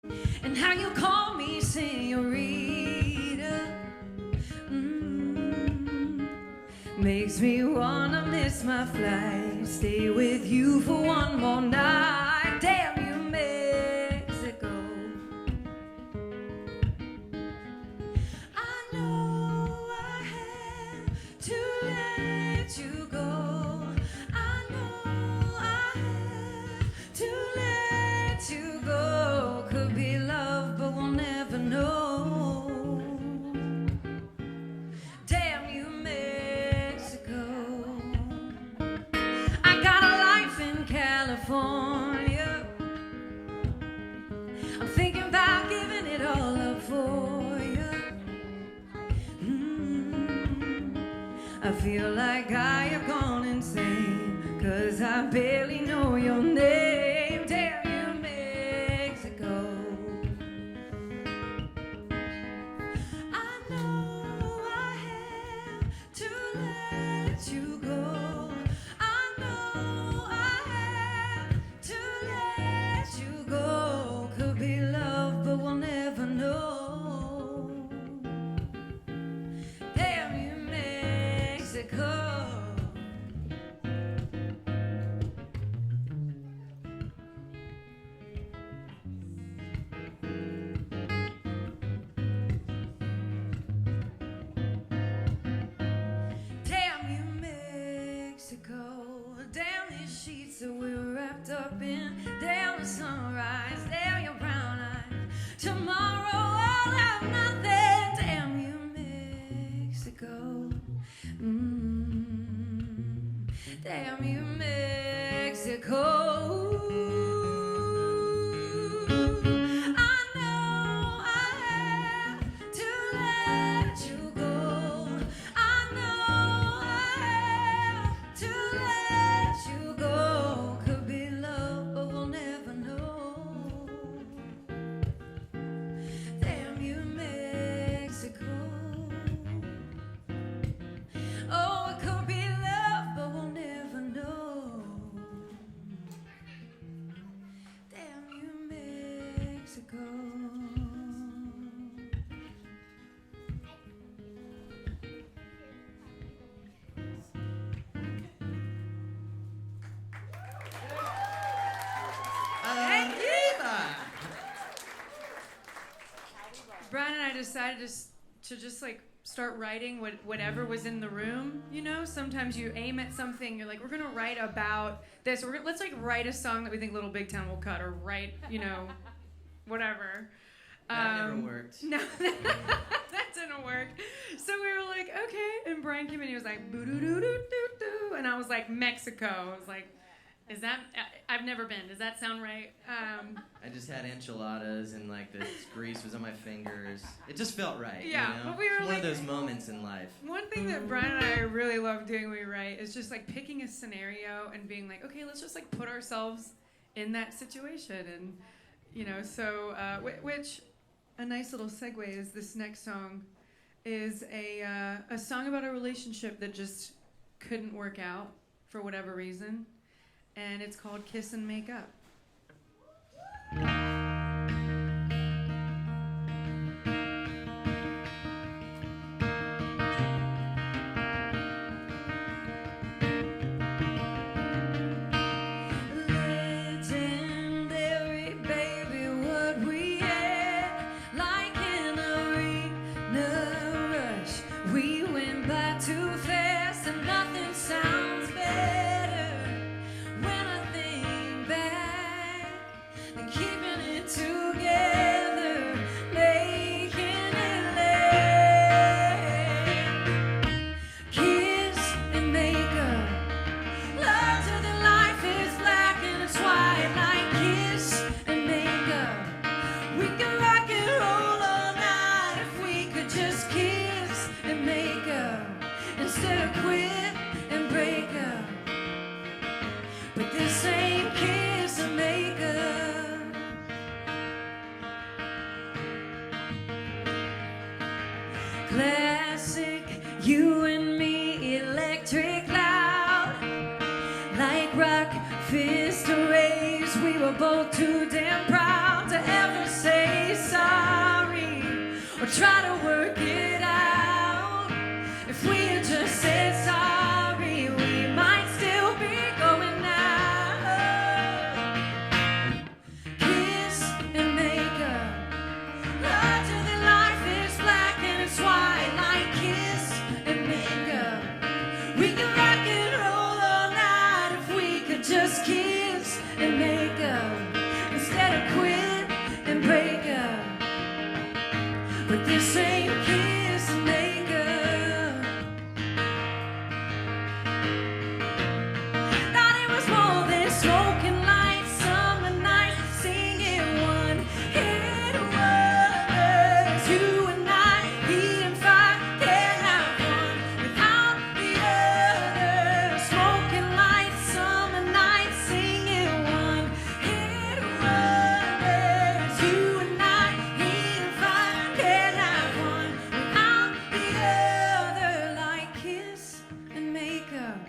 And how you call me senorita, makes me wanna miss my flight. Stay with you for one more night. Damn you, Mexico. I know I have to let you go. I know I have to let you go. Could be love, but we'll never know. Damn you, Mexico. I got a life in California. I'm thinking about giving it all up for you. I feel like I have gone insane, 'cause I barely know your name. Damn you, Mexico. I know I have to let you go. I know I have to let you go. Could be love, but we'll never know. Damn you, Mexico. Damn you, Mexico. Damn these sheets that we're wrapped up in. Damn the sunrise. Damn your brown eyes. Tomorrow I'll have nothing. Damn you, Mexico. Damn you, Mexico. I know I have to let you go. I know I have to let you go. Could be love, but we'll never know. Damn you, Mexico. Oh, it could be love, but we'll never know. Damn you, Mexico. Thank you. Brian and I decided to just like start writing whatever was in the room. You know, sometimes you aim at something. You're like, we're gonna write about this. Let's like write a song that we think Little Big Town will cut, or write, you know, whatever. That never worked. No, that didn't work. So we were like, okay. And Brian came in. He was like, boo doo doo doo doo doo, and I was like, Mexico. I was like, is that? I've never been. Does that sound right? I just had enchiladas and like the grease was on my fingers. It just felt right. Yeah, you know? but we were It's one like- of those moments in life. One thing that Brian and I really love doing when we write is just like picking a scenario and being like, okay, let's just like put ourselves in that situation. And, you know, so, which a nice little segue is this next song is a song about a relationship that just couldn't work out for whatever reason. And it's called Kiss and Make Up. Legendary, baby, what we had, like an arena rush. We went by too fast, and nothing sounds better when I think back. And keeping it together, making it last. Kiss and make up. Larger than life is black and it's white, like kiss and make up. We can rock and roll all night if we could just kiss and make up instead of quit and break up. But this ain't kiss and make up. Classic, you and me, electric loud. Like rock fist rays, we were both too damn proud to ever say but this ain't kiss and makeup. Thought it was more than smoking lights, summer nights, singing one hit wonders. You and I, heat and fire, can't have one without the other. Smoking lights, summer nights, singing one hit wonders. You and I, heat and fire, can't have one without the other. Like kiss and makeup.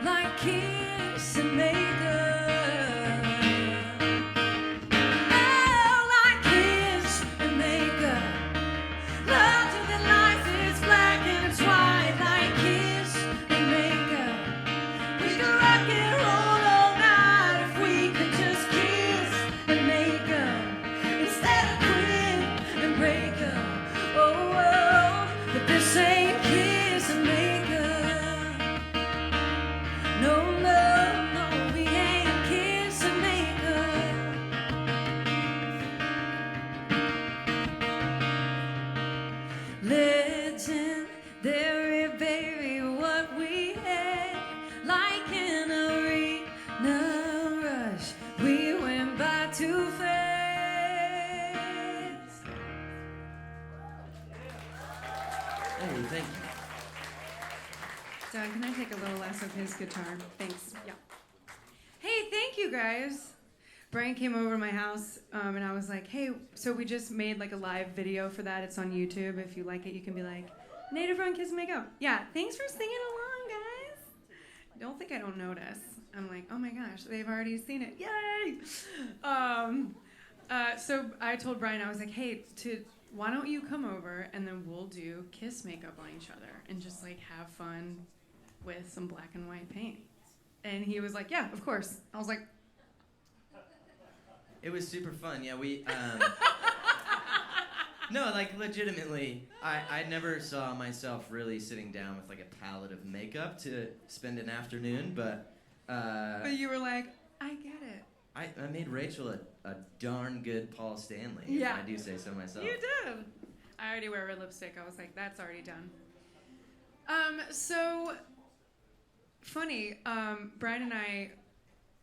Like kiss and makeup. Oh, like kiss and makeup. Larger than life, it's black and it's white. Like kiss and makeup. We could rock and roll all night if we could just kiss and make up instead of quit and break up. Oh, but this ain't kiss and make up. No, no, no, we ain't kiss and make up. Legendary, baby, what we had, like in a arena rush, we went by too fast. Hey, thank you. Doug, can I take a little less of his guitar? Thanks. Yeah. Hey, thank you guys. Brian came over to my house, and I was like, hey, so we just made like a live video for that. It's on YouTube. If you like it, you can be like, Native Run Kiss and Make Up. Yeah, thanks for singing along, guys. Don't think I don't notice. I'm like, oh my gosh, they've already seen it. Yay! So I told Brian, I was like, hey, why don't you come over and then we'll do kiss makeup on each other and just like have fun with some black and white paint. And he was like, yeah, of course. I was like, It was super fun. Yeah, we. No, like legitimately, I never saw myself really sitting down with like a palette of makeup to spend an afternoon, but. but you were like, I get it. I made Rachel a darn good Paul Stanley. Yeah. If I do say so myself. You did. I already wear red lipstick. I was like, that's already done. So funny. Brian and I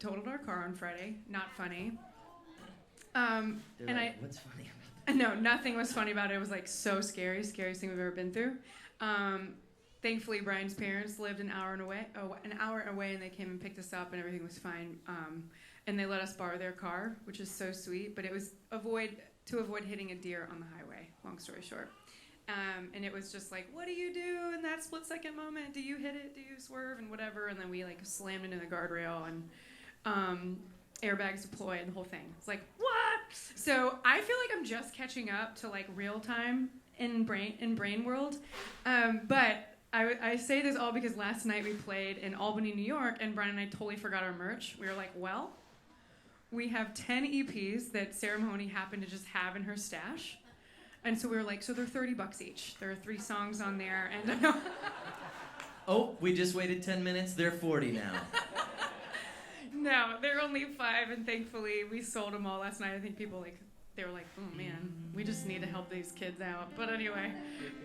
totaled our car on Friday. Not funny. They're and like, what's funny about No, nothing was funny about it. It was like so scary, scariest thing we've ever been through. Thankfully, Brian's parents lived an hour away, and they came and picked us up, and everything was fine. And they let us borrow their car, which is so sweet. But it was to avoid hitting a deer on the highway. Long story short. And it was just like, what do you do in that split-second moment? Do you hit it? Do you swerve? And whatever. And then we like slammed into the guardrail, and airbags deployed, and the whole thing. It's like, what? So I feel like I'm just catching up to like real time in brain world. But I say this all because last night we played in Albany, New York, and Brian and I totally forgot our merch. We were like, well, we have 10 EPs that Sarah Mahoney happened to just have in her stash. And so we were like, so they're $30 each. There are 3 songs on there. And Oh, we just waited 10 minutes. They're 40 now. No, they're only 5, and thankfully we sold them all last night. I think people they were like, oh man, we just need to help these kids out. But anyway,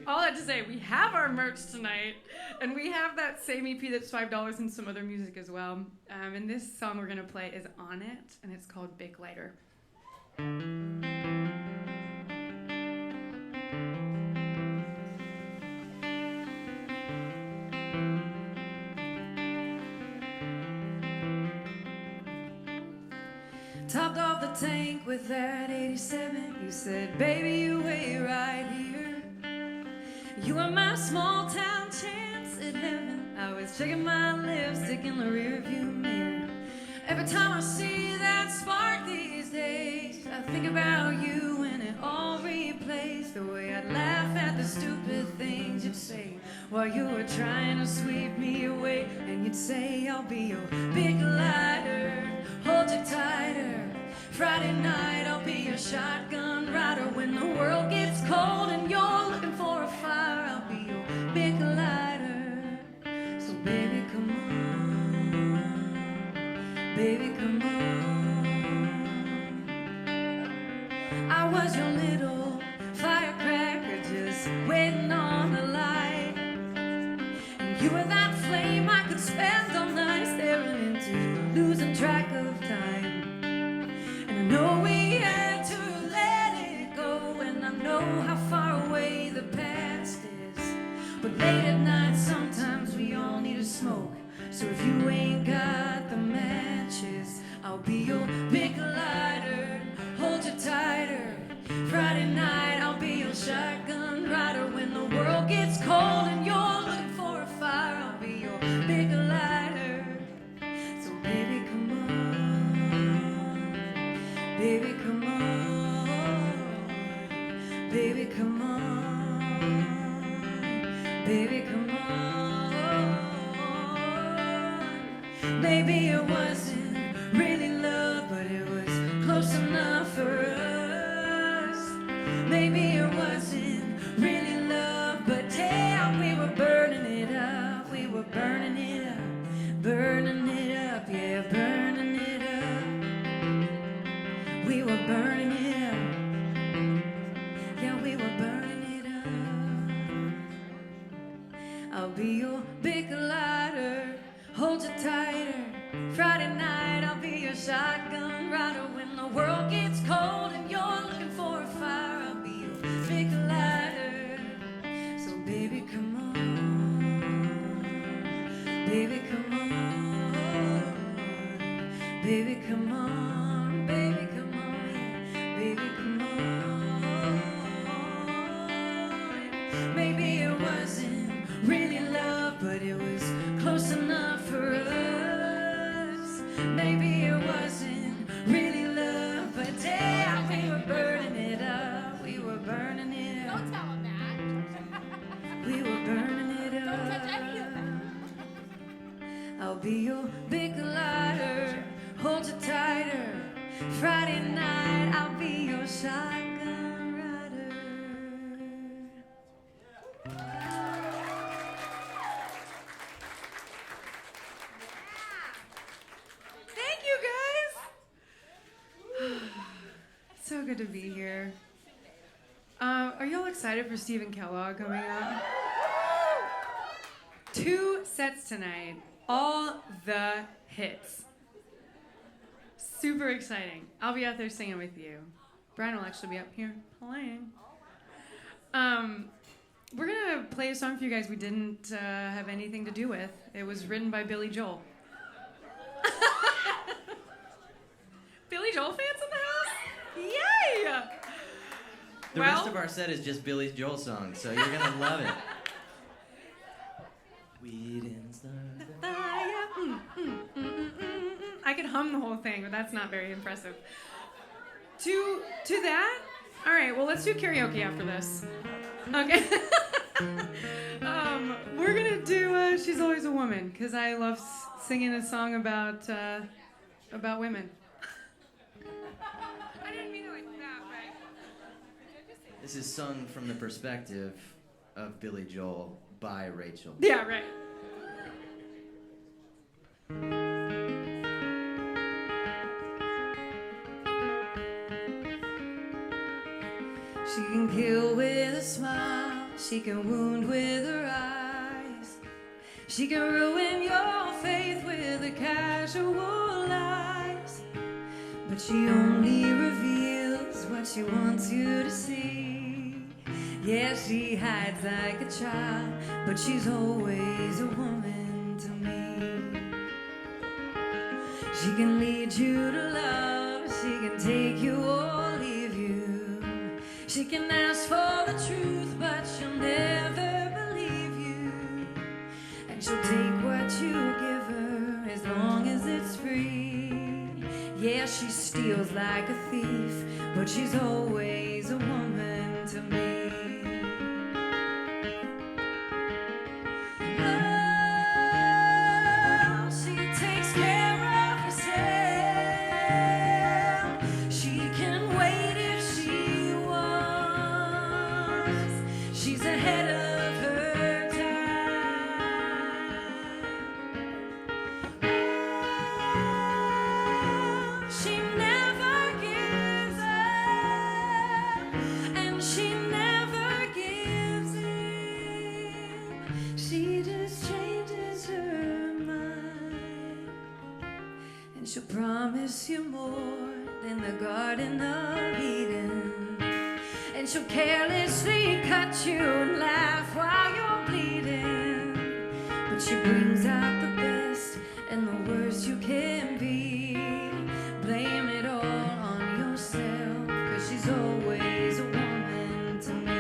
all that to say, we have our merch tonight, and we have that same EP that's $5 and some other music as well. And this song we're gonna play is On It, and it's called Big Lighter. Topped off the tank with that 87. You said, baby, you wait right here. You are my small town chance at heaven. I was checking my lipstick in the rearview mirror. Every time I see that spark these days, I think about you and it all replays. The way I'd laugh at the stupid things you'd say while you were trying to sweep me away. And you'd say, I'll be your big lighter, hold you tighter. Friday night, I'll be your shotgun rider. When the world gets cold and you're looking for a fire, I'll be your big lighter. So baby, come on. Baby, come on. was your little firecracker just waiting on the light. And you were that flame I could spend all night staring into, losing track of time. And I know we had to let it go, and I know how far away the past is. But late at night sometimes we all need a smoke. So if you ain't got the matches, I'll be your big lighter, hold you tighter. Friday night I'll be your shotgun rider. When the world gets cold and you're looking for a fire, I'll be your big lighter. So baby come on, baby come on, baby come on, baby come on. Maybe it wasn't really love, but it was close enough for us. Maybe it wasn't really love, but damn, we were burning it up. We were burning it up, burning it up, yeah, burning it up. We were burning it up, yeah, we were burning it up. I'll be your big lighter, hold you tighter. Friday night I'll be your shotgun rider. When the world gets cold and you're looking for a fire, I'll be your big lighter. So baby come on, baby come on, baby come on, baby come on, yeah, baby come on. Maybe it wasn't really love, but it was close enough for us. Maybe it wasn't really love, but damn, we were burning it up. We were burning it up. Don't tell him that. We were burning it up. Don't touch any of them. I'll be your big lighter, hold you tighter. Friday night I'll be your shotgun rider. Thank you, guys. So good to be here. Are y'all excited for Stephen Kellogg coming up? 2 sets tonight, all the hits. Super exciting. I'll be out there singing with you. Brian will actually be up here playing. We're gonna play a song for you guys we didn't have anything to do with. It was written by Billy Joel. Billy Joel fans in the house? Yay! The rest of our set is just Billy Joel songs, so you're gonna love it. We didn't start the fire. I could hum the whole thing, but that's not very impressive. To that? All right, well, let's do karaoke after this. Okay. We're gonna do She's Always a Woman, because I love singing a song about women. I didn't mean it like that, right? This is sung from the perspective of Billy Joel by Rachel. Yeah, right. She can kill with a smile, she can wound with her eyes, she can ruin your faith with her casual lies, but she only reveals what she wants you to see. Yeah, she hides like a child, but she's always a woman to me. She can lead you to love, she can take you or leave you. She can ask for the truth, but she'll never believe you. And she'll take what you give her as long as it's free. Yeah, she steals like a thief, but she's always a woman to me. Oh, she takes care of herself. She can wait if she wants. She's ahead of her time. Oh, she never gives up. you more than the Garden of Eden. And she'll carelessly cut you and laugh while you're bleeding. But she brings out the best and the worst you can be. Blame it all on yourself, 'cause she's always a woman to me.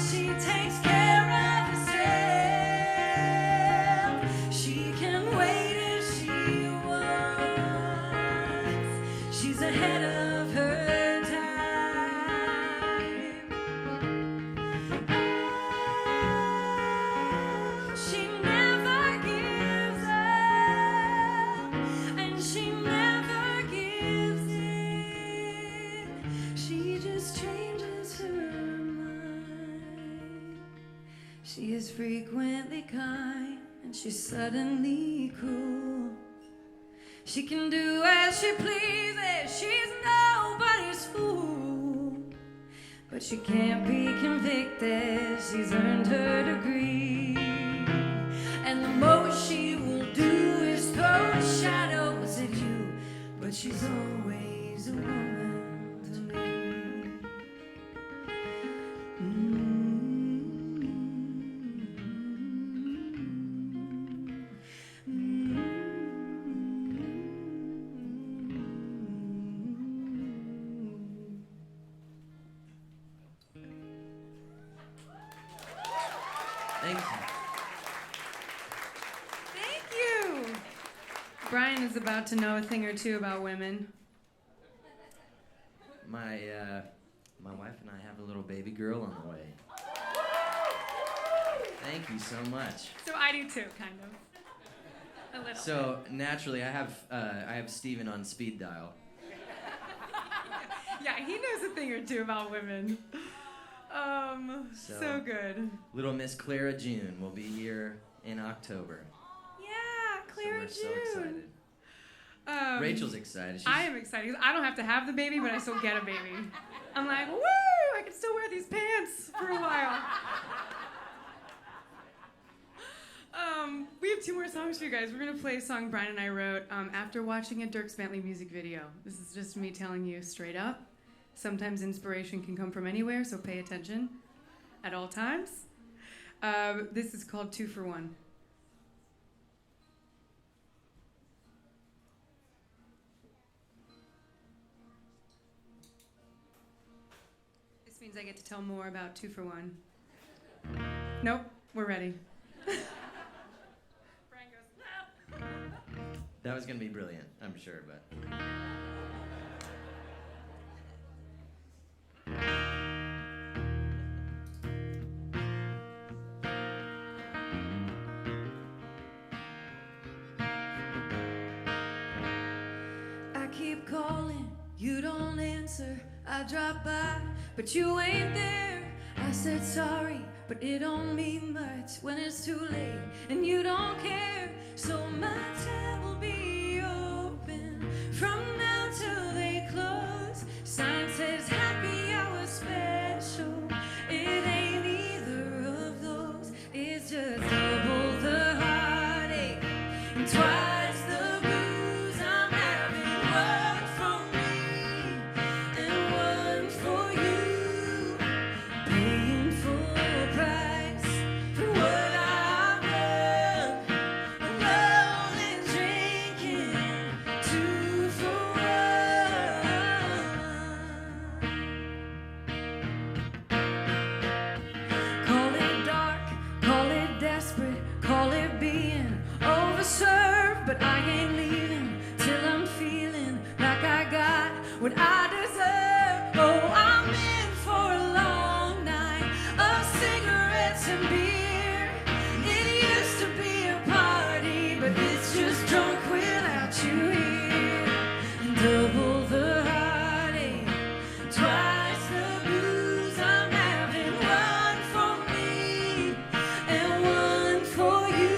She takes care of herself. She can wait if she wants. She's ahead of her time. She never gives up, and she never gives in. She just changes her mind. She is frequently kind, and she's suddenly cruel. She can do as she pleases, she's nobody's fool. But she can't be convicted, she's earned her degree. And the most she will do is throw shadows at you. But she's always a woman to me. Thank you. Thank you. Brian is about to know a thing or two about women. My wife and I have a little baby girl on the way. Thank you so much. So I do too, kind of. A little. So naturally, I have Steven on speed dial. Yeah, he knows a thing or two about women. So good. Little Miss Clara June will be here in October. Yeah, Clara so June. we're so excited. Rachel's excited. I am excited. I don't have to have the baby, but I still get a baby. I'm like, woo! I can still wear these pants for a while. We have 2 more songs for you guys. We're gonna play a song Brian and I wrote after watching a Dierks Bentley music video. This is just me telling you straight up. Sometimes inspiration can come from anywhere, so pay attention at all times. This is called 2 for 1. This means I get to tell more about 2 for 1. Nope, we're ready. Brian goes, no. That was gonna be brilliant, I'm sure, but. I keep calling, you don't answer. I drop by, but you ain't there. I said sorry, but it don't mean much when it's too late and you don't care. So my tab will be open from now till they close. Sign says happy hour special. It ain't either of those. It's just double the heartache and twice the blues. I'm having one for me and one for you. Paying full price for what I've done. Alone and drinking 2 for 1. Call it dark, call it desperate, call it being overserved, but I ain't leaving till I'm feeling like I got what I deserve. Oh, I'm in for a long night of cigarettes and beer. It used to be a party, but it's just drunk without you here. And double the heartache, twice the blues. I'm having one for me and one for you.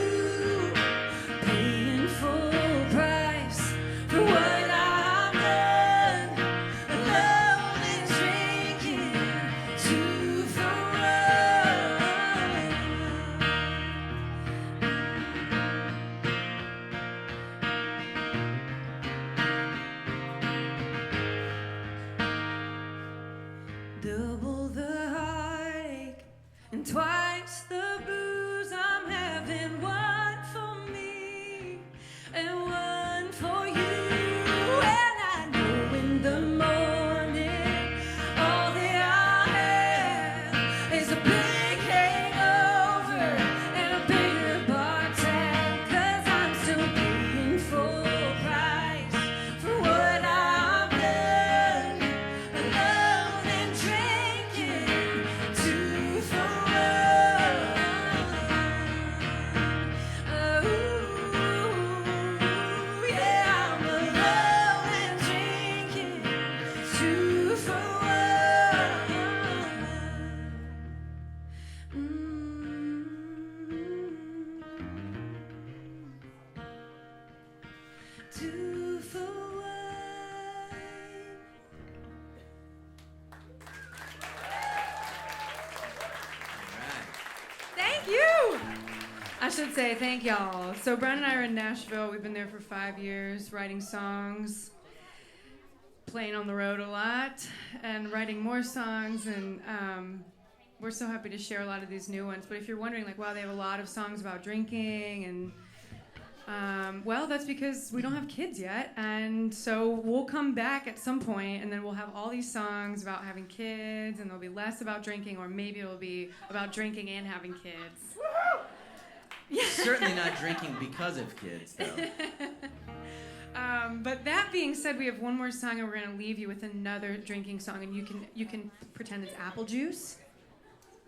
two for one. Thank you. I should say thank y'all. So Brian and I are in Nashville. We've been there for 5 years, writing songs, playing on the road a lot, and writing more songs. And we're so happy to share a lot of these new ones. But if you're wondering, like, wow, they have a lot of songs about drinking and well, that's because we don't have kids yet, and so we'll come back at some point, and then we'll have all these songs about having kids, and there'll be less about drinking, or maybe it'll be about drinking and having kids. Yeah. Certainly not drinking because of kids, though. But that being said, we have one more song, and we're gonna leave you with another drinking song, and you can pretend it's apple juice,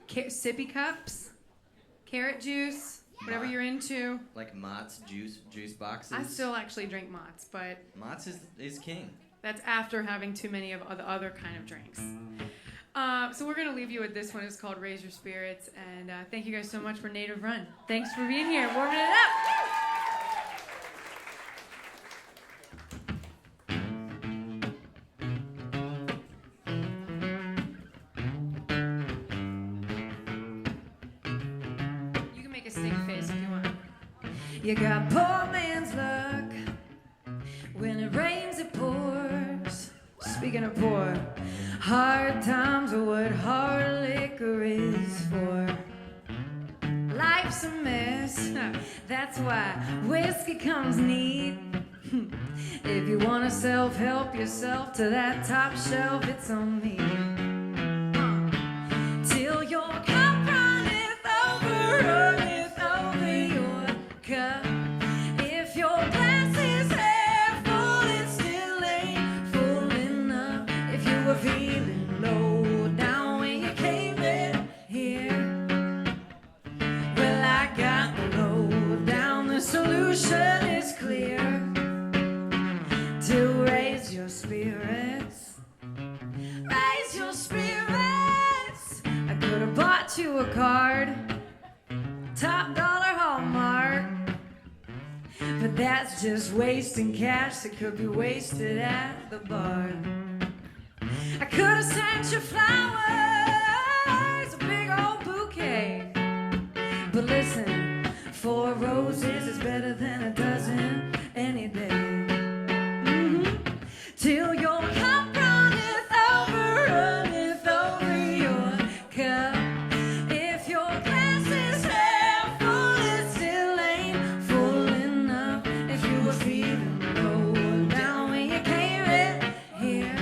sippy cups, carrot juice. Whatever you're into. Like Mott's juice boxes. I still actually drink Mott's, but Mott's is king. That's after having too many of the other kind of drinks. So we're going to leave you with this one. It's called Raise Your Spirits. And thank you guys so much for Native Run. Thanks for being here, warming it up. You got poor man's luck. When it rains, it pours. Speaking of poor, hard times are what hard liquor is for. Life's a mess. That's why whiskey comes neat. If you want to self-help yourself to that top shelf, it's on me. Till your cup runneth over your cup. If your glass is half full, it still ain't full enough. If you were feeling low down when you came in here, well, I got the low down. The solution is clear. To raise your spirits, raise your spirits. I could have bought you a card, top dollar Hallmark, but that's just wasting cash that could be wasted at the bar. I could have sent you flowers, a big old bouquet, but listen, 4 roses is better than a dozen any day. Till your cup runneth over your cup. If your glass is half full, it still ain't full enough. If you were feeling low down when you came in here,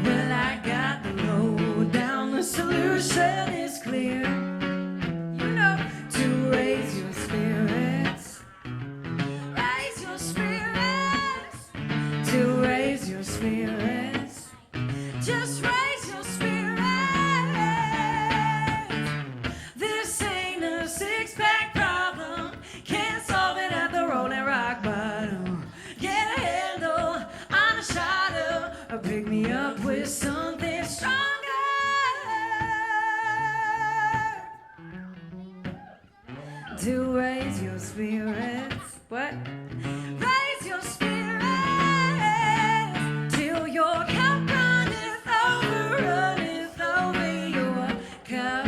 well, I got the low down. The solution is clear. You know, to raise your spirits, raise your spirits. To raise your spirits, just raise your spirits. This ain't a 6-pack problem, can't solve it at the Rolling Rock bottom. Get a handle on a shot of, or pick me up with something stronger. To raise your spirits, what? Raise your spirits. Till your cup runneth over your cup.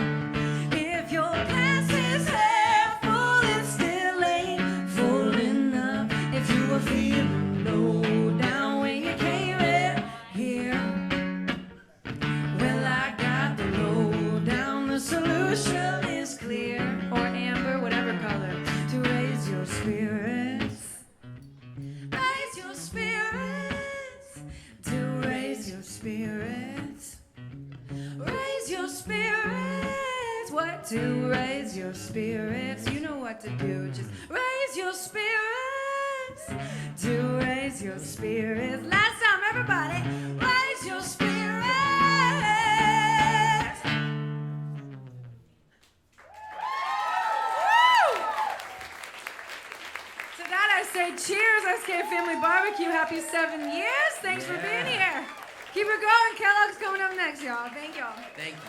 If your glass is half full, it still ain't full enough. If you were feeling low down when you came in here, well, I got the low down. The solution is clear, or amber, whatever color. To raise your spirits, raise your spirits. To raise your spirits, raise your spirits. What? To raise your spirits. You know what to do. Just raise your spirits. To raise your spirits. Last time, everybody, raise your spirits. to that I say cheers, SK Family Barbecue. Happy 7 years. Thanks for being here. Keep it going. Kellogg's coming up next, y'all. Thank y'all. Thank you.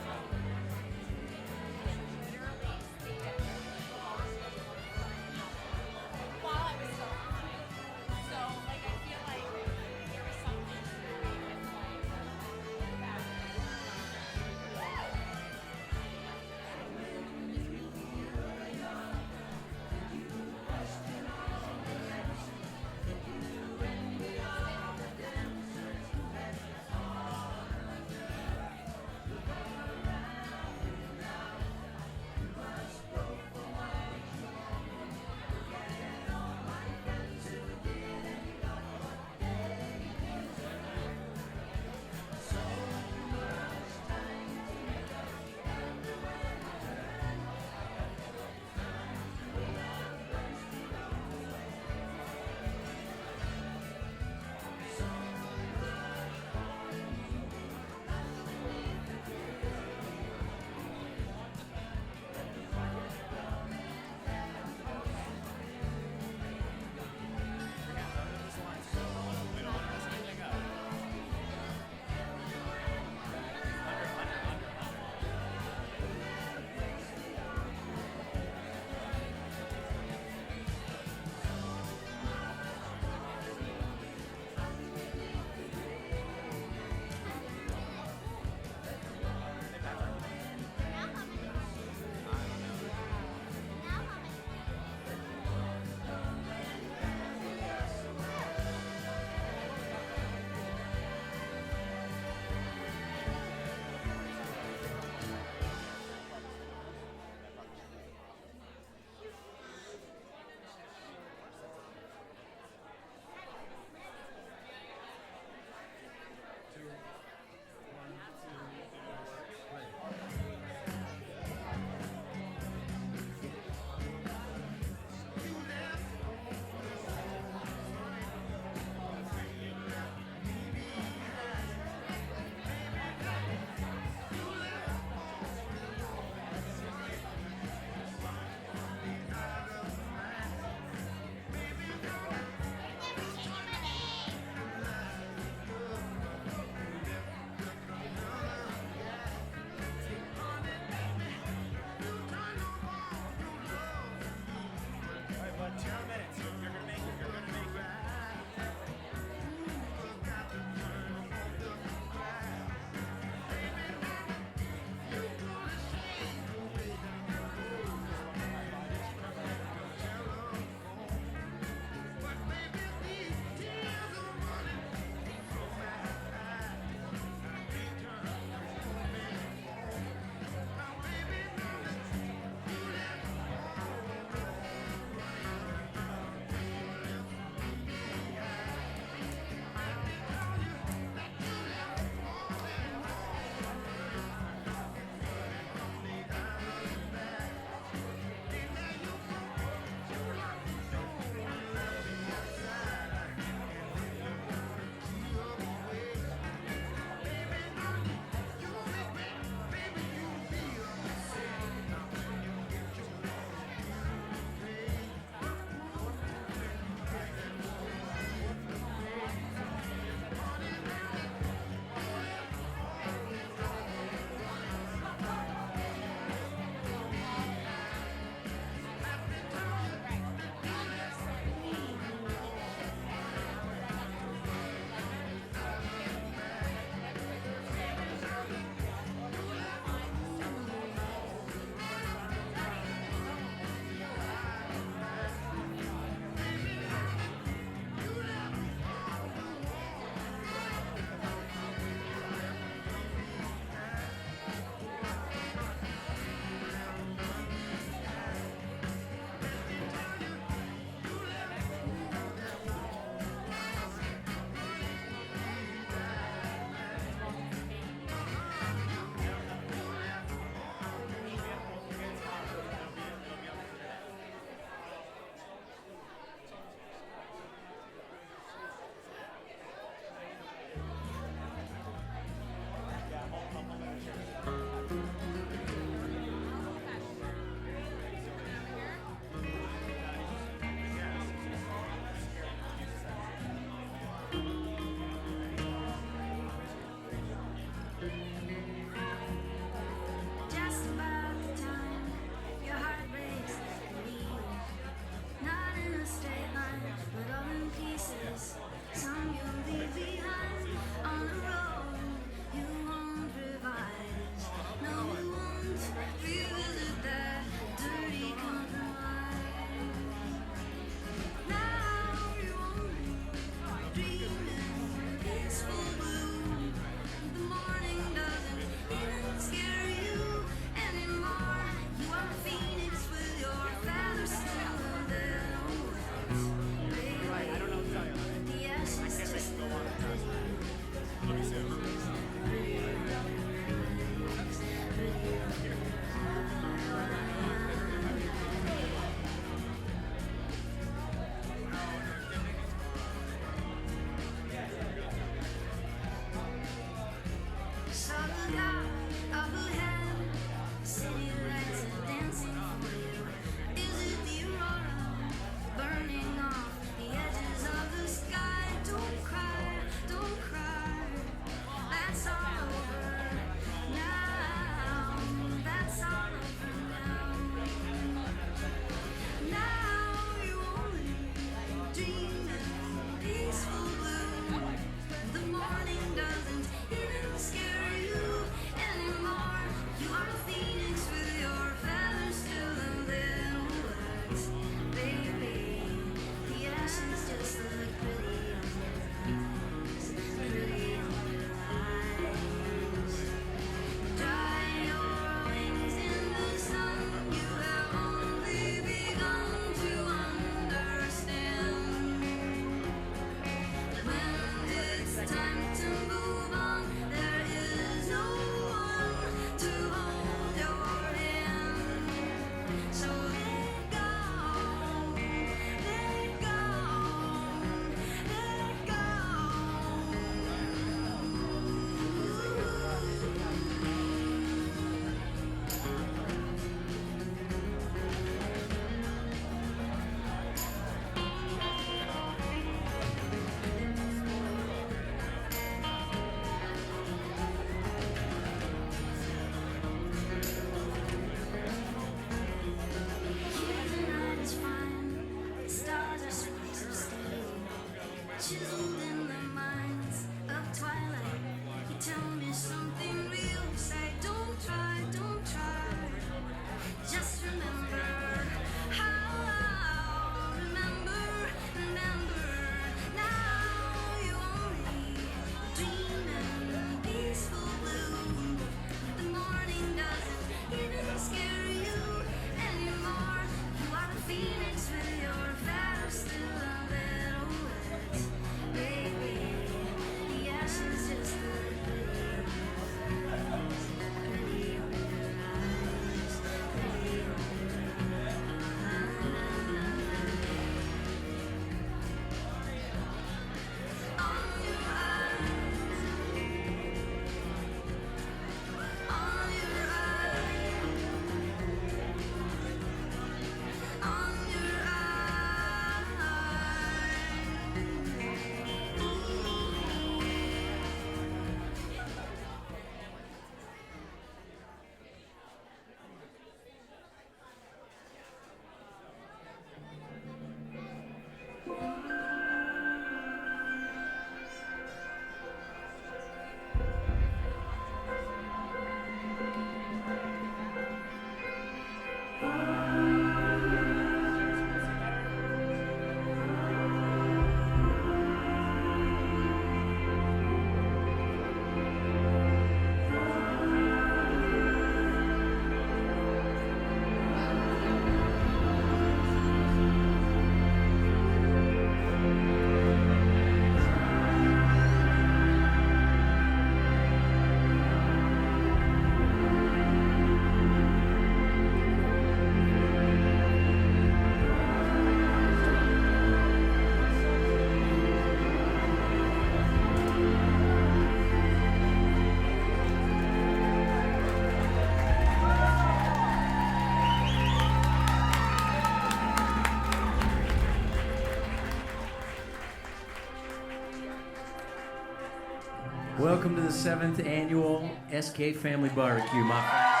Welcome to the 7th annual SK Family Barbecue, my friends.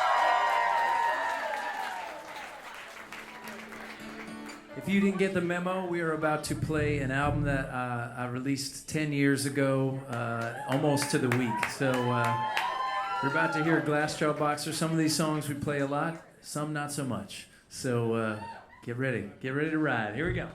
If you didn't get the memo, we are about to play an album that I released 10 years ago, almost to the week. So we're about to hear Glass Jaw Boxer. Some of these songs we play a lot, some not so much. So get ready to ride. Here we go.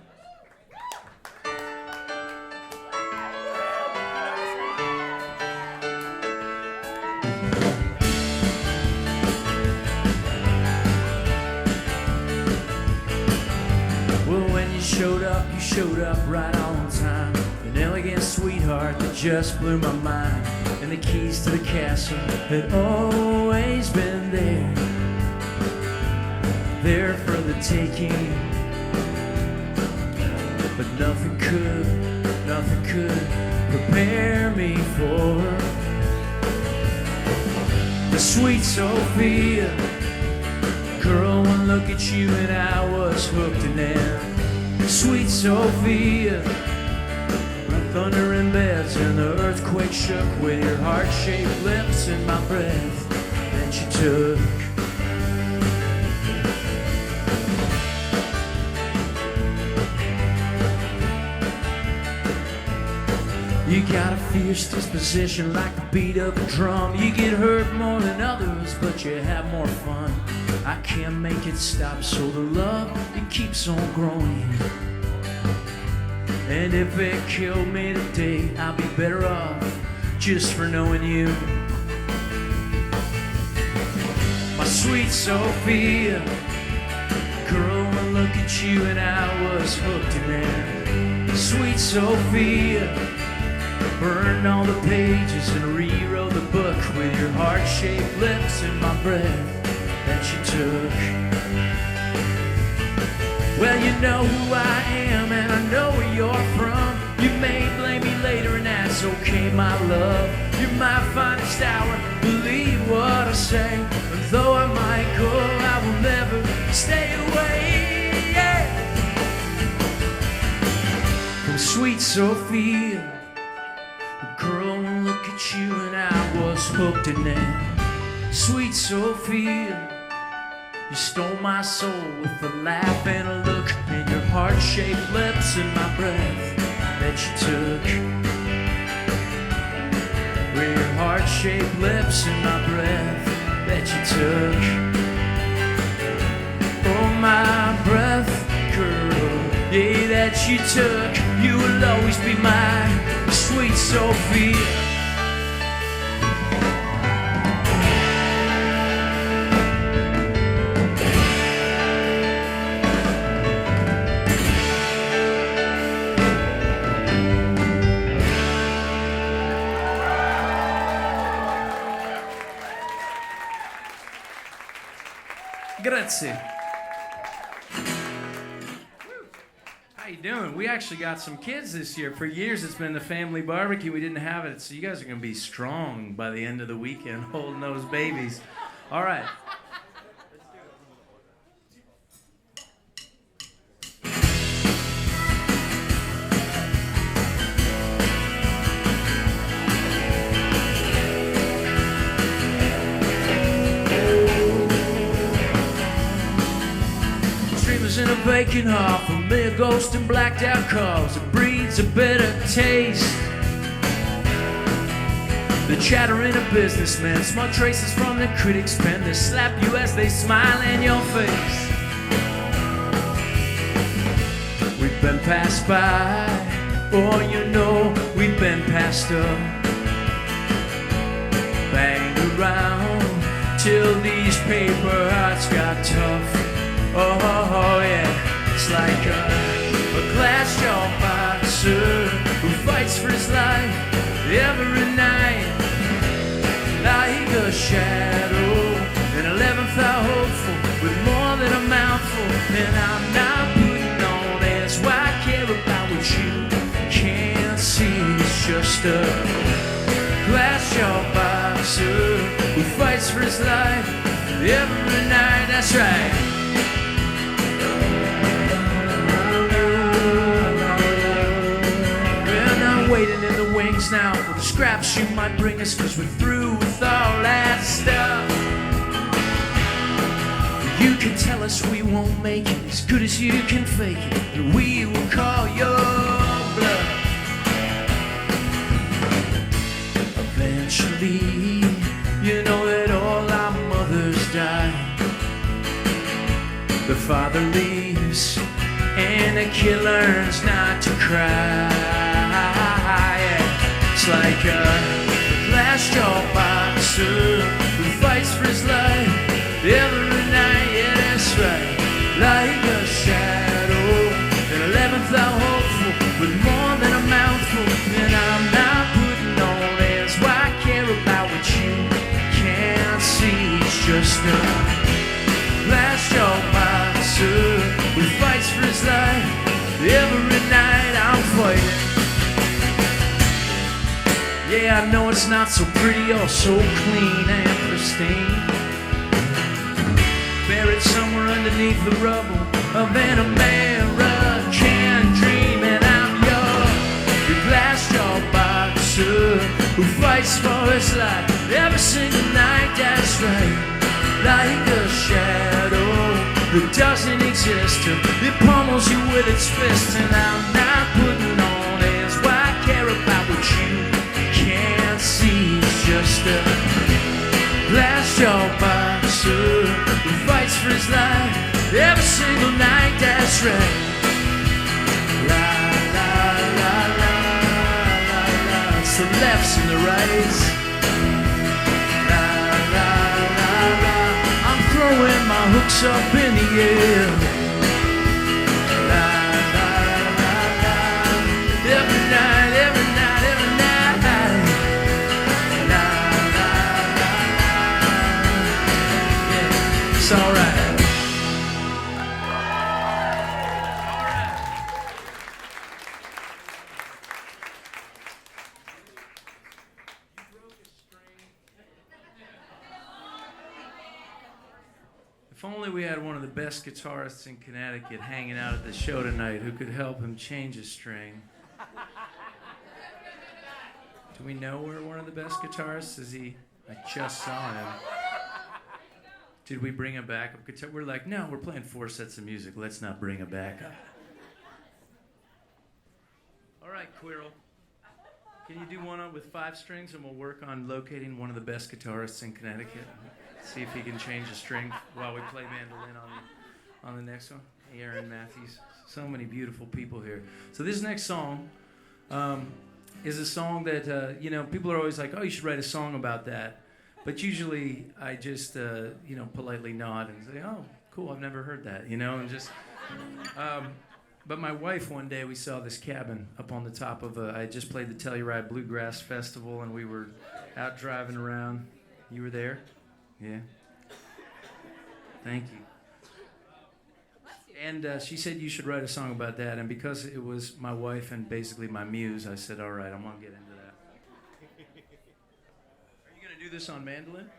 You showed up right on time. An elegant sweetheart that just blew my mind. And the keys to the castle had always been there. There for the taking. But nothing could prepare me for the sweet Sophia. Girl, one look at you and I was hooked in there. Sweet Sophia, the thunder in beds and the earthquake shook with your heart-shaped lips and my breath that you took. You got a fierce disposition like the beat of a drum. You get hurt more than others, but you have more fun. I can't make it stop, so the love, it keeps on growing. And if it killed me today, I'll be better off just for knowing you. My sweet Sophia, girl, one look at you and I was hooked in there. Sweet Sophia, burned all the pages and rewrote the book with your heart-shaped lips and my breath that you took. Well, you know who I am and I know where you're from. You may blame me later and that's okay, my love. You're my finest hour, believe what I say. And though I might go, I will never stay away, yeah. From sweet Sophia, girl, look at you and I was hooked in there. Sweet Sophia, you stole my soul with a laugh and a look, and your heart-shaped lips and my breath that you took. With your heart-shaped lips and my breath that you took. Oh, my breath, girl, yeah, that you took. You will always be my sweet Sophia. Grazie. How you doing? We actually got some kids this year. For years it's been the family barbecue. We didn't have it, so you guys are going to be strong by the end of the weekend holding those babies. All right. In a vacant heart, familiar ghost and blacked out cars. It breeds a bitter taste. The chatter in a businessman, small traces from the critics' pen. They slap you as they smile in your face. We've been passed by, or you know, we've been passed up. Banged around till these paper hearts got tough. Oh, yeah, it's like a glass jaw boxer who fights for his life every night. Like a shadow, an 11th hour hopeful with more than a mouthful. And I'm not putting on airs, why I care about what you can't see. It's just a glass jaw boxer who fights for his life every night, that's right. Waiting in the wings now for the scraps you might bring us, 'cause we're through with all that stuff. You can tell us we won't make it, as good as you can fake it, and we will call your bluff. Eventually, you know that all our mothers die. The father leaves, and the kid learns not to cry. Yeah. It's like a glass jaw boxer who fights for his life every night. Yeah, that's right. Like a shadow, an 11th hour hopeful, with more than a mouthful. And I'm not putting on airs. Why care about what you can't see? It's just a glass jaw boxer who fights for his life every night. I'm fighting. Yeah, I know it's not so pretty or so clean and pristine, buried somewhere underneath the rubble of an American dream. And I'm your glass jaw boxer who fights for his life every single night. That's right. Like a shadow that doesn't exist, it pummels you with its fist. And I'm not putting on airs. Why care about what you can't see? It's just a glass jaw boxer who fights for his life every single night. That's right. La la la la la la. It's the lefts and the rights. La la la la. I'm throwing my hooks up in the air. La la la la. Every night, every night, every night. La la la la. Yeah, it's all right. If only we had one of the best guitarists in Connecticut hanging out at the show tonight who could help him change a string. Do we know where one of the best guitarists is? I just saw him. Did we bring a backup guitar? We're like, no, we're playing 4 sets of music. Let's not bring a backup. All right, Quirrell. Can you do one with 5 strings, and we'll work on locating one of the best guitarists in Connecticut? See if he can change a string while we play mandolin on the next one. Hey, Aaron Matthews. So many beautiful people here. So this next song is a song that, people are always like, oh, you should write a song about that. But usually I just, politely nod and say, oh, cool, I've never heard that, and just... But my wife, one day, we saw this cabin up on the top of I just played the Telluride Bluegrass Festival, and we were out driving around. You were there? Yeah. Thank you. And she said you should write a song about that, and because it was my wife and basically my muse, I said, all right, I'm going to get into that. Are you going to do this on mandolin?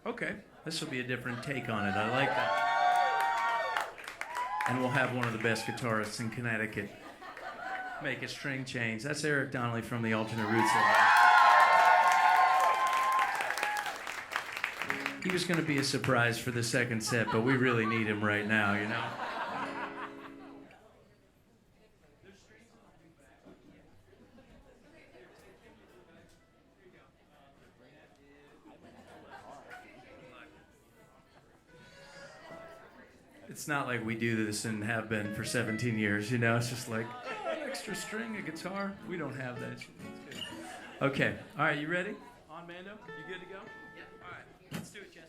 Okay. This will be a different take on it. I like that. And we'll have one of the best guitarists in Connecticut make a string change. That's Eric Donnelly from the Alternate Roots. He was going to be a surprise for the second set, but we really need him right now, It's not like we do this and have been for 17 years, It's just like, oh, an extra string, a guitar. We don't have that. That's good. Okay. All right, you ready? On Mando? You good to go? Yeah. All right. Let's do it, Jesse.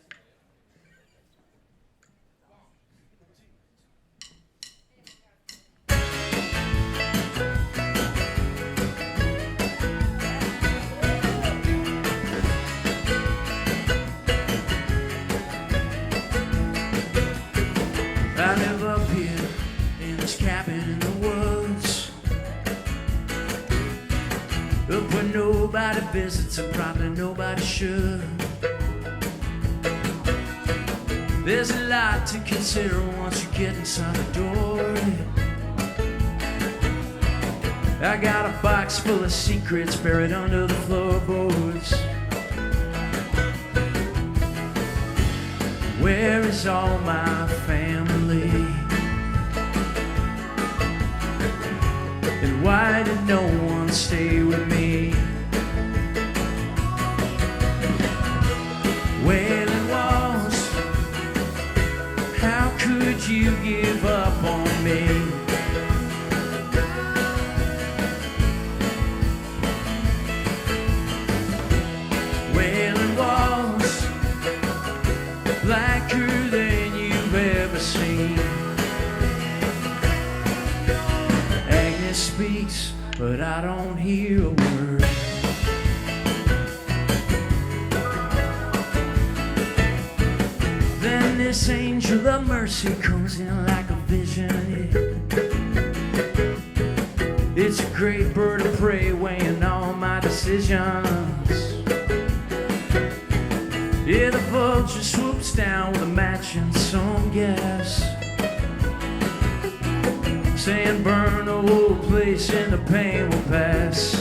I live up here in this cabin in the woods, up where nobody visits and probably nobody should. There's a lot to consider once you get inside the door. I got a box full of secrets buried under the floorboards. Where is all my family? And why did no one stay with me? Wailing walls, how could you give up on me? Wailing walls, blacker than you've ever seen. Agnes speaks, but I don't hear a word. Then this angel of mercy comes in like a vision. It's a great bird of prey weighing all my decisions. Yeah, the vulture swoops down with a match and some gas, saying burn the whole place and the pain will pass.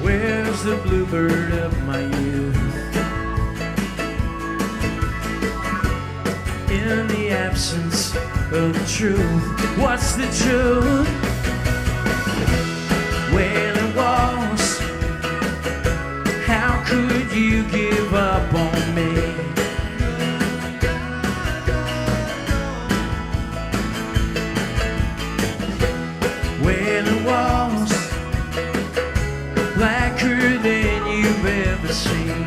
Where's the bluebird of my youth? In the absence of the truth, what's the truth? Wailing walls, how could you give up on me? Wailing walls, blacker than you've ever seen.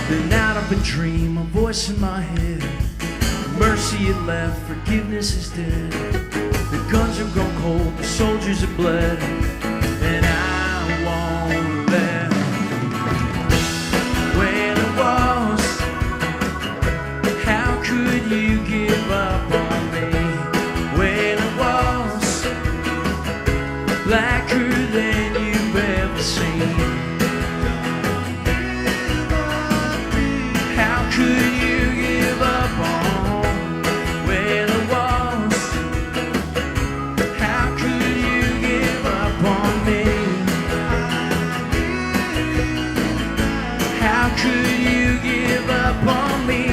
Then out of a dream, a voice in my head, mercy had left, forgiveness is dead. The guns have gone cold, the soldiers have bled, and I won't let. Wailing walls, how could you give up on me? Wailing walls, blacker than you've ever seen. How could you give up on wailing walls? How could you give up on me? How could you give up on me?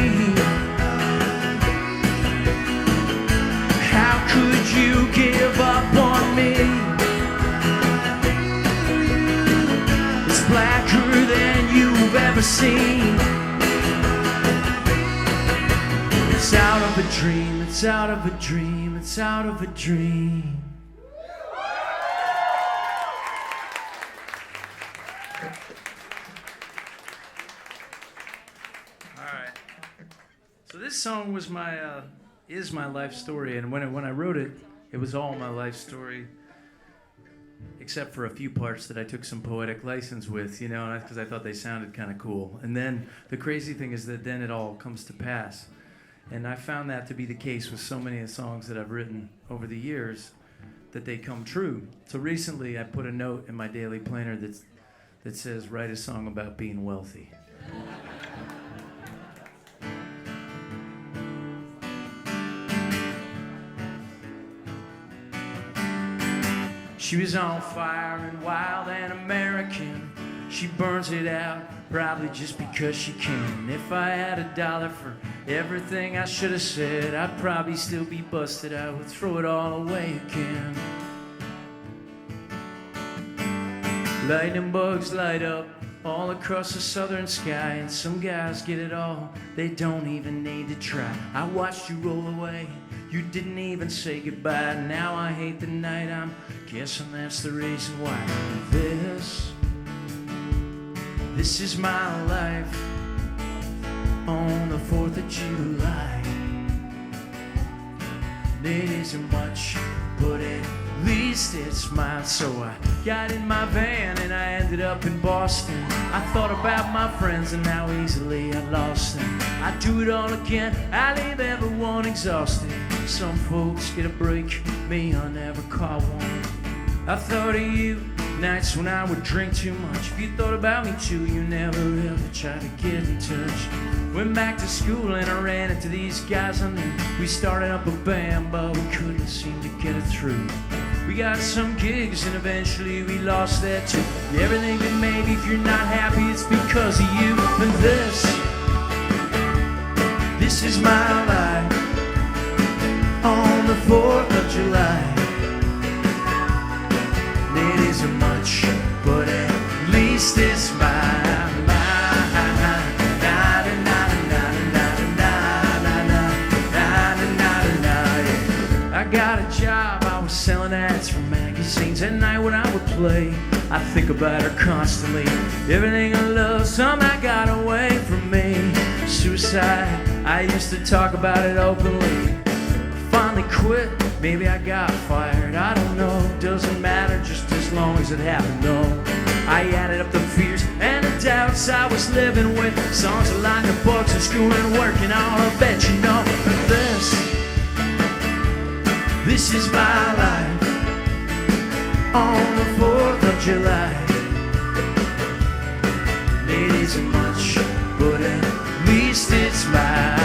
How could you give up on me? It's blacker than you've ever seen. It's out of a dream, it's out of a dream, it's out of a dream. All right. So this song was is my life story, and when I wrote it, it was all my life story, except for a few parts that I took some poetic license with, you know, because I thought they sounded kind of cool. And then the crazy thing is that then it all comes to pass. And I found that to be the case with so many of the songs that I've written over the years, that they come true. So recently I put a note in my daily planner that says, write a song about being wealthy. She was on fire and wild and American. She burns it out, probably just because she can. If I had $1 for everything I should have said, I'd probably still be busted. I would throw it all away again. Lightning bugs light up all across the southern sky, and some guys get it all, they don't even need to try. I watched you roll away, you didn't even say goodbye. Now I hate the night, I'm guessing that's the reason why. This is my life on the 4th of July. It isn't much, but at least it's mine. So I got in my van and I ended up in Boston. I thought about my friends and how easily I lost them. I'd do it all again, I leave everyone exhausted. Some folks get a break, me I never caught one. I thought of you Nights when I would drink too much. If you thought about me too, you never ever tried to get in touch. Went back to school and I ran into these guys I knew. We started up a band, but we couldn't seem to get it through. We got some gigs and eventually we lost that too. Everything that maybe if you're not happy, it's because of you. And this is my life on the 4th of July. It isn't much, but at least it's mine. I got a job, I was selling ads for magazines. At night when I would play, I think about her constantly. Everything I love somehow got away from me. Suicide, I used to talk about it openly. Finally quit, maybe I got fired, I don't know. Doesn't matter, just as long as it happened though. I added up the fears and the doubts I was living with. Songs like the books and school and work and all, I bet you know. But this is my life on the 4th of July. It isn't much, but at least it's mine.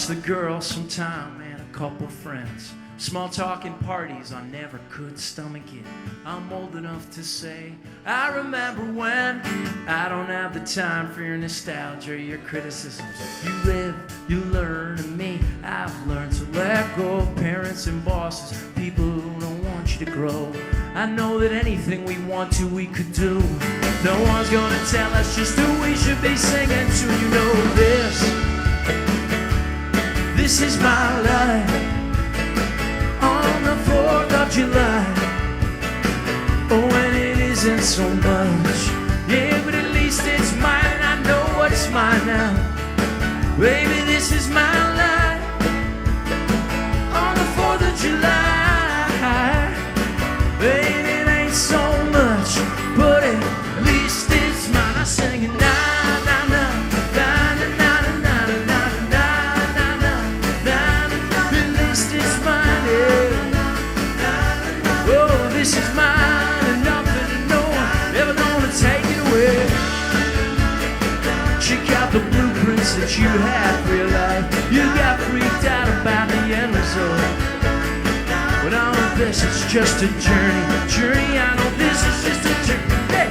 The girl sometime and a couple friends. Small talking parties I never could stomach it. I'm old enough to say I remember when. I don't have the time for your nostalgia or your criticisms. You live, you learn, and me, I've learned to let go of parents and bosses, people who don't want you to grow. I know that anything we want to, we could do. No one's gonna tell us just who we should be singing to. You know this is my life on the 4th of July. Oh, and it isn't so much, yeah, but at least it's mine. And I know what's mine now. Baby, this is my life on the 4th of July. Baby, it ain't so much, but at least it's mine. I sing it now. This is mine and nothing and no one ever gonna take it away. Check out the blueprints that you had for your life. You got freaked out about the end result. But all of this is just a journey. I know this is just a journey. Hey.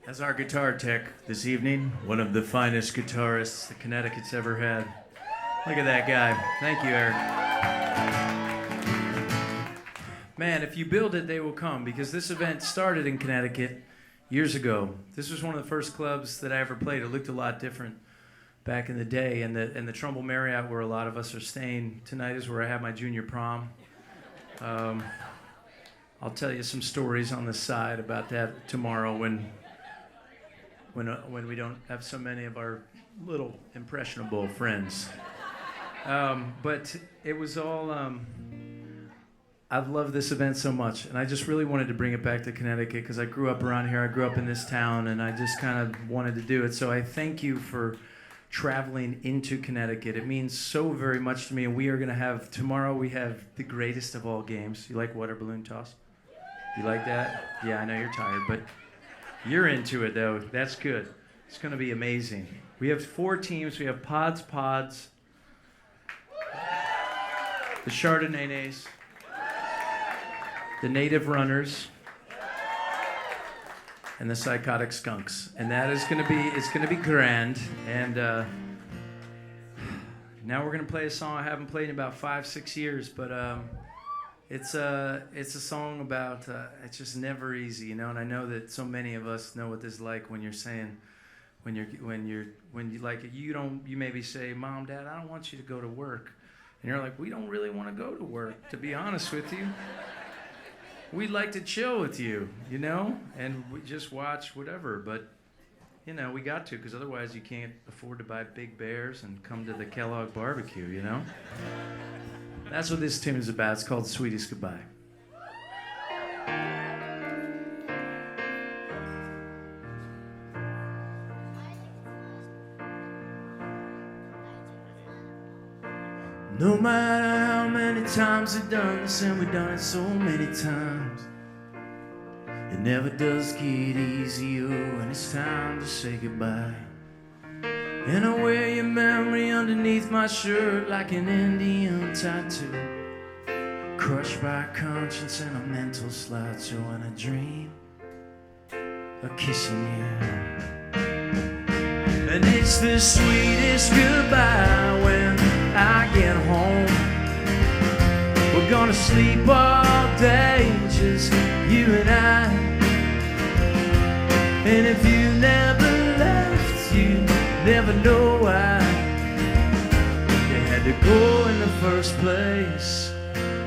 As our guitar tech this evening, one of the finest guitarists that Connecticut's ever had. Look at that guy. Thank you, Eric. Man, if you build it, they will come, because this event started in Connecticut years ago. This was one of the first clubs that I ever played. It looked a lot different back in the day, and the Trumbull Marriott, where a lot of us are staying tonight, is where I had my junior prom. I'll tell you some stories on the side about that tomorrow when we don't have so many of our little impressionable friends. But it was all, I've loved this event so much, and I just really wanted to bring it back to Connecticut because I grew up around here, I grew up in this town, and I just kind of wanted to do it. So I thank you for traveling into Connecticut. It means so very much to me, and we are going to have, tomorrow we have the greatest of all games. You like water balloon toss? You like that? Yeah, I know you're tired, but you're into it, though. That's good. It's going to be amazing. We have 4 teams. We have Pods, the Chardonnays, the Native Runners, and the Psychotic Skunks. And that is going to be, it's going to be grand. And now we're going to play a song I haven't played in about 5-6 years, but it's a song about, it's just never easy, you know, and I know that so many of us know what this is like when you're saying, when you like, you maybe say, Mom, Dad, I don't want you to go to work. And you're like, we don't really want to go to work, to be honest with you. We'd like to chill with you, you know, and we just watch whatever, but, you know, we got to, because otherwise you can't afford to buy Big Bears and come to the Kellogg barbecue, you know? That's what this tune is about. It's called Sweetest Goodbye. No matter how many times we've done this, and we've done it so many times, it never does get easier when it's time to say goodbye. And I wear your memory underneath my shirt like an Indian tattoo, crushed by conscience and a mental slide. So when I dream of kissing you, and it's the sweetest goodbye when I get home. We're gonna sleep all day, just you and I. And if you never left, you never know why you had to go in the first place.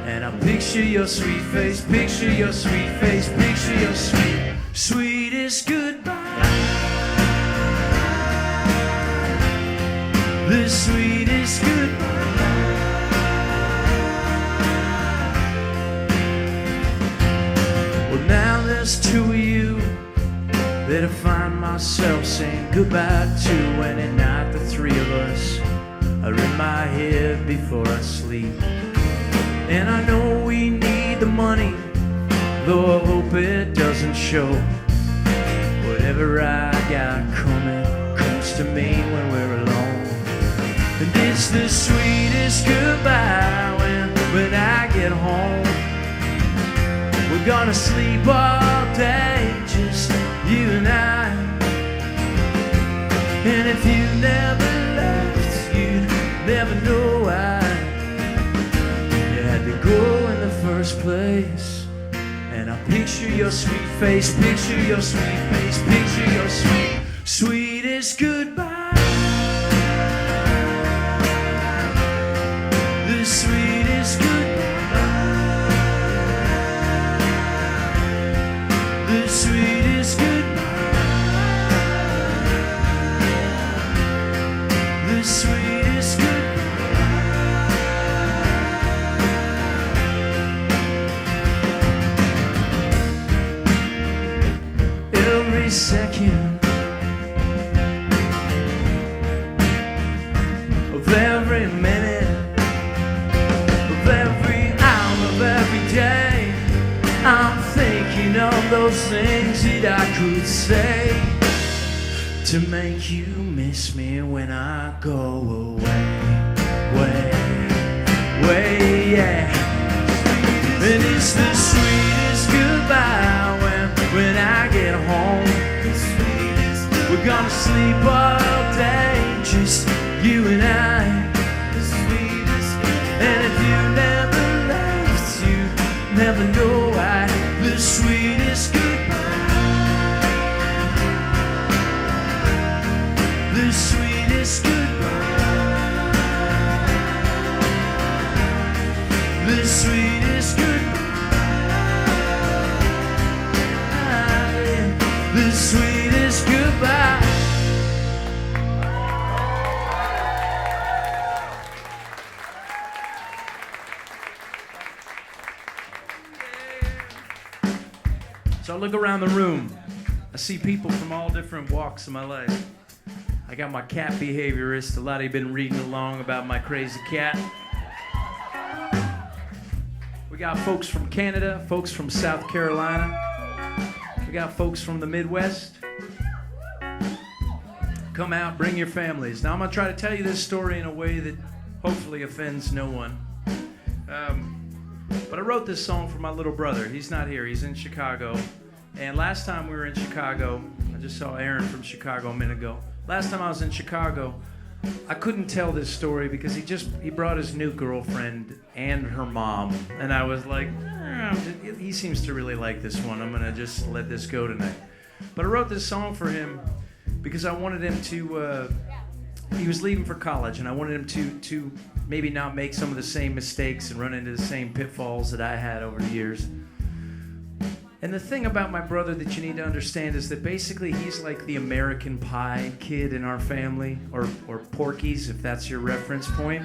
And I picture your sweet face, picture your sweet face, picture your sweetest goodbye. The sweetest goodbye. Well, now there's 2 of you that I find myself saying goodbye to, and at night the 3 of us are in my head before I sleep. And I know we need the money, though I hope it doesn't show. Whatever I got coming comes to me when we're alone. And it's the sweetest goodbye when I get home. We're gonna sleep all day, just you and I. And if you never left, you'd never know why you had to go in the first place. And I picture your sweet face, picture your sweet face, picture your sweetest goodbye. The sweetest goodbye. The sweetest goodbye. The sweetest goodbye. Every second of every minute, every hour of every day, I'm thinking of those things that I could say to make you miss me when I go away, way, yeah. And it's the sweetest goodbye when I get home. We're gonna sleep all day, just you and I. And if you never left, you never know why. The sweetest goodbye. The sweetest goodbye. The sweetest goodbye. The sweetest goodbye. So I look around the room. I see people from all different walks of my life. I got my cat behaviorist. A lot of you have been reading along about my crazy cat. We got folks from Canada, folks from South Carolina. We got folks from the Midwest. Come out, bring your families. Now I'm gonna try to tell you this story in a way that hopefully offends no one. But I wrote this song for my little brother. He's not here, he's in Chicago. And last time we were in Chicago, I just saw Aaron from Chicago a minute ago. Last time I was in Chicago, I couldn't tell this story because he brought his new girlfriend and her mom. And I was like, he seems to really like this one. I'm gonna just let this go tonight. But I wrote this song for him because I wanted him to, he was leaving for college, and I wanted him to maybe not make some of the same mistakes and run into the same pitfalls that I had over the years. And the thing about my brother that you need to understand is that basically he's like the American Pie kid in our family, or Porky's, if that's your reference point.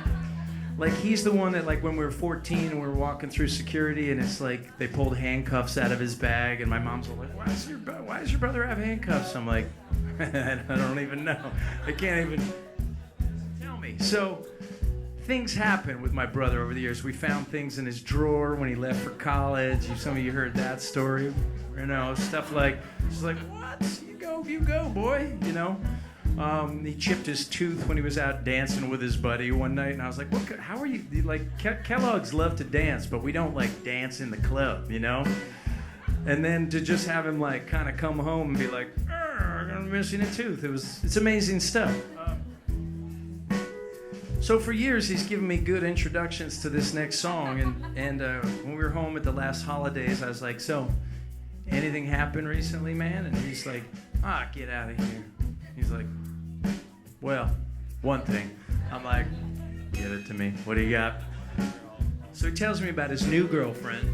Like, he's the one that, like, when we were 14 and we were walking through security, and it's like they pulled handcuffs out of his bag, and my mom's all like, why does your brother have handcuffs? I'm like, I don't even know. I can't even tell me. So things happen with my brother over the years. We found things in his drawer when he left for college. Some of you heard that story. You know, stuff like, it's like, what? You go, boy, you know? He chipped his tooth when he was out dancing with his buddy one night, and I was like, "What? How are you?" Like, Kellogg's love to dance, but we don't like dance in the club, you know. And then to just have him like kind of come home and be like, "I'm missing a tooth." It's amazing stuff. So for years he's given me good introductions to this next song, and when we were home at the last holidays, I was like, "So, anything happened recently, man?" And he's like, "Get out of here." He's like, "Well, one thing." I'm like, "Give it to me. What do you got?" So he tells me about his new girlfriend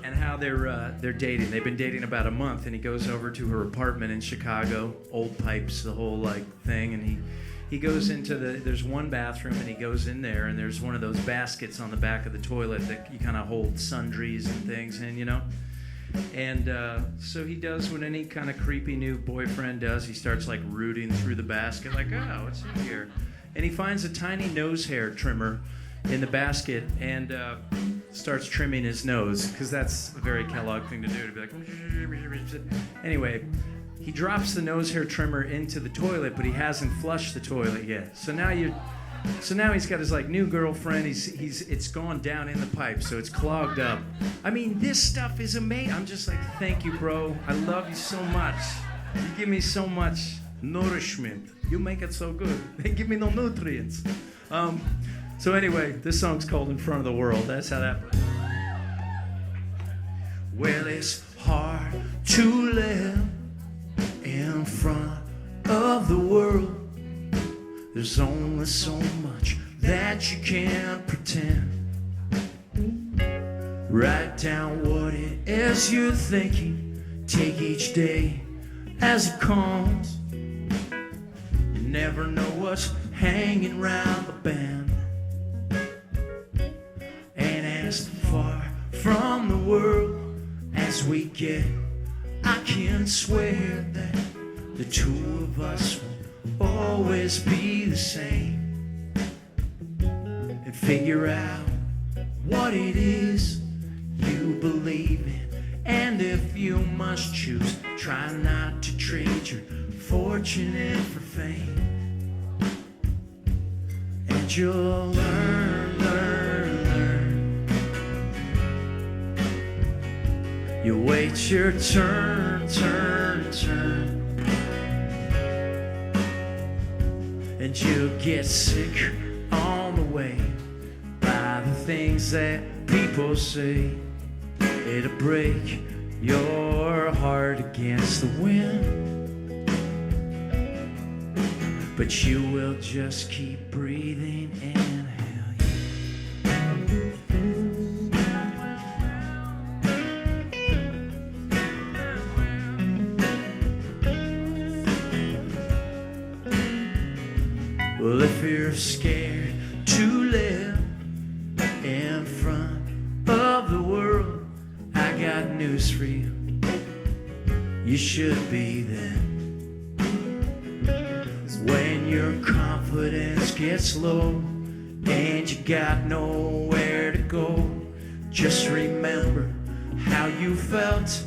and how they're dating. They've been dating about a month, and he goes over to her apartment in Chicago, old pipes, the whole like thing, and he goes into there's one bathroom, and he goes in there, and there's one of those baskets on the back of the toilet that you kind of hold sundries and things in, you know. And so he does what any kind of creepy new boyfriend does. He starts like rooting through the basket, like, "Oh, what's in here?" And he finds a tiny nose hair trimmer in the basket and starts trimming his nose, because that's a very Kellogg thing to do, to be like, anyway, he drops the nose hair trimmer into the toilet, but he hasn't flushed the toilet yet. So now he's got his like new girlfriend. It's gone down in the pipe, so it's clogged up. I mean, this stuff is amazing. I'm just like, thank you, bro. I love you so much. You give me so much nourishment. You make it so good. They give me no nutrients. So anyway, this song's called "In Front of the World." That's how that plays. Well, it's hard to live in front of the world. There's only so much that you can't pretend. Write down what it is you're thinking. Take each day as it comes. You never know what's hanging round the bend. And as far from the world as we get, I can swear that the two of us will always be the same. And figure out what it is you believe in. And if you must choose, try not to trade your fortune in for fame. And you'll learn, learn, learn. You wait your turn, turn, turn. And you'll get sick on the way by the things that people say. It'll break your heart against the wind, but you will just keep breathing. Inhale, well, if you're scared to live in front of the world, I got news for you. You should be there. When your confidence gets low and you got nowhere to go, just remember how you felt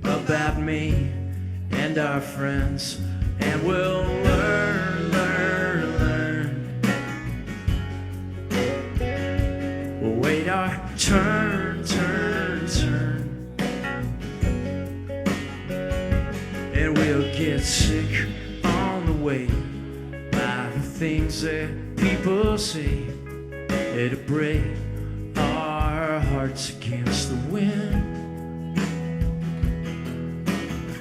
about me and our friends, and we'll learn. And we'll get sick on the way by the things that people say. It'll break our hearts against the wind.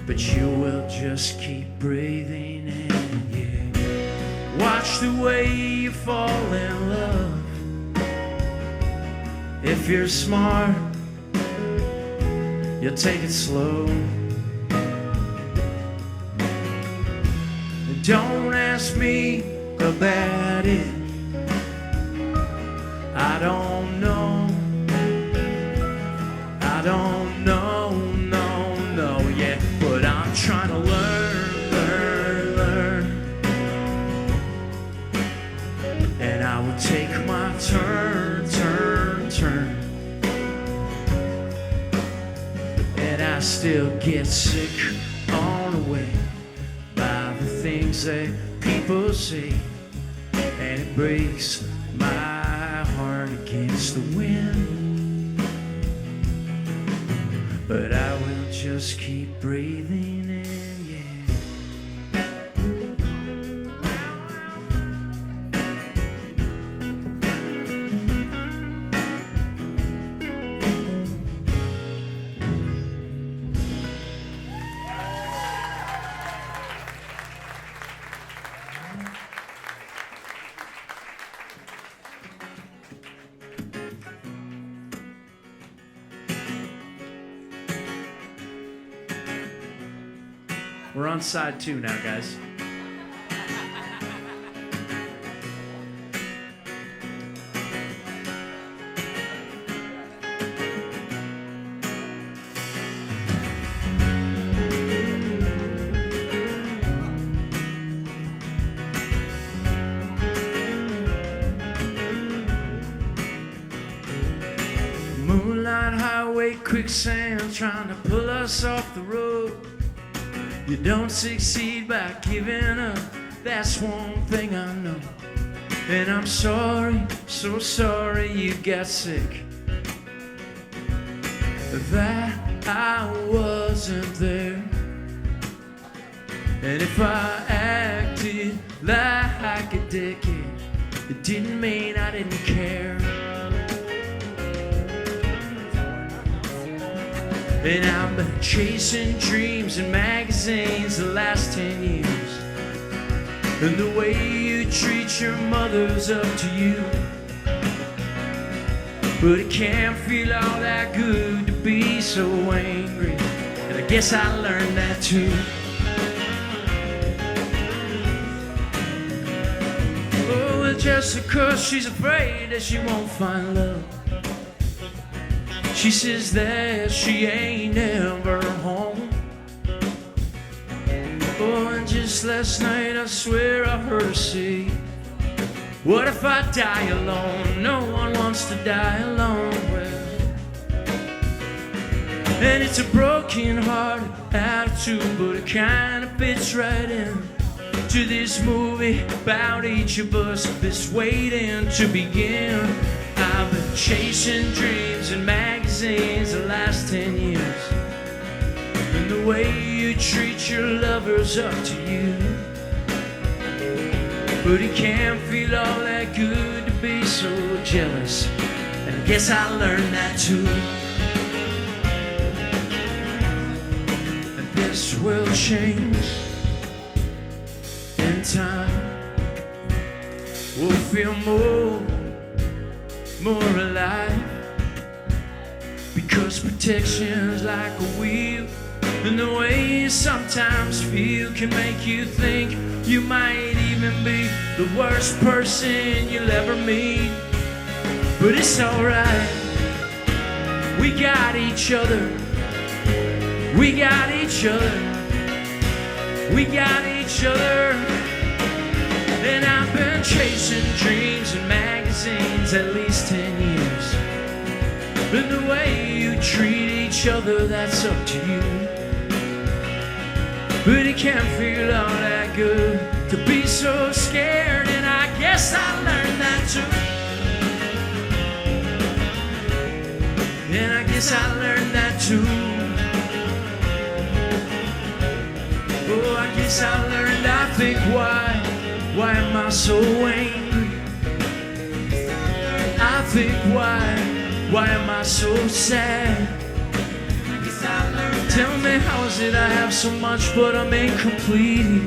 But you will just keep breathing in, yeah. Watch the way you fall in love. If you're smart, you'll take it slow. And don't ask me about it. I don't know. I don't know, no, yeah. But I'm trying to learn. And I will take my turn. And I still get sick on the way by the things that people say. And it breaks my heart against the wind. But I will just keep breathing in, yeah. We're on side 2 now, guys. Moonlight highway, quicksand, trying to pull us off the road. You don't succeed by giving up, that's one thing I know. And I'm sorry, so sorry you got sick. That I wasn't there. And if I acted like a dickhead, it didn't mean I didn't care. And I've been chasing dreams in magazines the last 10 years. And the way you treat your mother's up to you. But it can't feel all that good to be so angry. And I guess I learned that too. Oh, well, just because she's afraid that she won't find love. She says that she ain't ever home. Oh, and just last night I swear I heard her say, what if I die alone? No one wants to die alone. Well, and it's a broken hearted attitude, but it kinda fits right in to this movie about each of us that's waiting to begin. I've been chasing dreams in magazines the last 10 years. And the way you treat your lover's up to you. But it can't feel all that good to be so jealous. And I guess I learned that too. And this will change in time. We'll feel more alive. Because protection's like a wheel. And the way you sometimes feel can make you think you might even be the worst person you'll ever meet. But it's alright. We got each other. We got each other. We got each other. And I've been chasing dreams in magazines at least 10 years. And the way you treat each other, that's up to you. But it can't feel all that good to be so scared. And I guess I learned that too. And I guess I learned that too. Oh, I guess I learned, I think, why am I so angry? I think, why am I so sad? Tell me, how is it I have so much but I'm incomplete?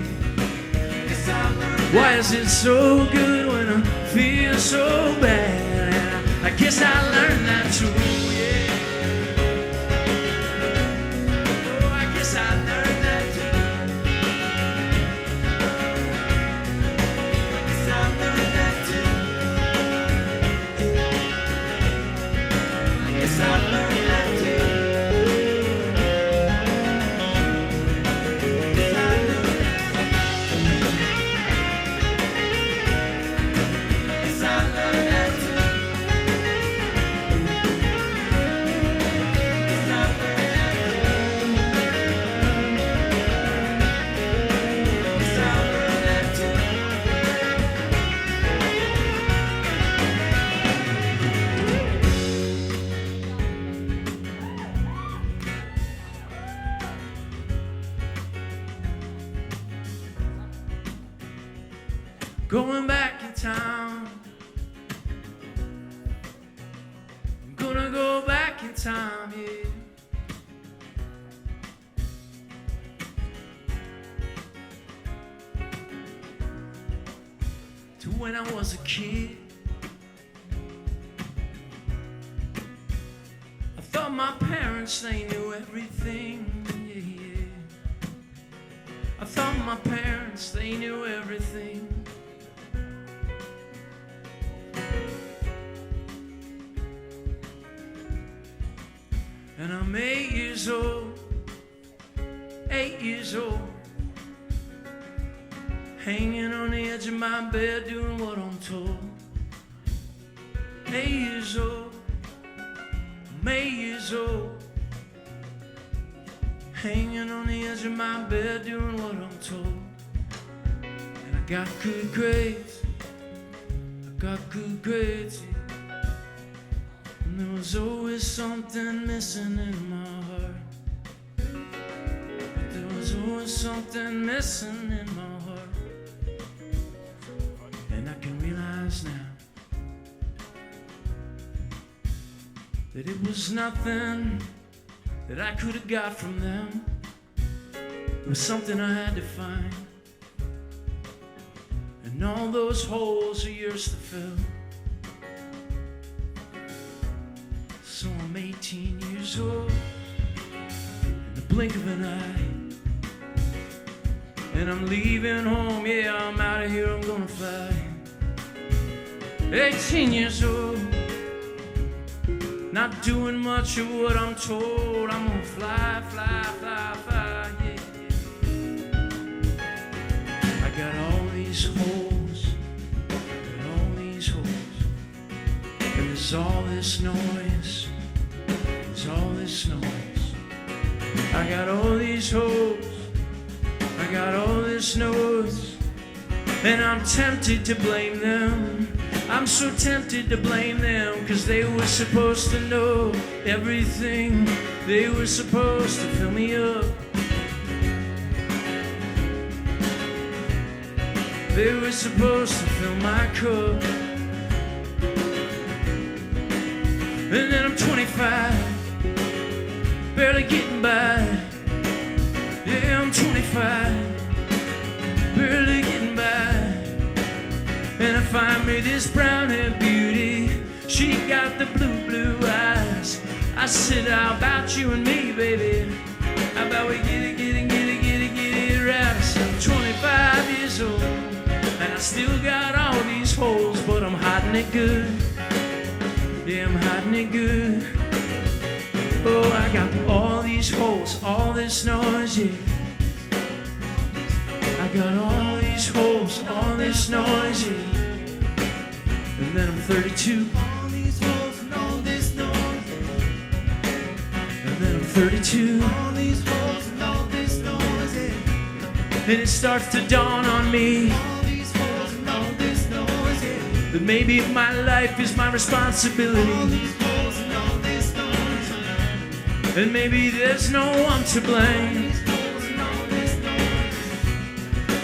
Why is it so good when I feel so bad? I guess I learned that too, yeah. Oh, I guess I learned that too. I guess I learned that too. I guess I learned that too. Going back in time, I'm gonna go back in time, yeah. To when I was a kid. I thought my parents, they knew everything, yeah, yeah. I thought my parents, they knew everything. And I'm 8 years old, 8 years old, hanging on the edge of my bed doing what I'm told. 8 years old, I'm 8 years old, hanging on the edge of my bed doing what I'm told. And I got good grades, I got good grades, yeah. And there was always something missing in my heart. There was always something missing in my heart. And I can realize now that it was nothing that I could have got from them. It was something I had to find. And all those holes are yours to fill. So I'm 18 years old, in the blink of an eye, and I'm leaving home, yeah, I'm out of here, I'm gonna fly. 18 years old, not doing much of what I'm told, I'm gonna fly, fly, fly, fly, yeah, yeah. I got all these holes, and all these holes, and there's all this noise. All this noise. I got all these holes, I got all this noise, and I'm tempted to blame them. I'm so tempted to blame them, 'cause they were supposed to know everything. They were supposed to fill me up. They were supposed to fill my cup. And then I'm 25, barely getting by. Yeah, I'm 25, barely getting by. And I find me this brown-haired beauty. She got the blue, blue eyes. I said, how about you and me, baby? How about we get it, get it, get it, get it, get it right? So I'm 25 years old, and I still got all these holes, but I'm hiding it good. Yeah, I'm hiding it good. Oh, I got all these holes, all this noise, yeah. I got all these holes, all this noise, yeah. And then I'm 32. All these holes and all this noise. And then I'm 32. All these holes and all this noise, yeah. And it starts to dawn on me. All these holes and all this noise, yeah. That maybe my life is my responsibility. All these holes and all this noise, yeah. And maybe there's no one to blame.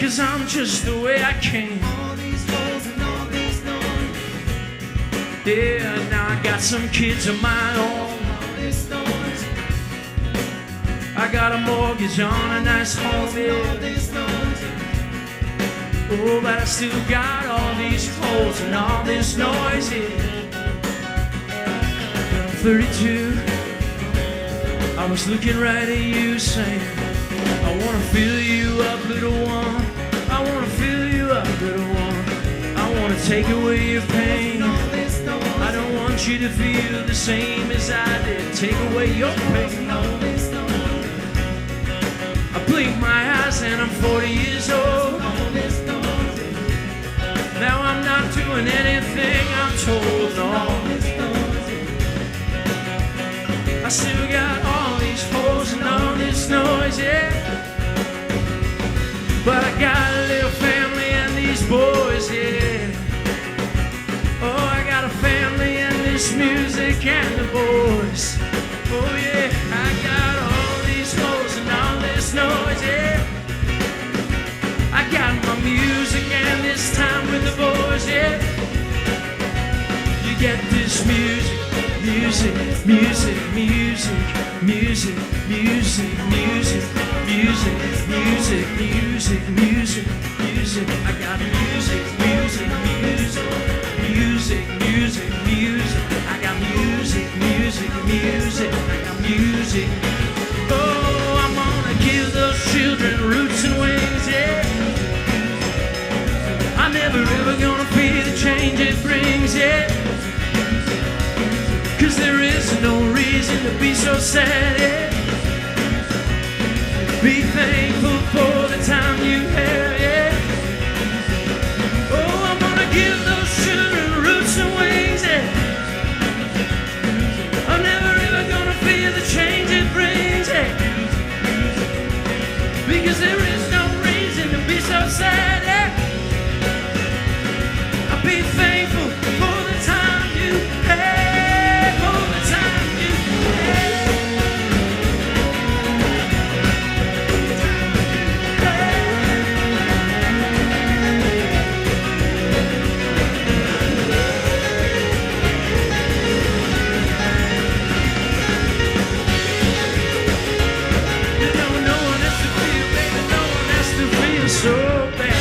'cause I'm just the way I came. All these holes and all this noise. Yeah, now I got some kids of my own. All this noise. I got a mortgage on a nice home, All yeah. this noise. Oh, but I still got all these holes and all this noise, yeah. 32, I was looking right at you saying, I wanna fill you up, little one. I wanna fill you up, little one. I wanna take away your pain. All this noise. I don't want you to feel the same as I did. Take away your pain. All this noise. I blink my eyes and I'm 40 years old. All this noise. Now I'm not doing anything I'm told, All no. this noise. I still got all these holes and all this noise, yeah. But I got a little family and these boys, yeah. Oh, I got a family and this music and the boys. Oh yeah, I got all these holes and all this noise, yeah. I got my music and this time with the boys, yeah. You get this music. Music, music, music, music, music, music, music, music, music, music, music. I got music, music, music, music, music, music. I got music, music, music. I got music. Oh, I'm gonna give those children roots and wings, yeah. I'm never ever gonna feel the change it brings, yeah. 'Cause there is no reason to be so sad, yeah. Be thankful for the time you have, yeah. Oh, I'm gonna give those children roots and wings, yeah. I'm never ever gonna feel the change it brings, yeah. Because there is no reason to be so sad, yeah. I'll be thankful for the time you have. So bad.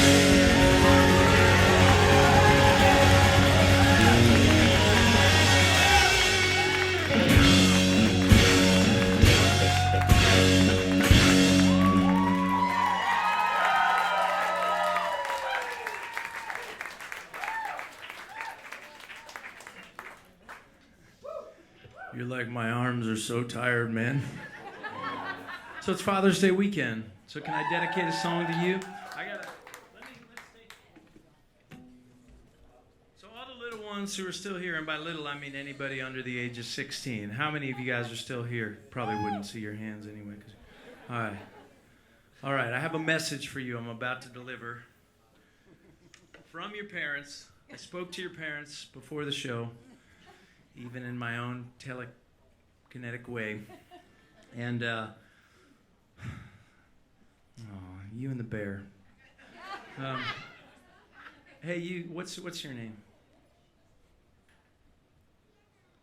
You're like, my arms are so tired, man. So it's Father's Day weekend. So can I dedicate a song to you? So all the little ones who are still here, and by little I mean anybody under the age of 16. How many of you guys are still here? Probably wouldn't see your hands anyway. All right, I have a message for you I'm about to deliver from your parents. I spoke to your parents before the show, even in my own telekinetic way. And, you and the bear. Hey, you, what's your name?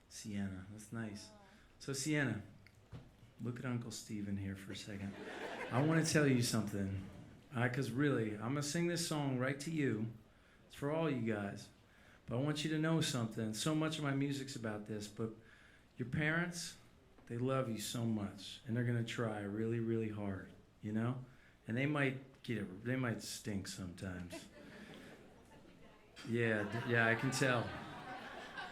Sienna, that's nice. So Sienna, look at Uncle Steven here for a second. I want to tell you something, because really, I'm going to sing this song right to you. It's for all you guys. But I want you to know something. So much of my music's about this, but your parents, they love you so much, and they're going to try really, really hard, you know? And they might stink sometimes. Yeah, I can tell.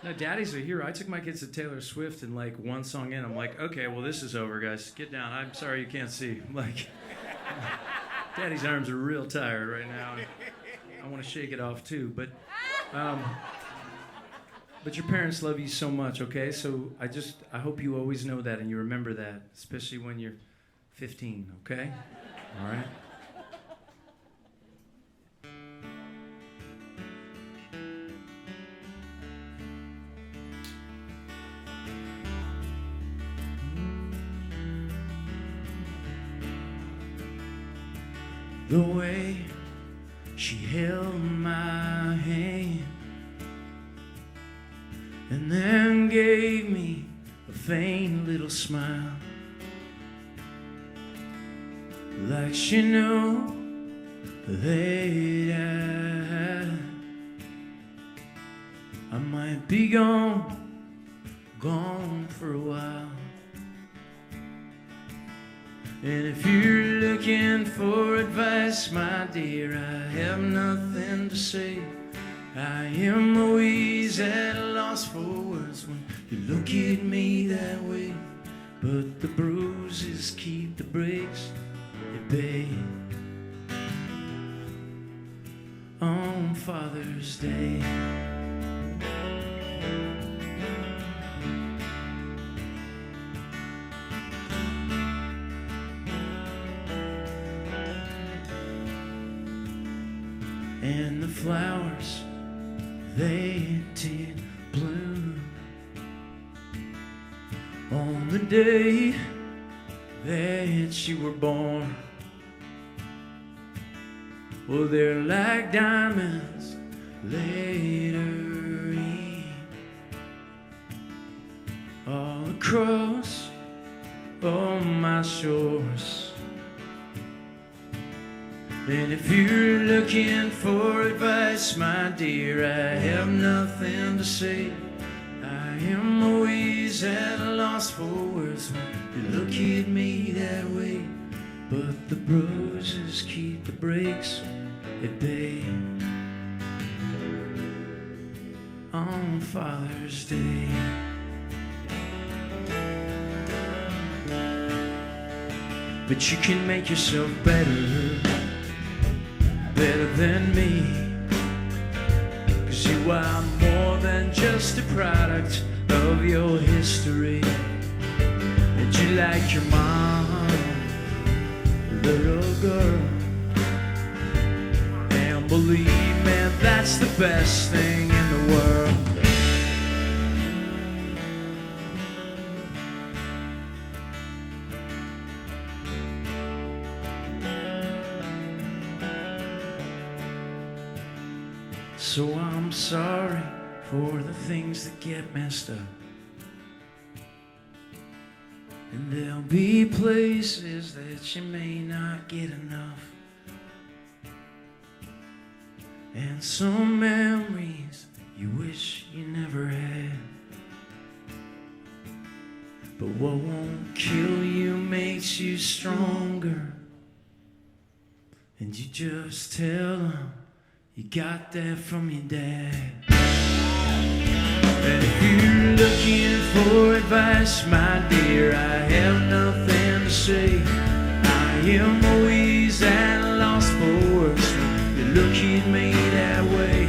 No, Daddy's a hero. I took my kids to Taylor Swift, and like one song in, I'm like, okay, well this is over, guys. Get down. I'm sorry you can't see. I'm like, Daddy's arms are real tired right now. I want to shake it off too, but your parents love you so much, okay? So I hope you always know that and you remember that, especially when you're 15, okay? All right. The way She held my hand and then gave me a faint little smile, like she knew that I might be gone for a while. And if you're looking for advice, my dear, I have nothing to say. I am always at a loss for words when you look at me that way. But the bruises keep the breaks at bay. On Father's Day, and the flowers, they did bloom on the day that you were born. Well, they're like diamonds later in all across all my shores. And if you're looking for advice, my dear, I have nothing to say. I am always at a loss for words when you look at me that way. But the bruises keep the breaks at bay. On Father's Day, but you can make yourself better than me, 'cause you are more than just a product of your history. And you like your mom, little girl, and believe me, that's the best thing in the world. So I'm sorry for the things that get messed up, and there'll be places that you may not get enough, and some memories you wish you never had. But what won't kill you makes you stronger, and you just tell them you got that from your dad. And if you're looking for advice, my dear, I have nothing to say. I am always at a loss for words when you look at me that way.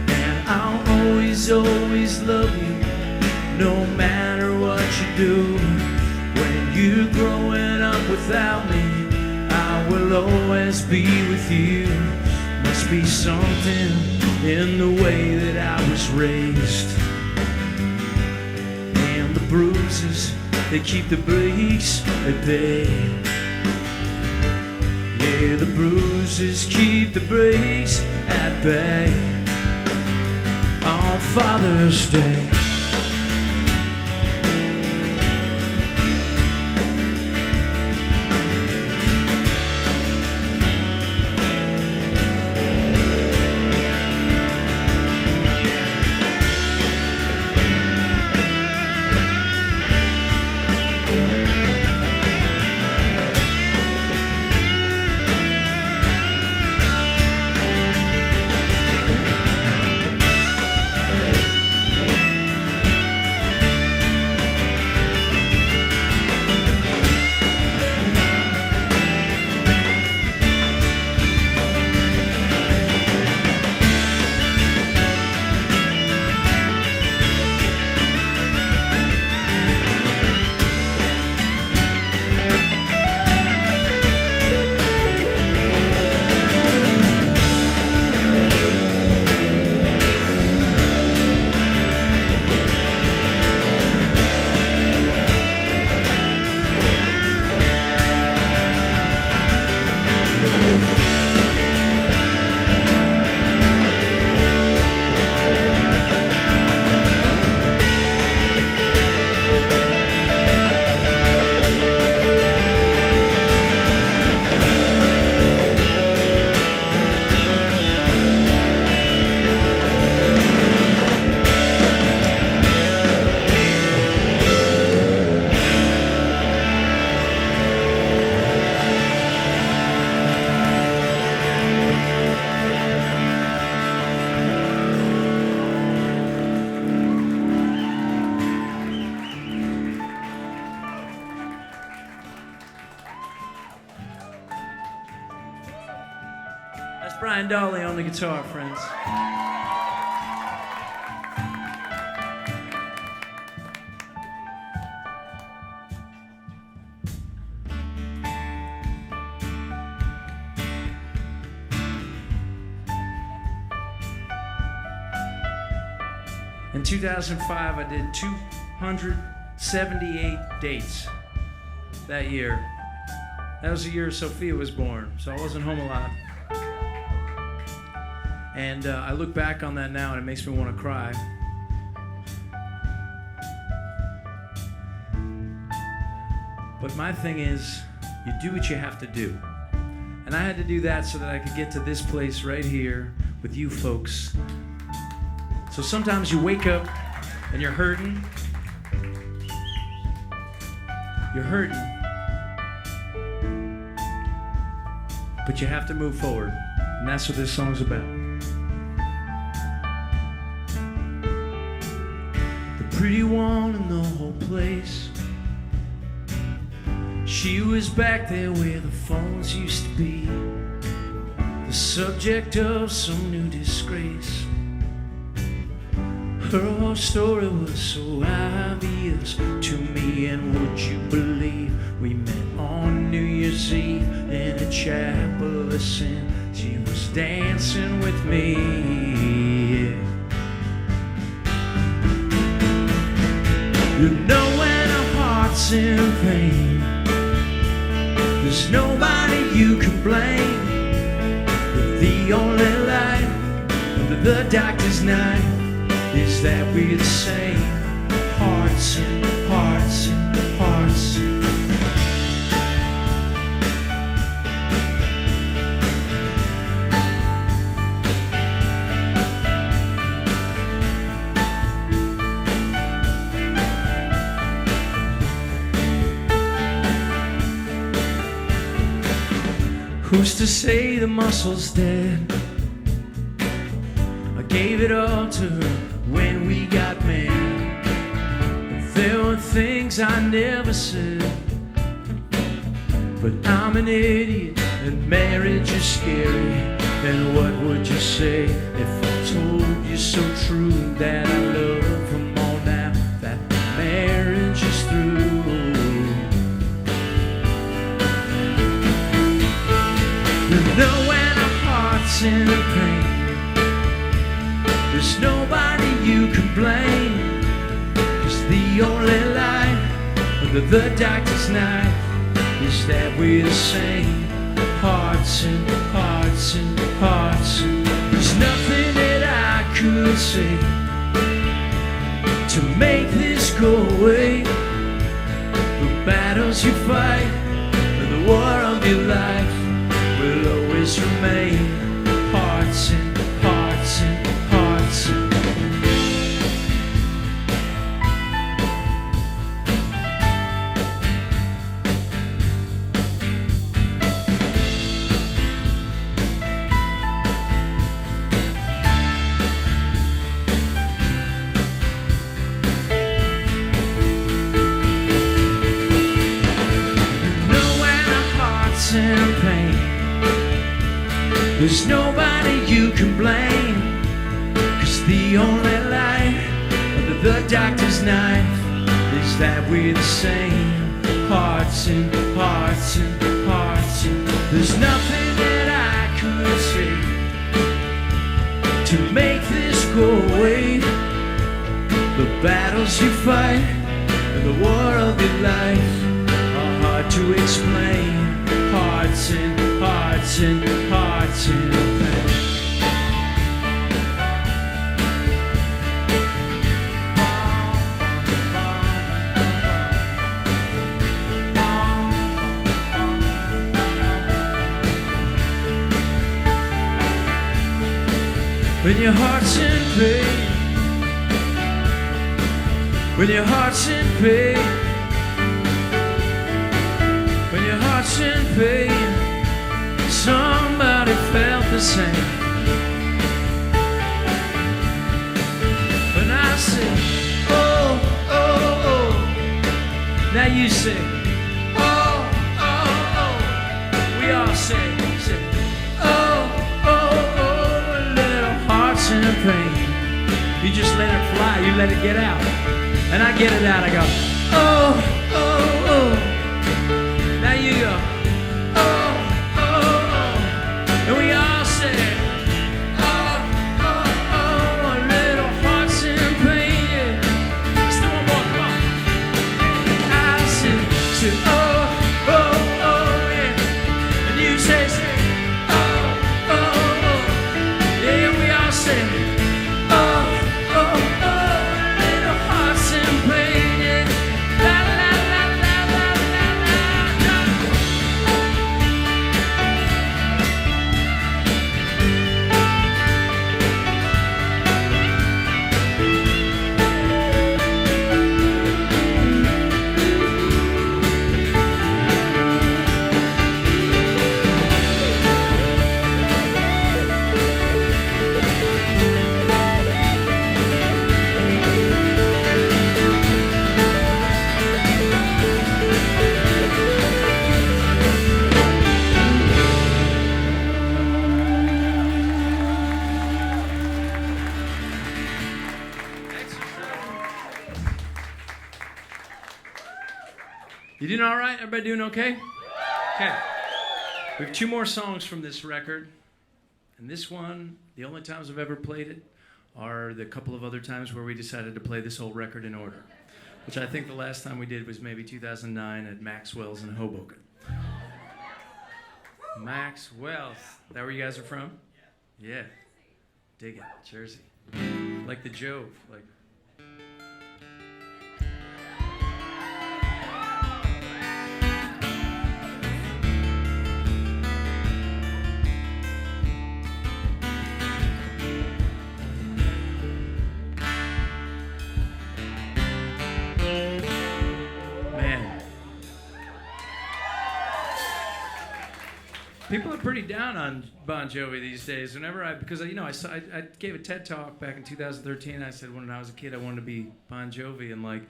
And I'll always, always love you, no matter what you do. When you're growing up without me, I will always be with you. Must be something in the way that I was raised, and the bruises, they keep the breaks at bay. Yeah, the bruises keep the breaks at bay. On Father's Day, That's Brian Dolly on the guitar, friends. In 2005, I did 278 dates that year. That was the year Sophia was born, so I wasn't home a lot. And I look back on that now and it makes me want to cry. But my thing is, you do what you have to do. And I had to do that so that I could get to this place right here with you folks. So sometimes you wake up and you're hurting. You're hurting. But you have to move forward. And that's what this song's about. The pretty one in the whole place. She was back there where the phones used to be. The subject of some new disgrace. Her whole story was so obvious to me. And would you believe we met on New Year's Eve in a chapel of sin? She was dancing with me. You know when a heart's in pain, there's nobody you can blame. But the only light under the doctor's night is that we're the same. Hearts and hearts and hearts. Who's to say the muscle's dead? I gave it all to her when we got married. There were things I never said, but I'm an idiot and marriage is scary. And what would you say if I told you so true that I love them all now that marriage is through? You know when a heart's in pain, there's nobody you can blame. 'Cause the only light under the doctor's night is that we're the same. Hearts and hearts and hearts. There's nothing that I could say to make this go away. The battles you fight and the war of your life will always remain. Hearts and hearts and hearts. In pain, there's nobody you can blame. 'Cause the only light under the doctor's knife is that we're the same. Hearts and hearts and hearts. And there's nothing that I could say to make this go away. The battles you fight and the war of your life are hard to explain. Hearts and hearts and hearts in pain. When your heart's in pain, when your heart's in pain, when your heart's in pain, somebody felt the same. When I say, oh, oh, oh, now you say, oh, oh, oh. We all say, oh, oh, champagne. You just let it fly, you let it get out. And I get it out, I go, oh, oh, oh. Now you go, oh, oh, oh. And we all say, oh, oh, oh, a little hearts in pain, yeah. Let's do one more, come on. I say, oh, oh, oh, yeah. And you say, oh, oh, oh. Yeah, we all say, oh, oh, oh, little hearts in pain, yeah. La, la, la, la, la, la, la, la. You doing all right? Everybody doing okay? Okay. We have 2 more songs from this record. And this one, the only times I've ever played it are the couple of other times where we decided to play this whole record in order, which I think the last time we did was maybe 2009 at Maxwell's in Hoboken. Maxwell's. Is that where you guys are from? Yeah. Dig it. Jersey. Like the Jove. Like. People are pretty down on Bon Jovi these days. Because I gave a TED talk back in 2013. I said when I was a kid I wanted to be Bon Jovi, and like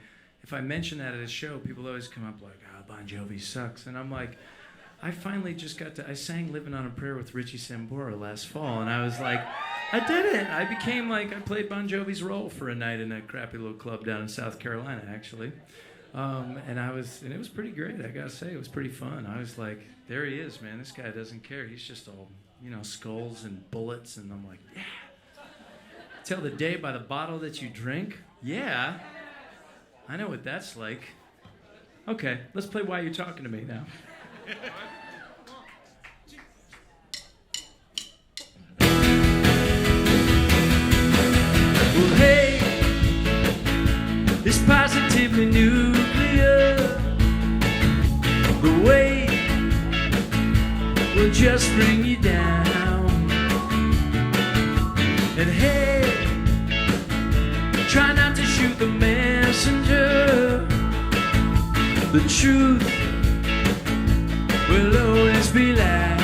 if I mention that at a show, people always come up like, "Oh, Bon Jovi sucks," and I'm like, I finally just I sang "Living on a Prayer" with Richie Sambora last fall, and I was like, I did it. I became like I played Bon Jovi's role for a night in a crappy little club down in South Carolina, actually. And it was pretty great. I gotta say, it was pretty fun. I was like, there he is, man. This guy doesn't care. He's just all, skulls and bullets. And I'm like, yeah. Tell the day by the bottle that you drink? Yeah. I know what that's like. Okay, let's play Why You're Talking to Me now. Well, hey, it's positively nuclear. The way will just bring you down. And hey, try not to shoot the messenger. The truth will always be loud.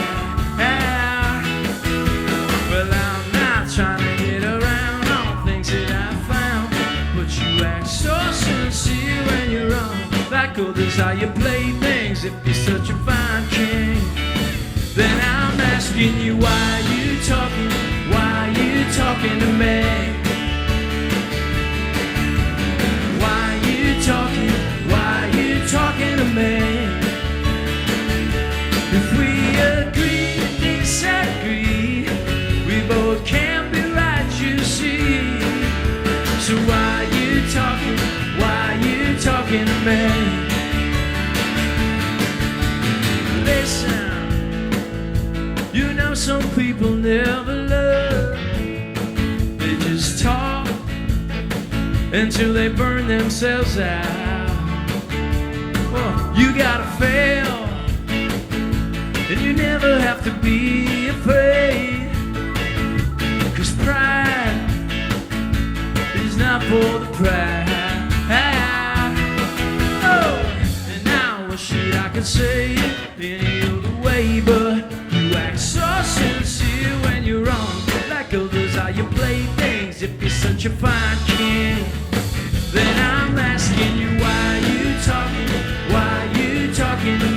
Well, I'm not trying to get around on things that I found, but you act so sincere when you're wrong. Like others, how you play things if you're such a fine king. Then I'm asking you why you talking to me? Why you talking to me? If we agree to disagree, we both can be right, you see. So why you talking to me? Listen, some people never love. They just talk until they burn themselves out. Well, you gotta fail, and you never have to be afraid, 'cause pride is not for the proud. Oh, and now I wish I could say it any other way, but you act so sincere when you're wrong. Like others, how you play things if you're such a fine king. Then I'm asking you why you talking to me? Why you talking to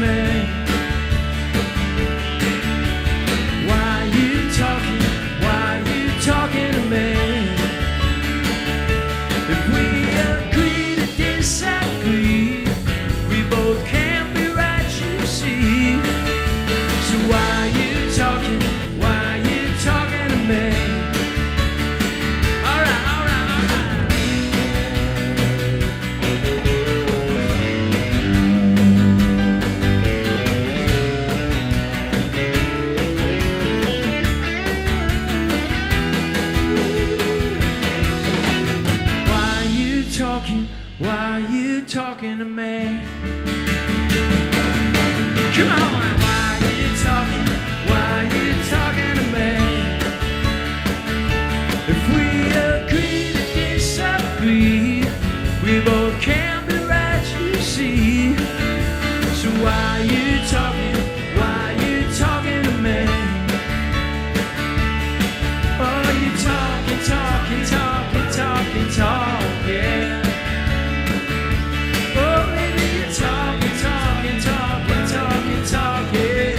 me? talking to me? Come on, why are you talking? Why are you talking to me? If we agree to disagree, we both can't be right, you see. So why are you talking? Why are you talking to me? Oh, you talking, talking, talking, talking, talking. Oh, baby, you're talking, talking, talking, talking, talking.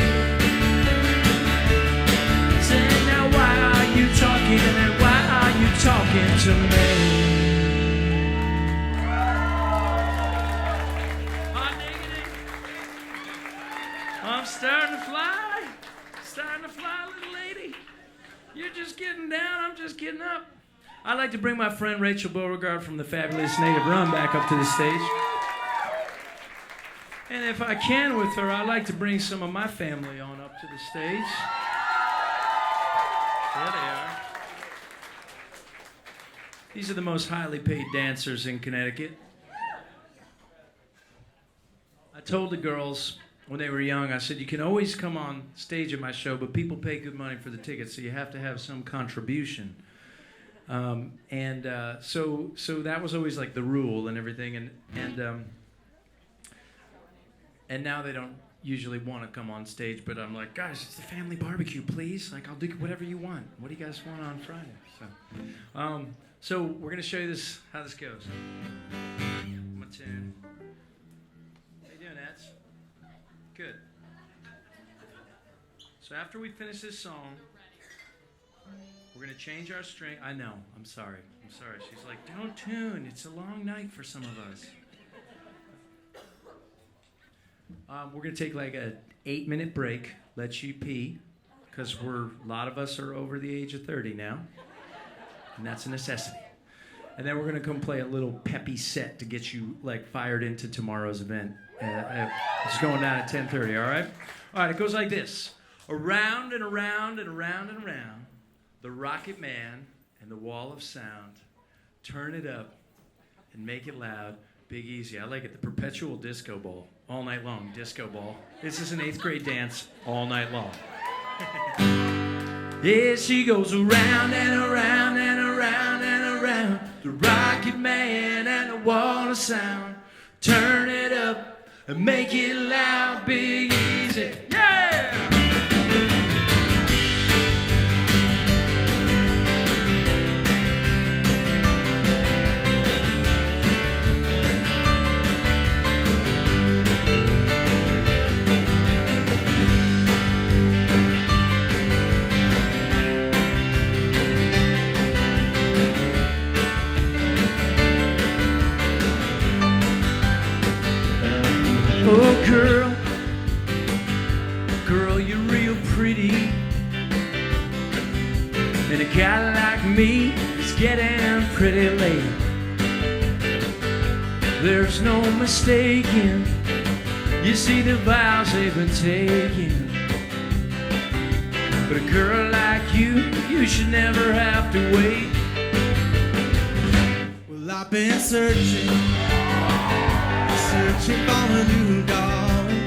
Say now, why are you talking? And why are you talking to me? Hot diggity. I'm starting to fly. Starting to fly, little lady. You're just getting down, I'm just getting up. I'd like to bring my friend Rachel Beauregard from the Fabulous Native Rum back up to the stage. And if I can with her, I'd like to bring some of my family on up to the stage. There they are. These are the most highly paid dancers in Connecticut. I told the girls when they were young, I said, you can always come on stage at my show, but people pay good money for the tickets, so you have to have some contribution. So that was always like the rule and everything, and now they don't usually want to come on stage, but I'm like, guys, it's the family barbecue, please. Like, I'll do whatever you want. What do you guys want on Friday? So we're gonna show you this, how this goes. My tune. How you doing, Eds? Good. So after we finish this song, we're going to change our string. I know. I'm sorry. She's like, don't tune. It's a long night for some of us. We're going to take like a 8-minute break, let you pee, because a lot of us are over the age of 30 now, and that's a necessity. And then we're going to come play a little peppy set to get you like fired into tomorrow's event. It's going down at 10:30, all right? All right, it goes like this. Around and around and around and around, the Rocket Man and the Wall of Sound. Turn it up and make it loud. Big Easy. I like it. The perpetual disco ball. All night long. Disco ball. This is an 8th grade dance all night long. Yeah, she goes around and around and around and around. The Rocket Man and the Wall of Sound. Turn it up and make it loud. Big Easy. Yeah! Oh, girl, you're real pretty. And a guy like me is getting pretty late. There's no mistaking. You see the vows they've been taking. But a girl like you should never have to wait. Well, I've been searching for a new darling,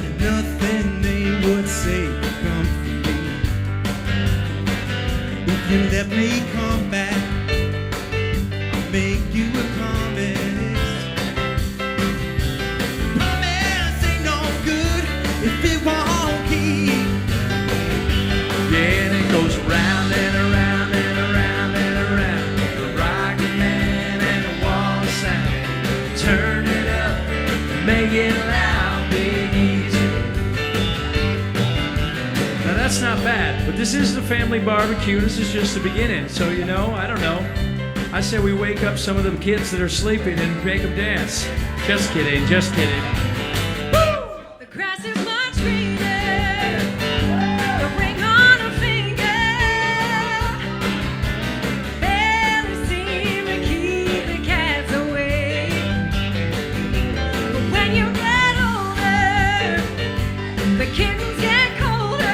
and nothing they would say would come from me. If you let me come back, I'll make you a promise. Promise ain't no good if it won't keep. Yeah, and it goes around and around and around and around. The Rocket Man and the Wall of Sound. Turn it up, make it loud, Big Easy. Now that's not bad, but this is the family barbecue. This is just the beginning. So, I don't know. I say we wake up some of the kids that are sleeping and make them dance. Just kidding, just kidding. The grass is much greener. The ring on her finger. Barely seem to keep the cats away. But when you get older, the kittens get colder.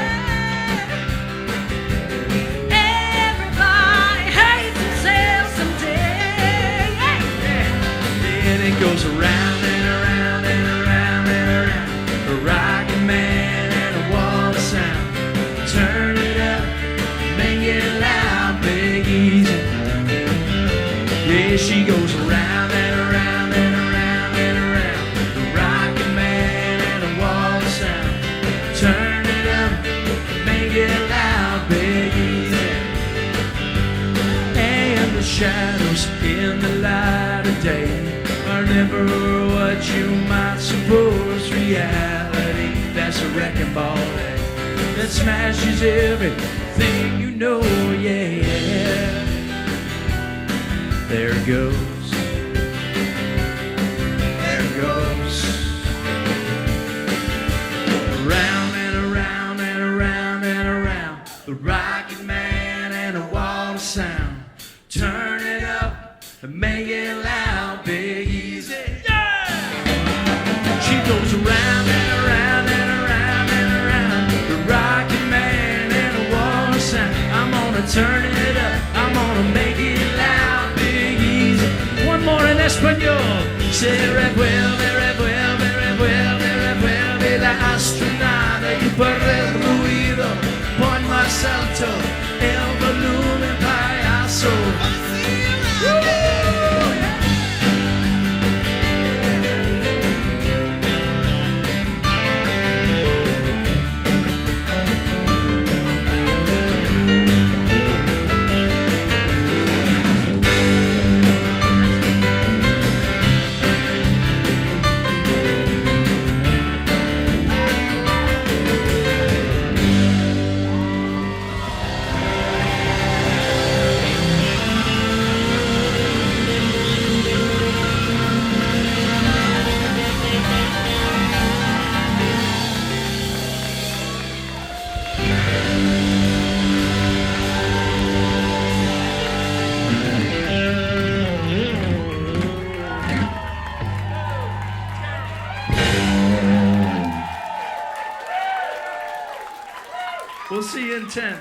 Everybody hates themselves someday. And shadows in the light of day are never what you might suppose. Reality, that's a wrecking ball that smashes everything you know, yeah. There it goes. There it goes. Around and around and around and around. The rocket man and a wall of sound. Turn it up and make it loud, Big Easy. Yeah! She goes around and around and around and around. The rocket man and a wall of sound. I'm gonna turn it up. I'm gonna make it loud, Big Easy. One more in Espanol. Say revuelve, revuelve, revuelve, revuelve la astronave y por el ruido pon más alto el volumen, payaso. We'll see you in 10.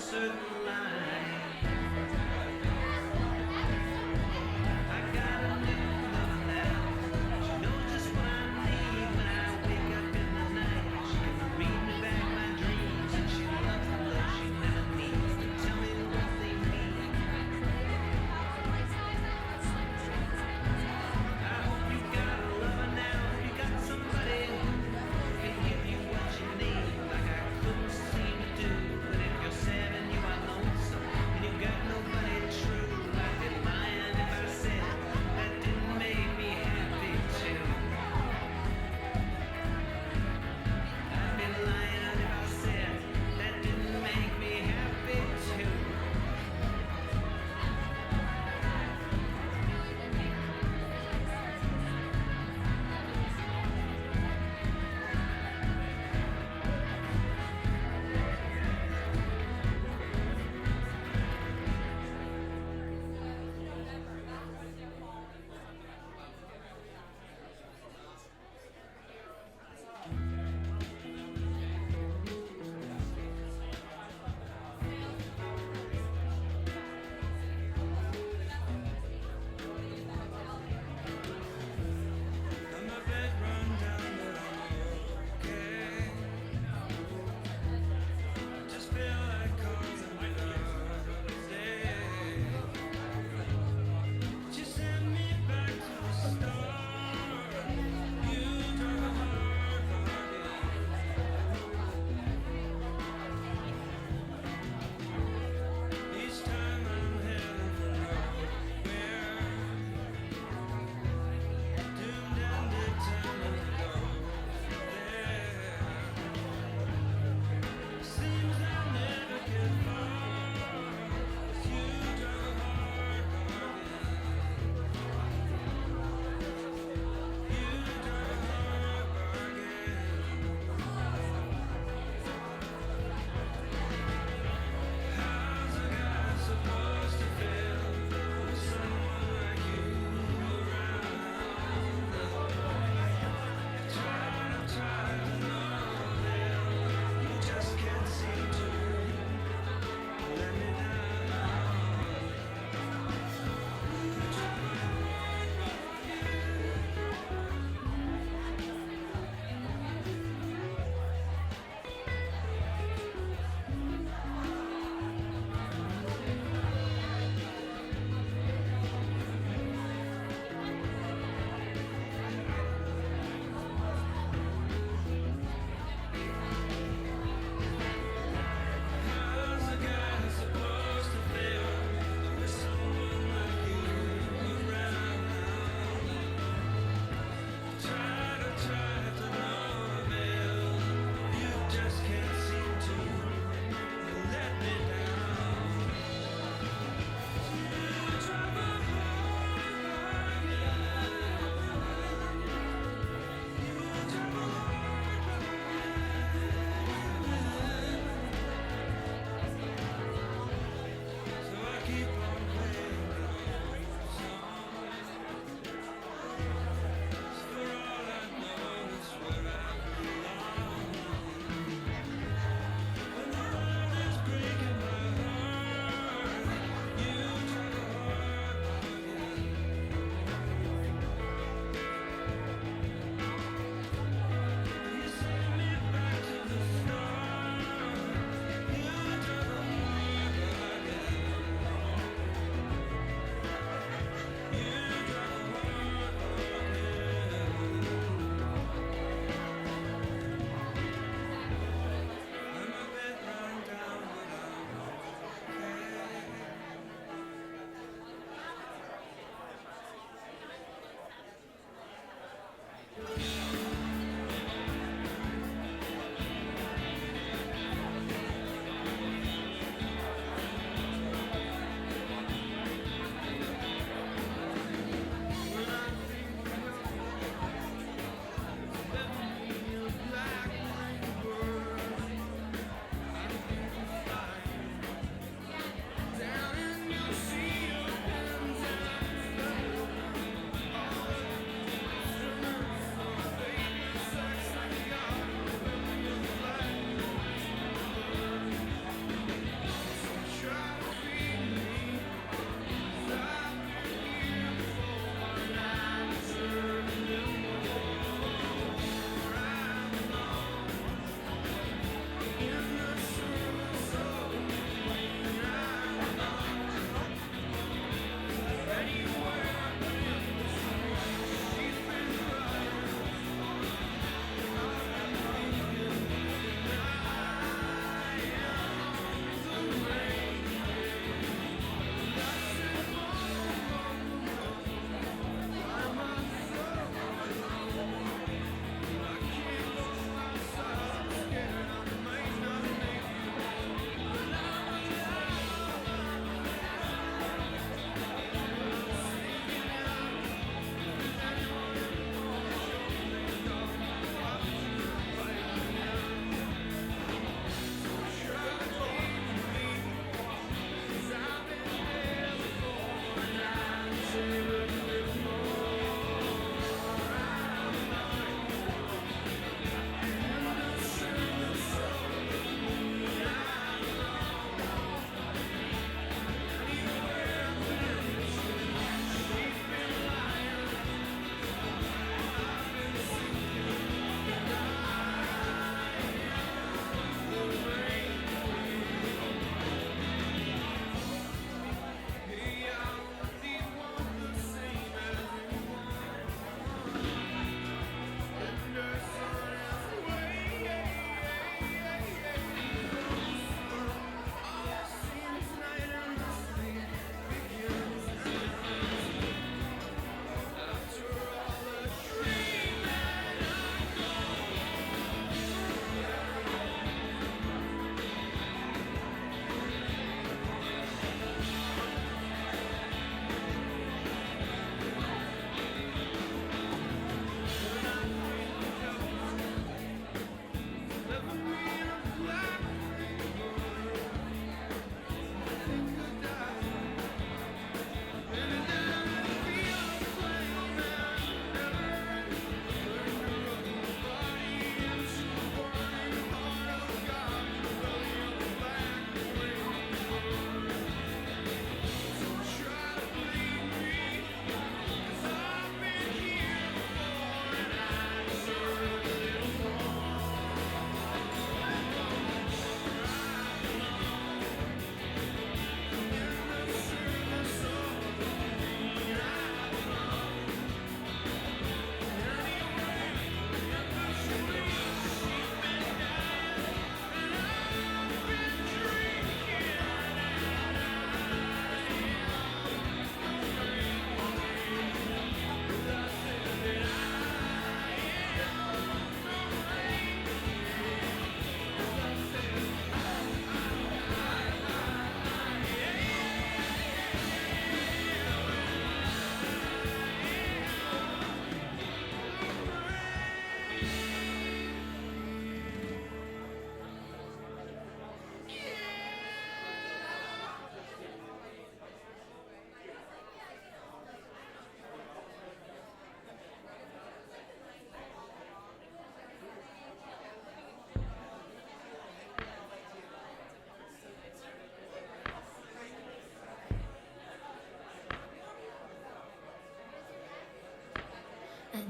certain line. I got a new love now. She knows just what I need when I wake up in the night. She can read me back my dreams, and she loves the love she never needs to tell me what they mean. I hope you got a lover now. You got somebody who can give you what you need, like I couldn't seem to do. But if you're sad and you are lonesome,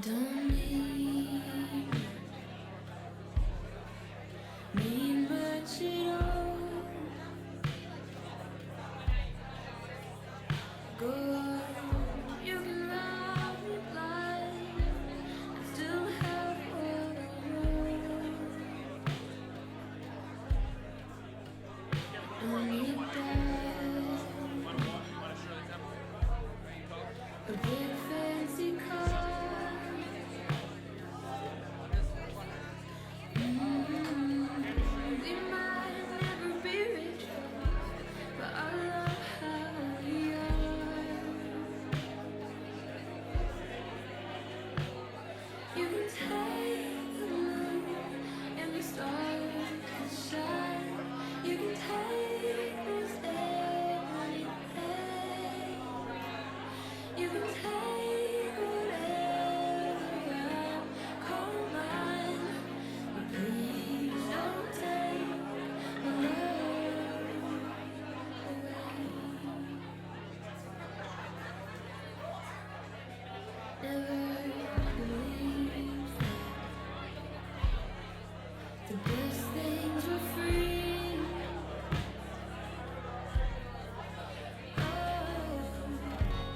don't need much at all. Go, you can ride with life and still have what I want. Don't need that, a big fancy car. We might never be rich, but I love how we are. You can take the moon and the stars can shine. You can take most anything. You can take whatever I call mine. But please don't take my love away. Never believed that the best things were free. Oh,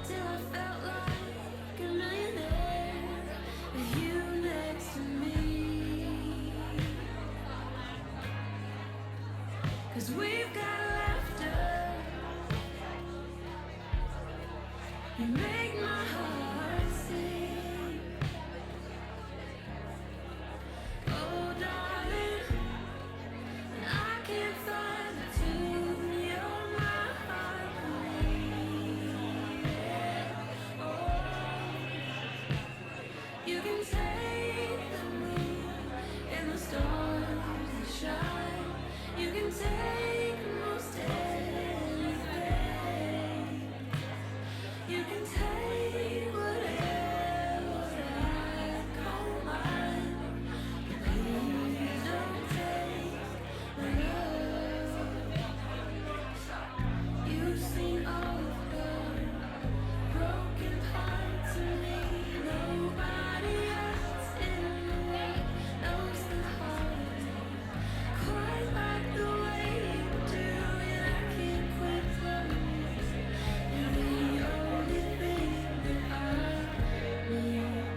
till I felt like a millionaire with you next to me. 'Cause we've got laughter. You make my heart sing. Oh, darling, and I can't find the tune. You're my harmony. Oh, you can take the moon and the stars that shine. You can take most anything. You can take whatever I call mine. But please don't take my love. You've seen all of the broken parts of me. Nobody else in the world knows the heart quite like the way you do, and I can't quit loving you. You're the only thing that I need.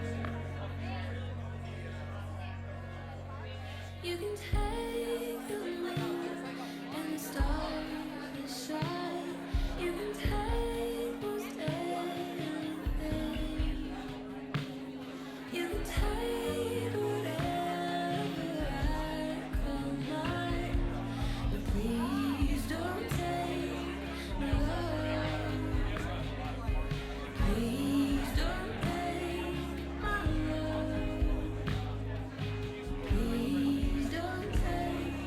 You can take the moon and the stars that shine. You can take most anything. You can take whatever I call mine. But please don't take my love. Please don't take my love. Please don't take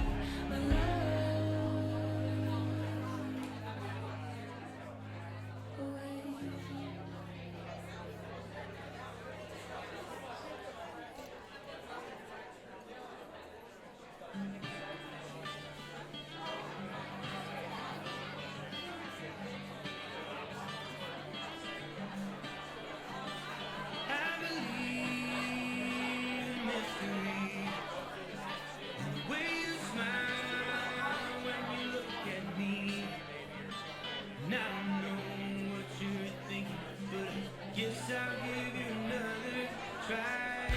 my love away. I believe in mystery. The way you smile when you look at me. And I don't know what you're thinking, but I guess I'll give you another try.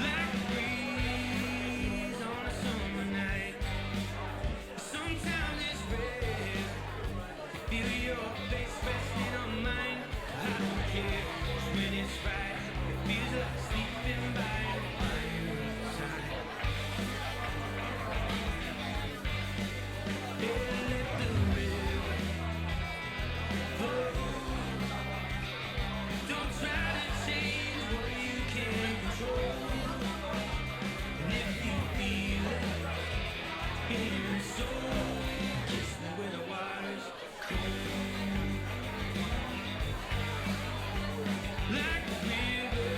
Like a breeze on a summer night. Sometimes it's rare. Feel your face resting on mine. I don't care when it's right. It feels like sleeping by your fireside. Yeah, let the river flow. Don't try to change what you can't control. And if you feel it in your soul, kiss me where the water's cold. Like a river,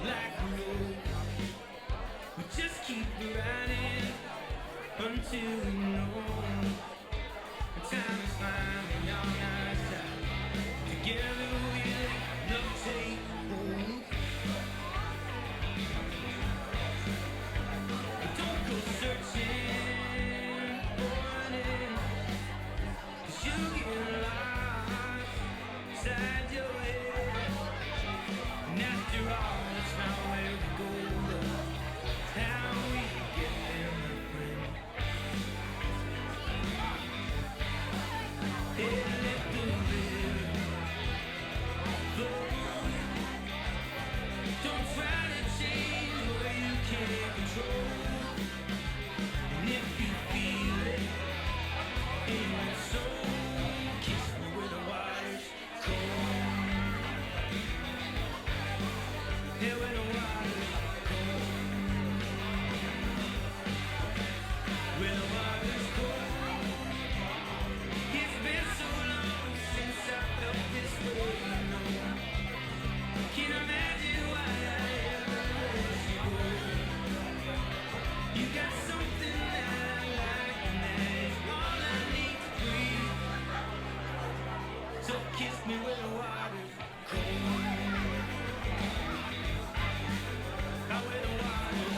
like a road, we just keep riding until we know the time is finally on our side. To Don't try to change what you can't control. And if you feel it in your soul, kiss me where the water's cold. Yeah, where the water's cold. Where the water's cold. It's been so long since I felt this way. Can't imagine why I ever let you go. You got something that I like, and that is all I need to breathe. So kiss me where the water's cold. Now where the water's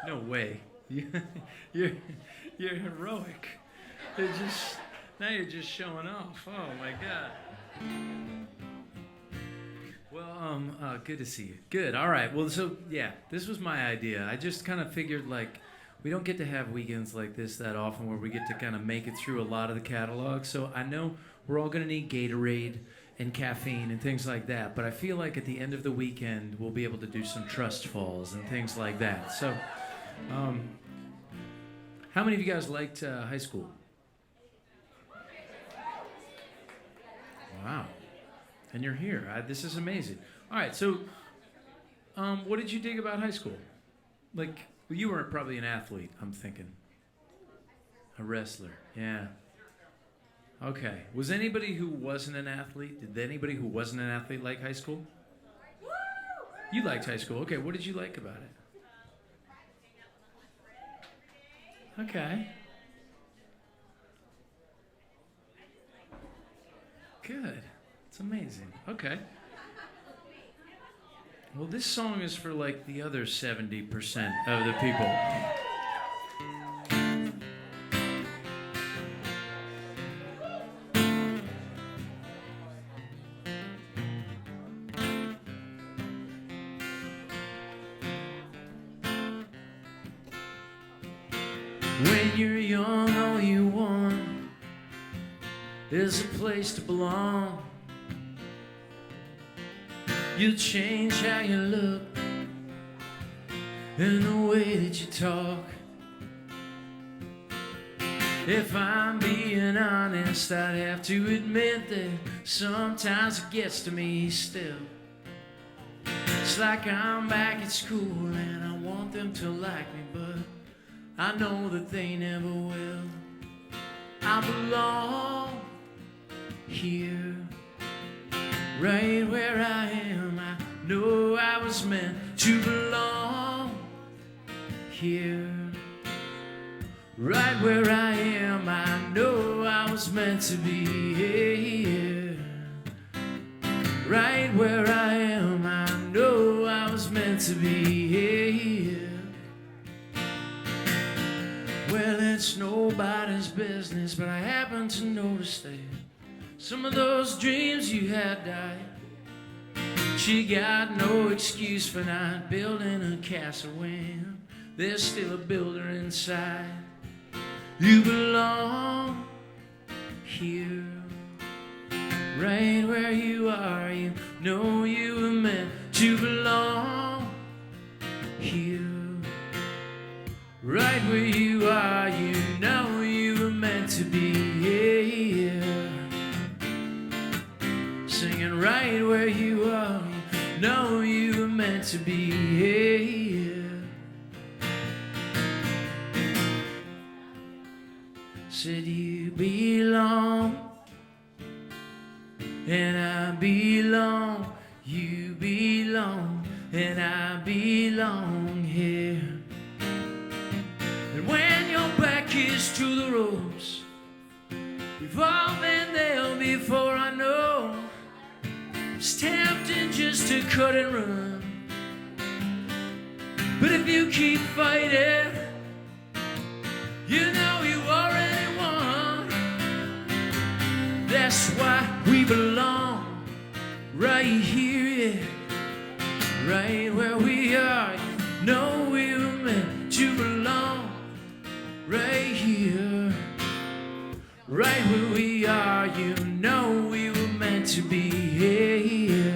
No way. You're heroic. Now you're just showing off. Oh my God. Well, good to see you. Good. All right. Well, so yeah, this was my idea. I just kind of figured like we don't get to have weekends like this that often where we get to kind of make it through a lot of the catalog. So I know we're all gonna need Gatorade and caffeine and things like that. But I feel like at the end of the weekend we'll be able to do some trust falls and things like that. So. How many of you guys liked high school? Wow. And you're here. This is amazing. All right, so what did you dig about high school? Like, well, you weren't probably an athlete, I'm thinking. A wrestler, yeah. Okay. Was anybody who wasn't an athlete? Did anybody who wasn't an athlete like high school? You liked high school. Okay, what did you like about it? Okay. Good. It's amazing. Okay. Well, this song is for like the other 70% of the people. When you're young, all you want is a place to belong. You'll change how you look and the way that you talk. If I'm being honest, I'd have to admit that sometimes it gets to me still. It's like I'm back at school and I want them to like me, but I know that they never will. I belong here, right where I am. I know I was meant to belong here. Right where I am, I know I was meant to be here. Right where I am, I know I was meant to be here. Well, it's nobody's business, but I happen to notice that some of those dreams you had died. She got no excuse for not building a castle when there's still a builder inside. You belong here, right where you are. You know you were meant to belong here, right where you are. You know you were meant to be here, singing right where you are. You know you were meant to be here. Said you belong, and I belong. You belong, and I belong here. And when your back is to the ropes, we've all been there before, I know. It's tempting just to cut and run, but if you keep fighting, you know you already won. That's why we belong right here, yeah. Right where we are, you know we were meant to belong right here. Right where we are, you know we were meant to be here.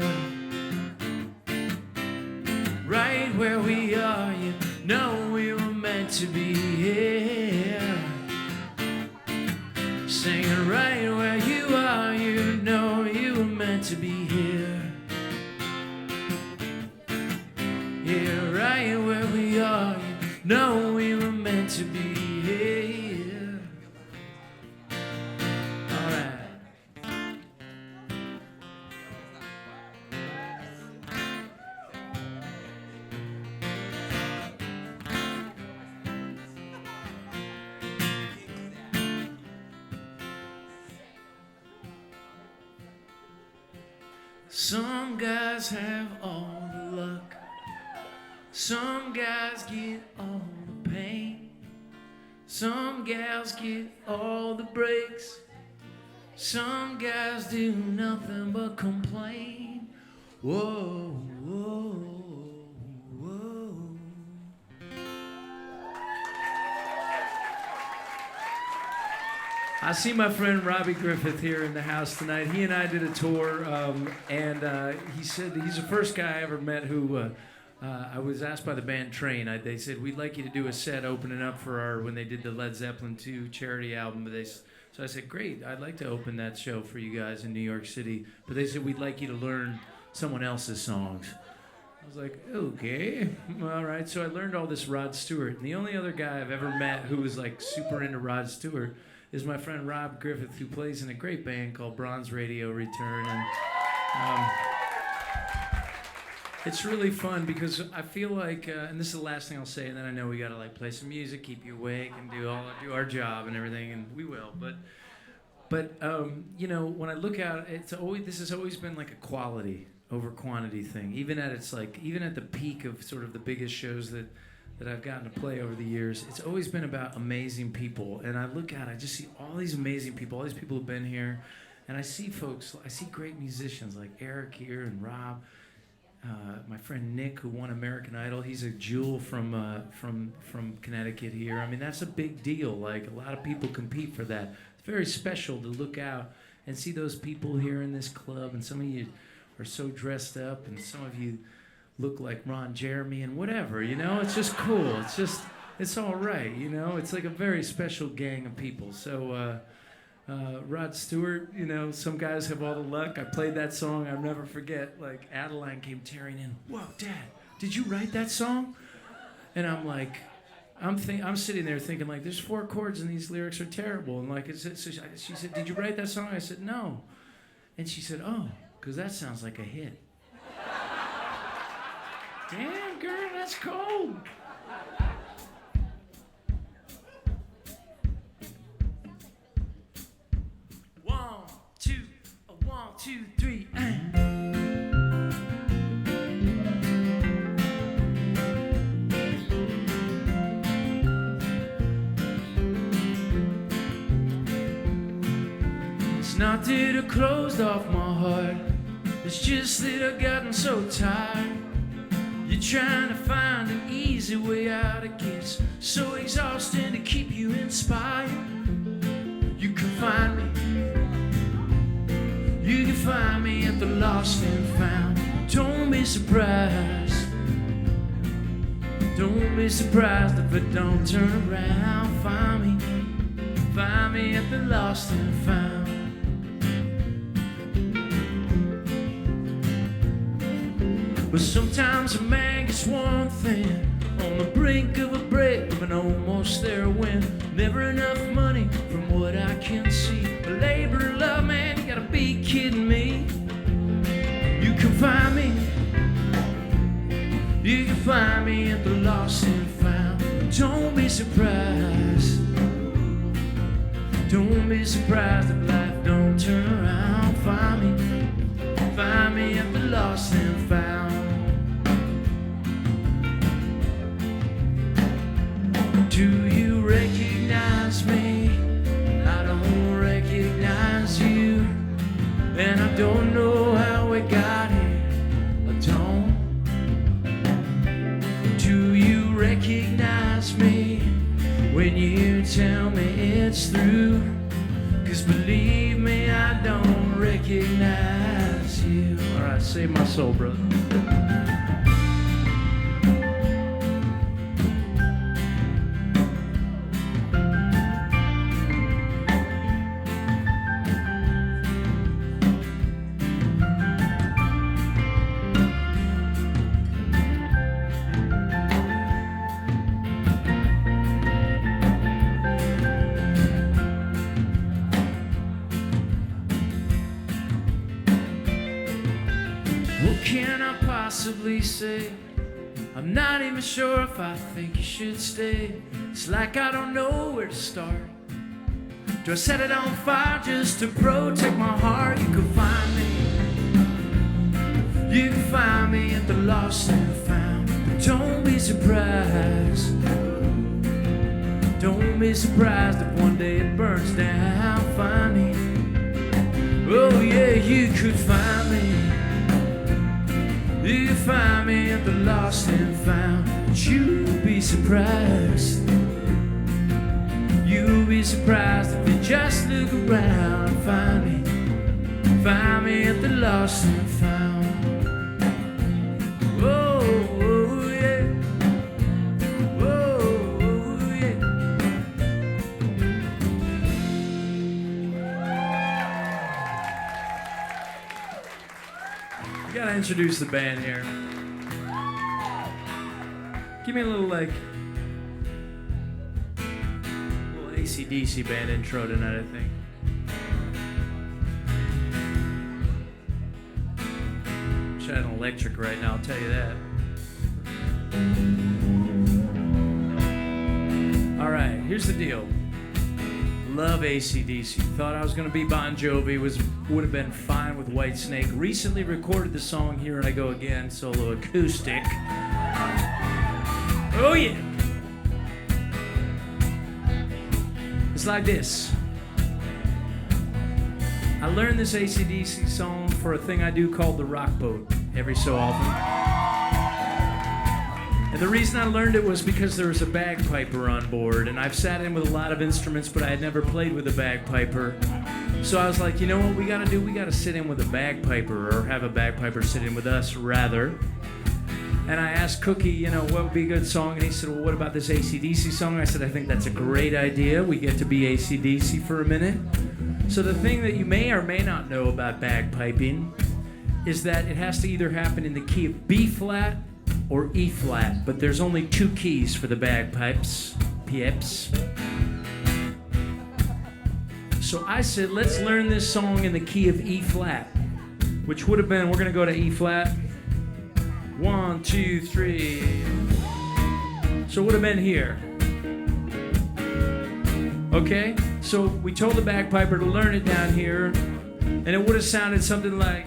Right where we are, you know we were meant to be here. Singing right where you are, you know you were meant to be here. Yeah, right where we are, you know we were meant to be here. All right. Some guys have all the luck, some guys get all the pain, some gals get all the breaks, some guys do nothing but complain. Whoa, whoa, whoa. I see my friend Robbie Griffith here in the house tonight. He and I did a tour, and he said he's the first guy I ever met who I was asked by the band Train. They said, we'd like you to do a set opening up for our, when they did the Led Zeppelin 2 charity album. So I said, great, I'd like to open that show for you guys in New York City. But they said, we'd like you to learn someone else's songs. I was like, okay, all right. So I learned all this Rod Stewart. And the only other guy I've ever met who was like super into Rod Stewart is my friend Rob Griffith, who plays in a great band called Bronze Radio Return. And it's really fun because I feel like, and this is the last thing I'll say, and then I know we gotta like play some music, keep you awake, and do our job and everything, and we will. But you know, when I look out, this has always been like a quality over quantity thing. Even at the peak of sort of the biggest shows that I've gotten to play over the years, it's always been about amazing people. And I look out, I just see all these amazing people, all these people who've been here, and I see great musicians like Eric here and Rob. my friend Nick, who won American Idol. He's a jewel from Connecticut here. I mean, that's a big deal. Like, a lot of people compete for that. It's very special to look out and see those people here in this club, and some of you are so dressed up, and some of you look like Ron Jeremy and whatever, you know? It's just cool. It's all right, you know? It's like a very special gang of people. So, Rod Stewart, you know, some guys have all the luck. I played that song, I'll never forget. Like, Adeline came tearing in. Whoa, Dad, did you write that song? And I'm like, I'm sitting there thinking, like, there's 4 chords and these lyrics are terrible. And like, so she said, did you write that song? I said, no. And she said, oh, because that sounds like a hit. Damn, girl, that's cold. One, two, three, It's not that I closed off my heart. It's just that I've gotten so tired. You're trying to find an easy way out. It gets so exhausting to keep you inspired. You can find me. You can find me at the lost and found. Don't be surprised. Don't be surprised if I don't turn around. Find me at the lost and found. But sometimes a man gets one thing on the brink of a break, but almost there when never enough money from what I can see. A labor of love, man, you gotta be kidding me. You can find me. You can find me at the lost and found. Don't be surprised. Don't be surprised if life don't turn around. Find me at the lost and found. Do you recognize me? I don't recognize you. And I don't know how we got here. I don't. Do you recognize me when you tell me it's through? 'Cause believe me, I don't recognize you. Alright, save my soul, brother. What can I possibly say? I'm not even sure if I think you should stay. It's like I don't know where to start. Do I set it on fire just to protect my heart? You can find me. You can find me at the lost and found. Don't be surprised. Don't be surprised if one day it burns down. Find me. Oh yeah, you could find me. You can find me at the lost and found. But you'll be surprised. You'll be surprised if you just look around. Find me at the lost and found. Oh, oh yeah. Oh, oh yeah. Gotta introduce the band here. Give me a little, like, little AC/DC band intro tonight, I think. Wish I had an electric right now, I'll tell you that. Alright, here's the deal. Love AC/DC. Thought I was gonna be Bon Jovi, would have been fine with Whitesnake. Recently recorded the song Here I Go Again, solo acoustic. Oh yeah! It's like this. I learned this AC/DC song for a thing I do called the Rock Boat. every so often. And the reason I learned it was because there was a bagpiper on board, and I've sat in with a lot of instruments, but I had never played with a bagpiper. So I was like, you know what we gotta do? We gotta sit in with a bagpiper, or have a bagpiper sit in with us, rather. And I asked Cookie, you know, what would be a good song? And he said, well, what about this AC/DC song? I said, I think that's a great idea. We get to be AC/DC for a minute. So the thing that you may or may not know about bagpiping is that it has to either happen in the key of B flat or E flat, but there's only 2 keys for the bagpipes, pieps. So I said, let's learn this song in the key of E flat, which would have been, we're gonna go to E flat. 1, 2, 3. So it would have been here. Okay? So we told the bagpiper to learn it down here, and it would have sounded something like,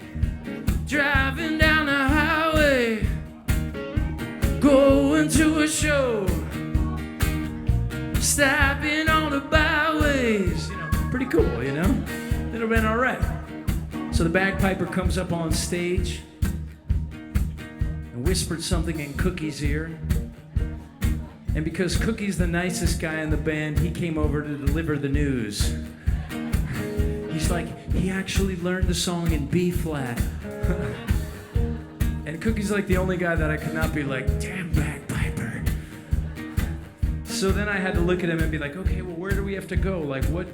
driving down the highway, going to a show, stopping on the byways. You know, pretty cool, you know? It'd have been all right. So the bagpiper comes up on stage, whispered something in Cookie's ear. And because Cookie's the nicest guy in the band, he came over to deliver the news. He's like, he actually learned the song in B flat. And Cookie's like the only guy that I could not be like, damn bagpiper. So then I had to look at him and be like, okay, well, where do we have to go? Like, what?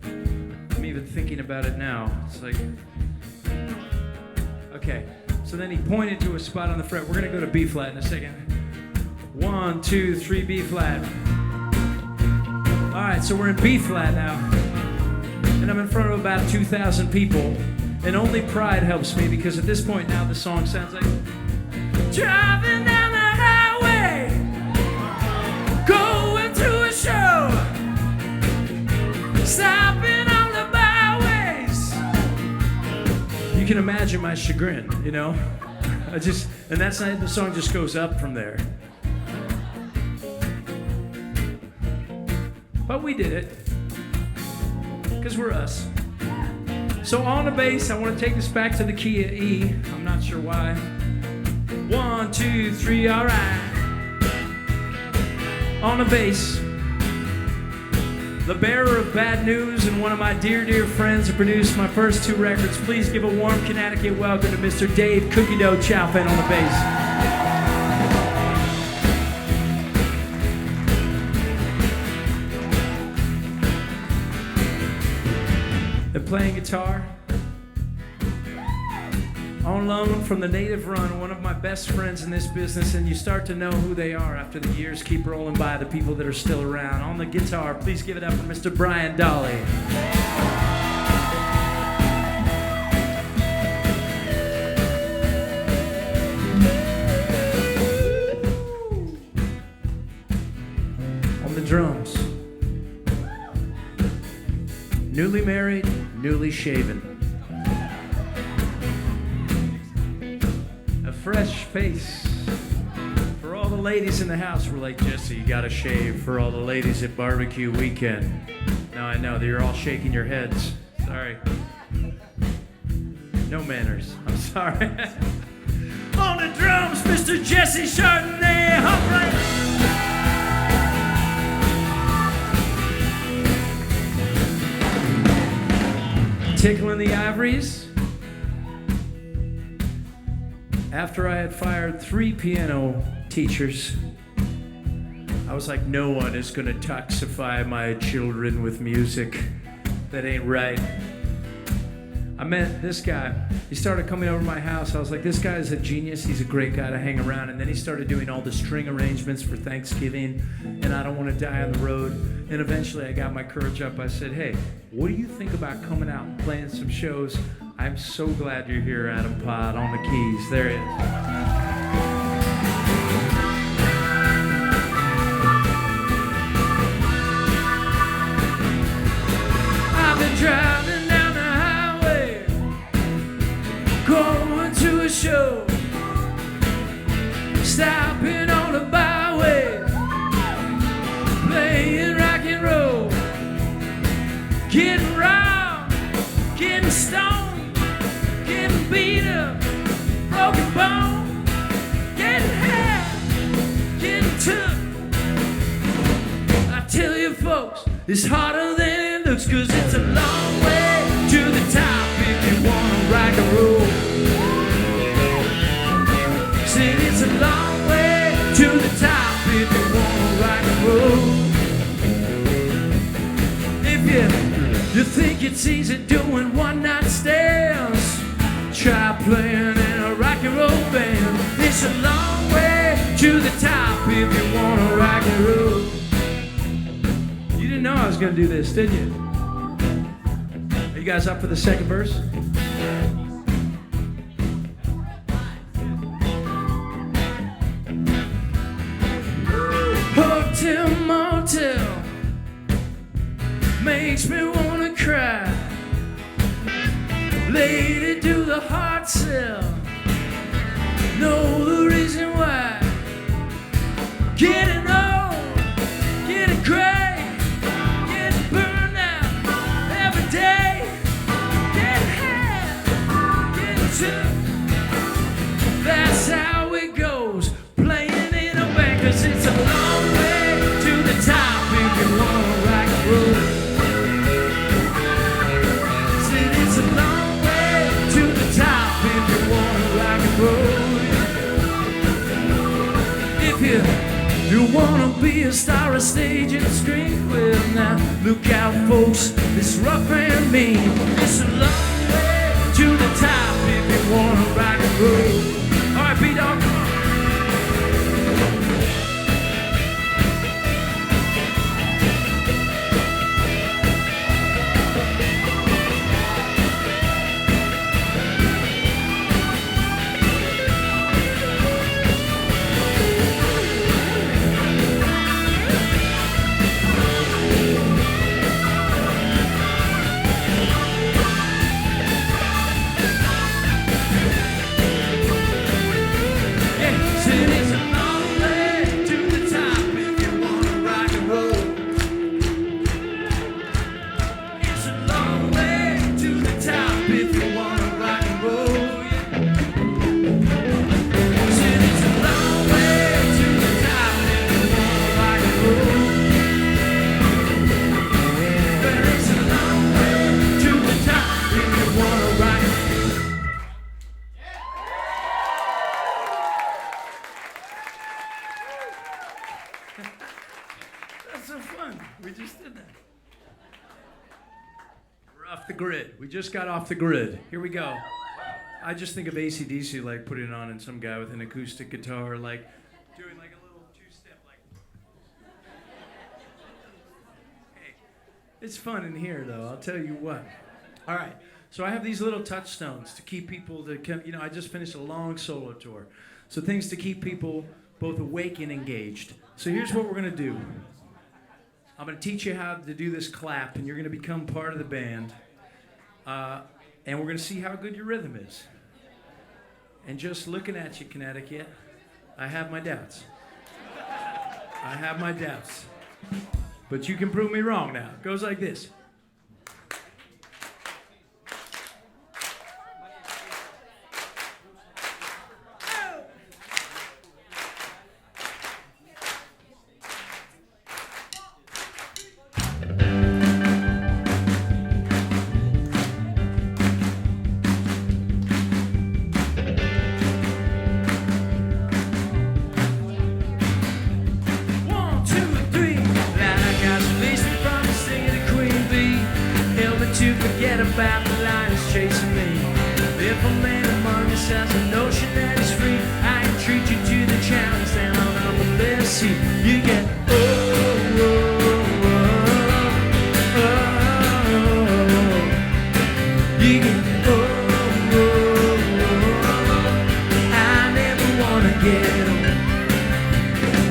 I'm even thinking about it now. It's like, okay. So then he pointed to a spot on the fret. We're gonna go to B flat in a second. 1, 2, 3, B flat. All right, so we're in B flat now. And I'm in front of about 2,000 people. And only pride helps me, because at this point now the song sounds like, driving down the highway, going to a show, stopping on the byways. You can imagine my chagrin, you know? And that's not, the song just goes up from there. But we did it, because we're us. So on the bass, I want to take this back to the key of E. I'm not sure why. 1, 2, 3, all right. On the bass, the bearer of bad news and one of my dear, dear friends who produced my first 2 records. Please give a warm Connecticut welcome to Mr. Dave Cookie Dough Chalfin on the bass. And playing guitar, on loan from the Native Run, one of my best friends in this business, and you start to know who they are after the years keep rolling by, the people that are still around. On the guitar, please give it up for Mr. Brian Dolly. On the drums, newly married, newly shaven. A fresh face. For all the ladies in the house, we're like, Jesse, you gotta shave. For all the ladies at barbecue weekend. Now I know that you're all shaking your heads. Sorry. No manners. I'm sorry. On the drums, Mr. Jesse Chardonnay Humphrey. Tickling the ivories. After I had fired 3 piano teachers, I was like, no one is gonna toxify my children with music. That ain't right. I met this guy. He started coming over to my house. I was like, this guy is a genius. He's a great guy to hang around. And then he started doing all the string arrangements for Thanksgiving, and I don't want to die on the road. And eventually I got my courage up. I said, hey, what do you think about coming out and playing some shows? I'm so glad you're here, Adam Pod, on the keys. There he is. I've been driving down the highway, going to a show, stopping on the byway, playing rock and roll, getting round, getting stoned, getting beat up, broke It's harder than it looks, 'cause it's a long way to the top if you wanna rock and roll. Said it's a long way to the top if you wanna rock and roll. If you think it's easy doing one night stands, try playing in a rock and roll band. It's a long way to the top if you wanna rock and roll. You didn't know I was gonna do this, did you? Are you guys up for the second verse? Hotel motel makes me wanna cry. Lady, do the hard sell. Know the reason why. Getting old, getting gray, getting burned out every day. Getting high, getting tough. That's how it goes. Playing in a band, 'cause it's a long way to the top if you wanna rock and roll. Said it's a long way to the top if you wanna rock and roll. If you wanna be a star on stage and scream, well now look out folks, it's rough and mean. It's a long way to the top if you wanna rock and roll. Alright, B-Dog, come on. That's so fun. We just did that. We're off the grid. We just got off the grid. Here we go. I just think of AC/DC like putting it on and some guy with an acoustic guitar like doing like a little two-step like. Hey, it's fun in here though, I'll tell you what. All right, so I have these little touchstones to keep people I just finished a long solo tour. So things to keep people both awake and engaged. So here's what we're gonna do. I'm going to teach you how to do this clap, and you're going to become part of the band. And we're going to see how good your rhythm is. And just looking at you, Connecticut, I have my doubts. I have my doubts. But you can prove me wrong now. It goes like this. About the lions chasing me. If a man among us has a notion that he's free, I entreat you to the challenge. Stand on up and let's see. You get you get I never wanna get old.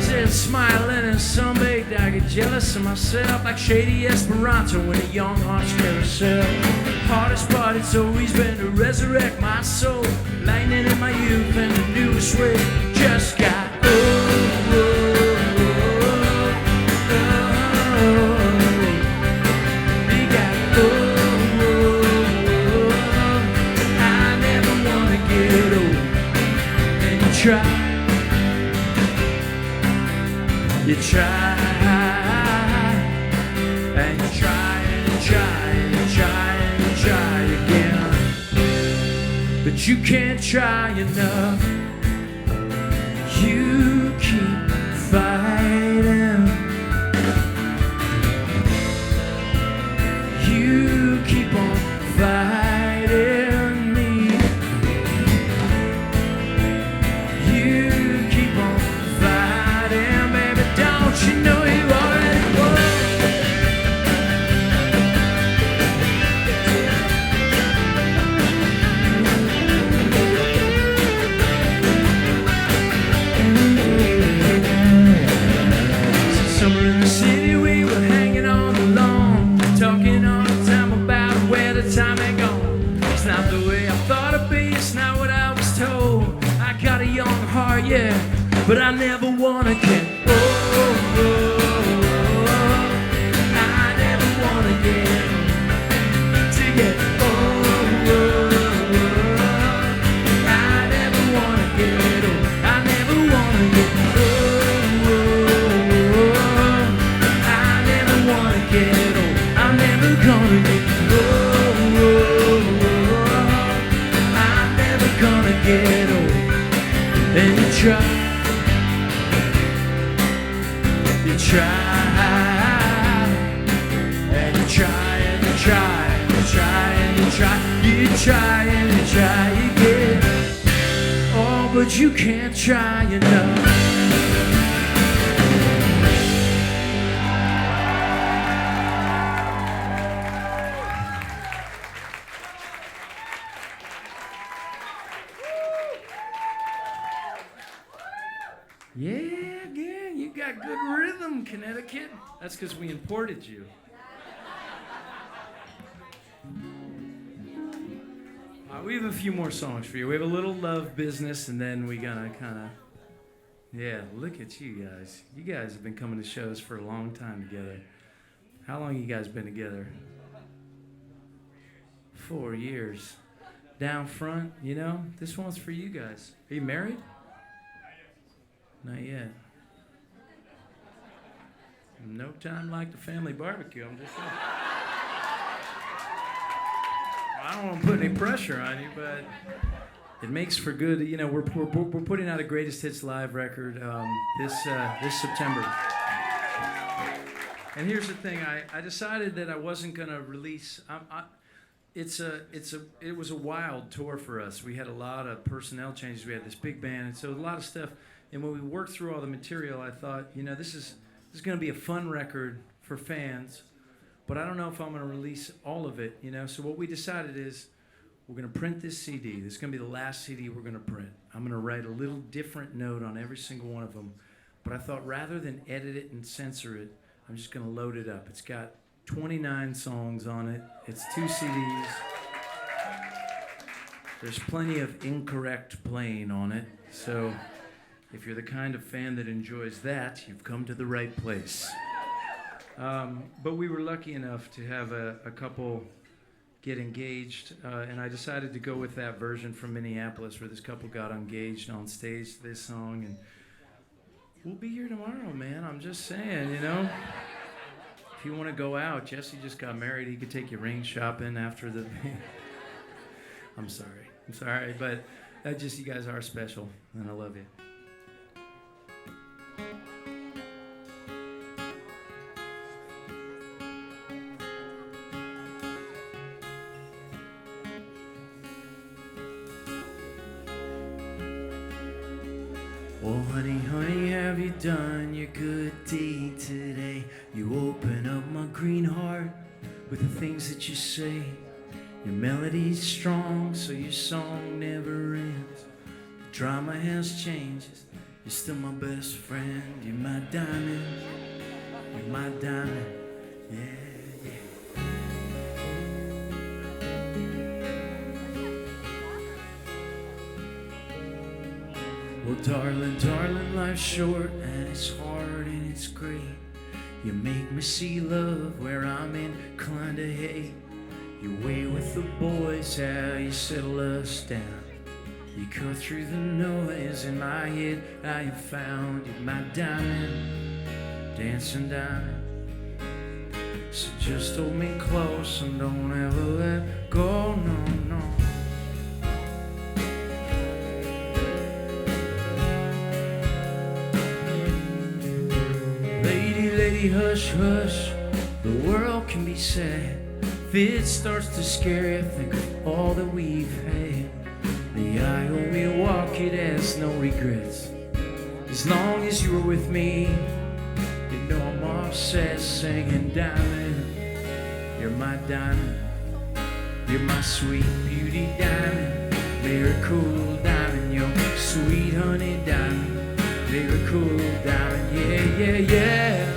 Said smiling and sunbaked, I get jealous of myself like shady Esperanto in a young heart's carousel. Hardest part it's always been to resurrect my soul. Lightning in my youth and the newest way just got you got I never wanna get old. And you try, and but you can't try enough. You keep fighting. You keep on fighting me. You keep on fighting, baby. Don't you know you already won? Summer in the city, we were hanging on the lawn, talking all the time about where the time had gone. It's not the way I thought it'd be, it's not what I was told. I got a young heart, yeah, but I never wanna get old. I never wanna get old. I never wanna get old. I never wanna get old. I never wanna get old. I'm never gonna get old. I'm never gonna get old. And you try, and you try, and you try, and you try, and you try, you try, and you try again. Oh, but you can't try enough. Yeah, you got good rhythm, Connecticut. That's because we imported you. We have a few more songs for you. We have a little love business, and then we gotta kind of, yeah, look at you guys. You guys have been coming to shows for a long time together. How long you guys been together? 4 years. Down front, you know, this one's for you guys. Are you married? Not yet. No time like the family barbecue, I'm just saying. I don't want to put any pressure on you, but it makes for good. You know, we're putting out a greatest hits live record this September. And here's the thing: I decided that I wasn't gonna release. It was a wild tour for us. We had a lot of personnel changes. We had this big band, and so a lot of stuff. And when we worked through all the material, I thought, you know, this is gonna be a fun record for fans. But I don't know if I'm going to release all of it, you know. So what we decided is we're going to print this CD. This is going to be the last CD we're going to print. I'm going to write a little different note on every single one of them. But I thought rather than edit it and censor it, I'm just going to load it up. It's got 29 songs on it. It's 2 CDs. There's plenty of incorrect playing on it. So if you're the kind of fan that enjoys that, you've come to the right place. But we were lucky enough to have a couple get engaged, and I decided to go with that version from Minneapolis where this couple got engaged on stage to this song, and we'll be here tomorrow, man. I'm just saying, you know. If you want to go out, Jesse just got married. He could take you ring shopping after the... I'm sorry, but you guys are special, and I love you. Oh, honey, honey, have you done your good deed today? You open up my green heart with the things that you say. Your melody's strong, so your song never ends. The drama has changes, you're still my best friend. You're my diamond, yeah, yeah. Well, darling, darling, life's short and it's hard and it's great. You make me see love where I'm inclined to hate. You way with the boys, how you settle us down. You cut through the noise in my head. I have found you, my diamond, dancing diamond. So just hold me close and don't ever let go, no, no. baby, hush, hush. The world can be sad. If it starts to scare you, think of all that we've had. The aisle we walk, it has no regrets. As long as you're with me, you know I'm all set singing diamond. You're my diamond. You're my sweet beauty diamond. Miracle diamond. You're sweet honey diamond. Miracle diamond. Yeah, yeah, yeah.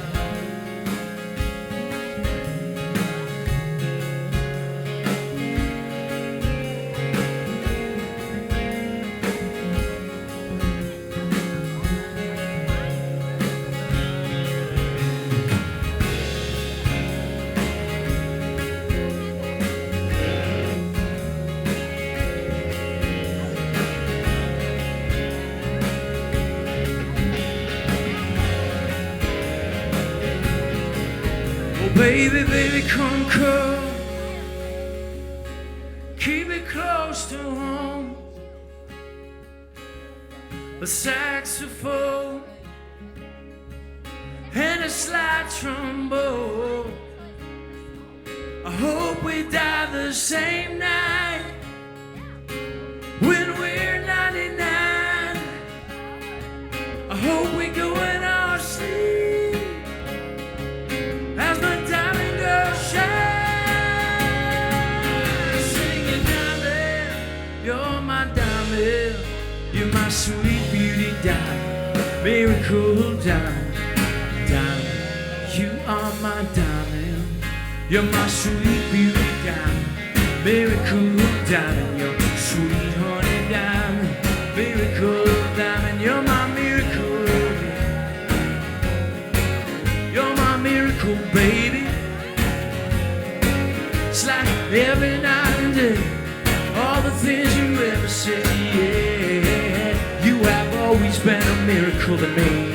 Baby, baby, come, come. Keep it close to home. A saxophone and a slide trombone. I hope we die the same night when we're 99. I hope we go in our sleep. As my diamond girl shines, singing diamond, you're my diamond, you're my sweet beauty diamond, miracle diamond, diamond, you are my diamond, you're my sweet beauty diamond, miracle diamond, you're sweet honey diamond, miracle diamond, you're my miracle. You're my miracle, baby. It's like every night and day, all the things you ever said, yeah. You have always been a miracle to me.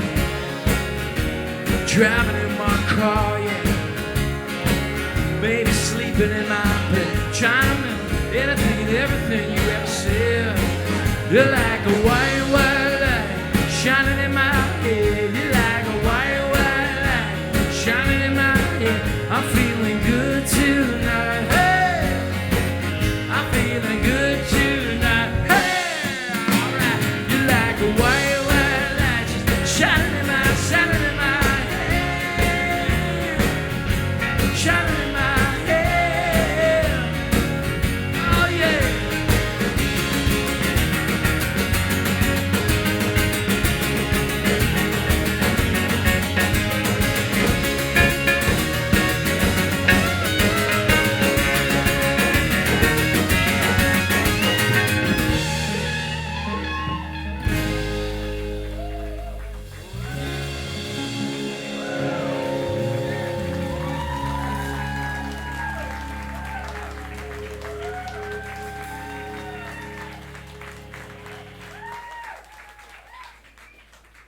Driving in my car, yeah. Baby, sleeping in my bed, trying to remember anything and everything you ever said. You're like a white, white light shining in my head. You're like a white, white light shining in my head. I'm feeling good tonight. Hey, I'm feeling good tonight. Hey, alright. You're like a white, white light just shining in my head. Shining in my head. Oh yeah.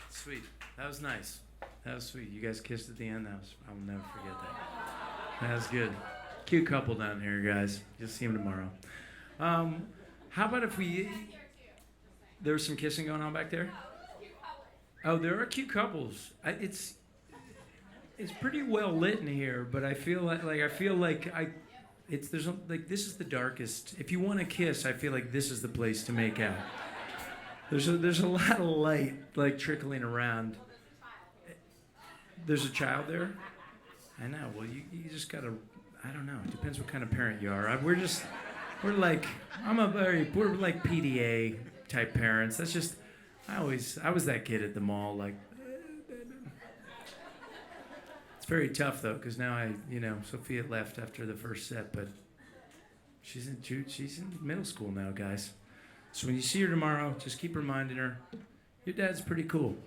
Sweet. That was nice. That was sweet. You guys kissed at the end. I'll never forget that. That was good. Cute couple down here, guys. You'll see them tomorrow. How about if there was some kissing going on back there? Oh, there are cute couples. It's pretty well lit in here, but I feel like this is the darkest. If you want to kiss, I feel like this is the place to make out. There's a lot of light like trickling around. There's a child there? I know. Well, you just gotta, I don't know. It depends what kind of parent you are. We're like PDA type parents. That's just, I was that kid at the mall. Like, it's very tough though, because now Sophia left after the first set, but she's in middle school now, guys. So when you see her tomorrow, just keep reminding her, your dad's pretty cool.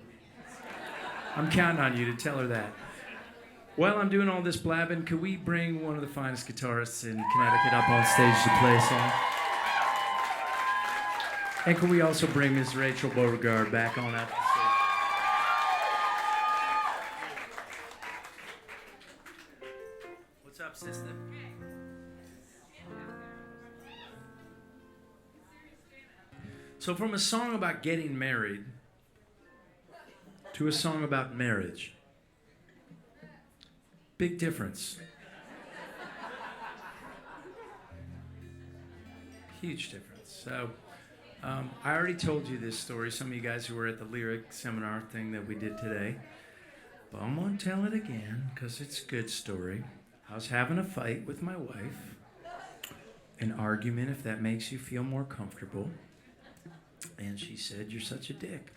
I'm counting on you to tell her that. While I'm doing all this blabbing, could we bring one of the finest guitarists in Connecticut up on stage to play a song? And can we also bring Miss Rachel Beauregard back on up the stage? What's up, sister? So from a song about getting married to a song about marriage. Big difference. Huge difference. So, I already told you this story, some of you guys who were at the lyric seminar thing that we did today. But I'm going to tell it again because it's a good story. I was having a fight with my wife, an argument, if that makes you feel more comfortable. And she said, "You're such a dick."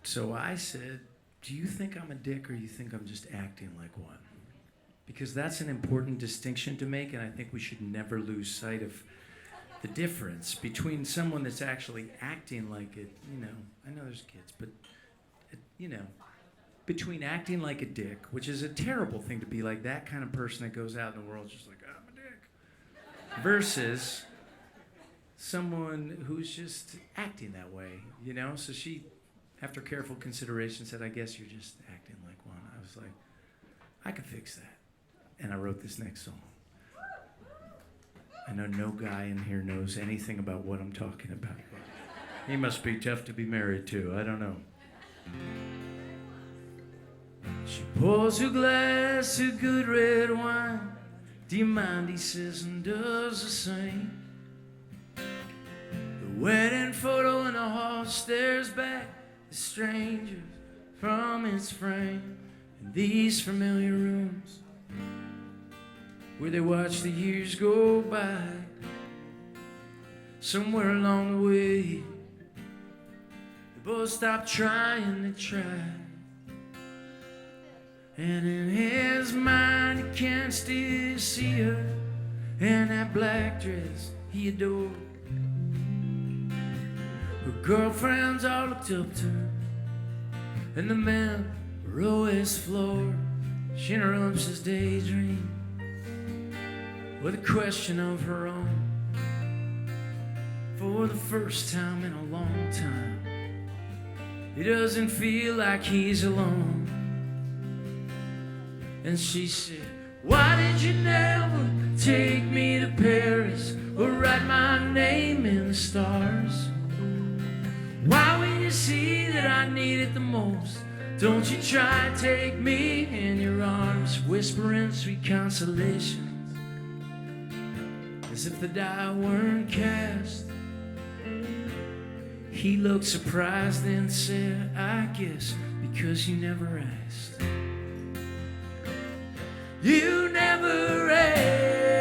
So I said, "Do you think I'm a dick or you think I'm just acting like one?" Because that's an important distinction to make, and I think we should never lose sight of the difference between someone that's actually acting like it, I know there's kids, but, between acting like a dick, which is a terrible thing to be like that kind of person that goes out in the world just like, "I'm a dick," versus someone who's just acting that way, So she, after careful consideration, said, "I guess you're just acting like one." I was like, I can fix that. And I wrote this next song. I know no guy in here knows anything about what I'm talking about. He must be tough to be married to. I don't know. She pours a glass of good red wine. "Do you mind?" he says, and does the same. The wedding photo in the hall stares back the strangers from its frame. In these familiar rooms where they watch the years go by, somewhere along the way they both stop trying to try. And in his mind he can still see her in that black dress he adored. Her girlfriends all looked up to her, and the men were always floored. She interrupts his daydream with a question of her own. For the first time in a long time, he doesn't feel like he's alone. And she said, "Why did you never take me to Paris or write my name in the stars? Why, when you see that I need it the most, don't you try to take me in your arms, whispering sweet consolations as if the die weren't cast?" He looked surprised and said, "I guess because you never asked." You never asked,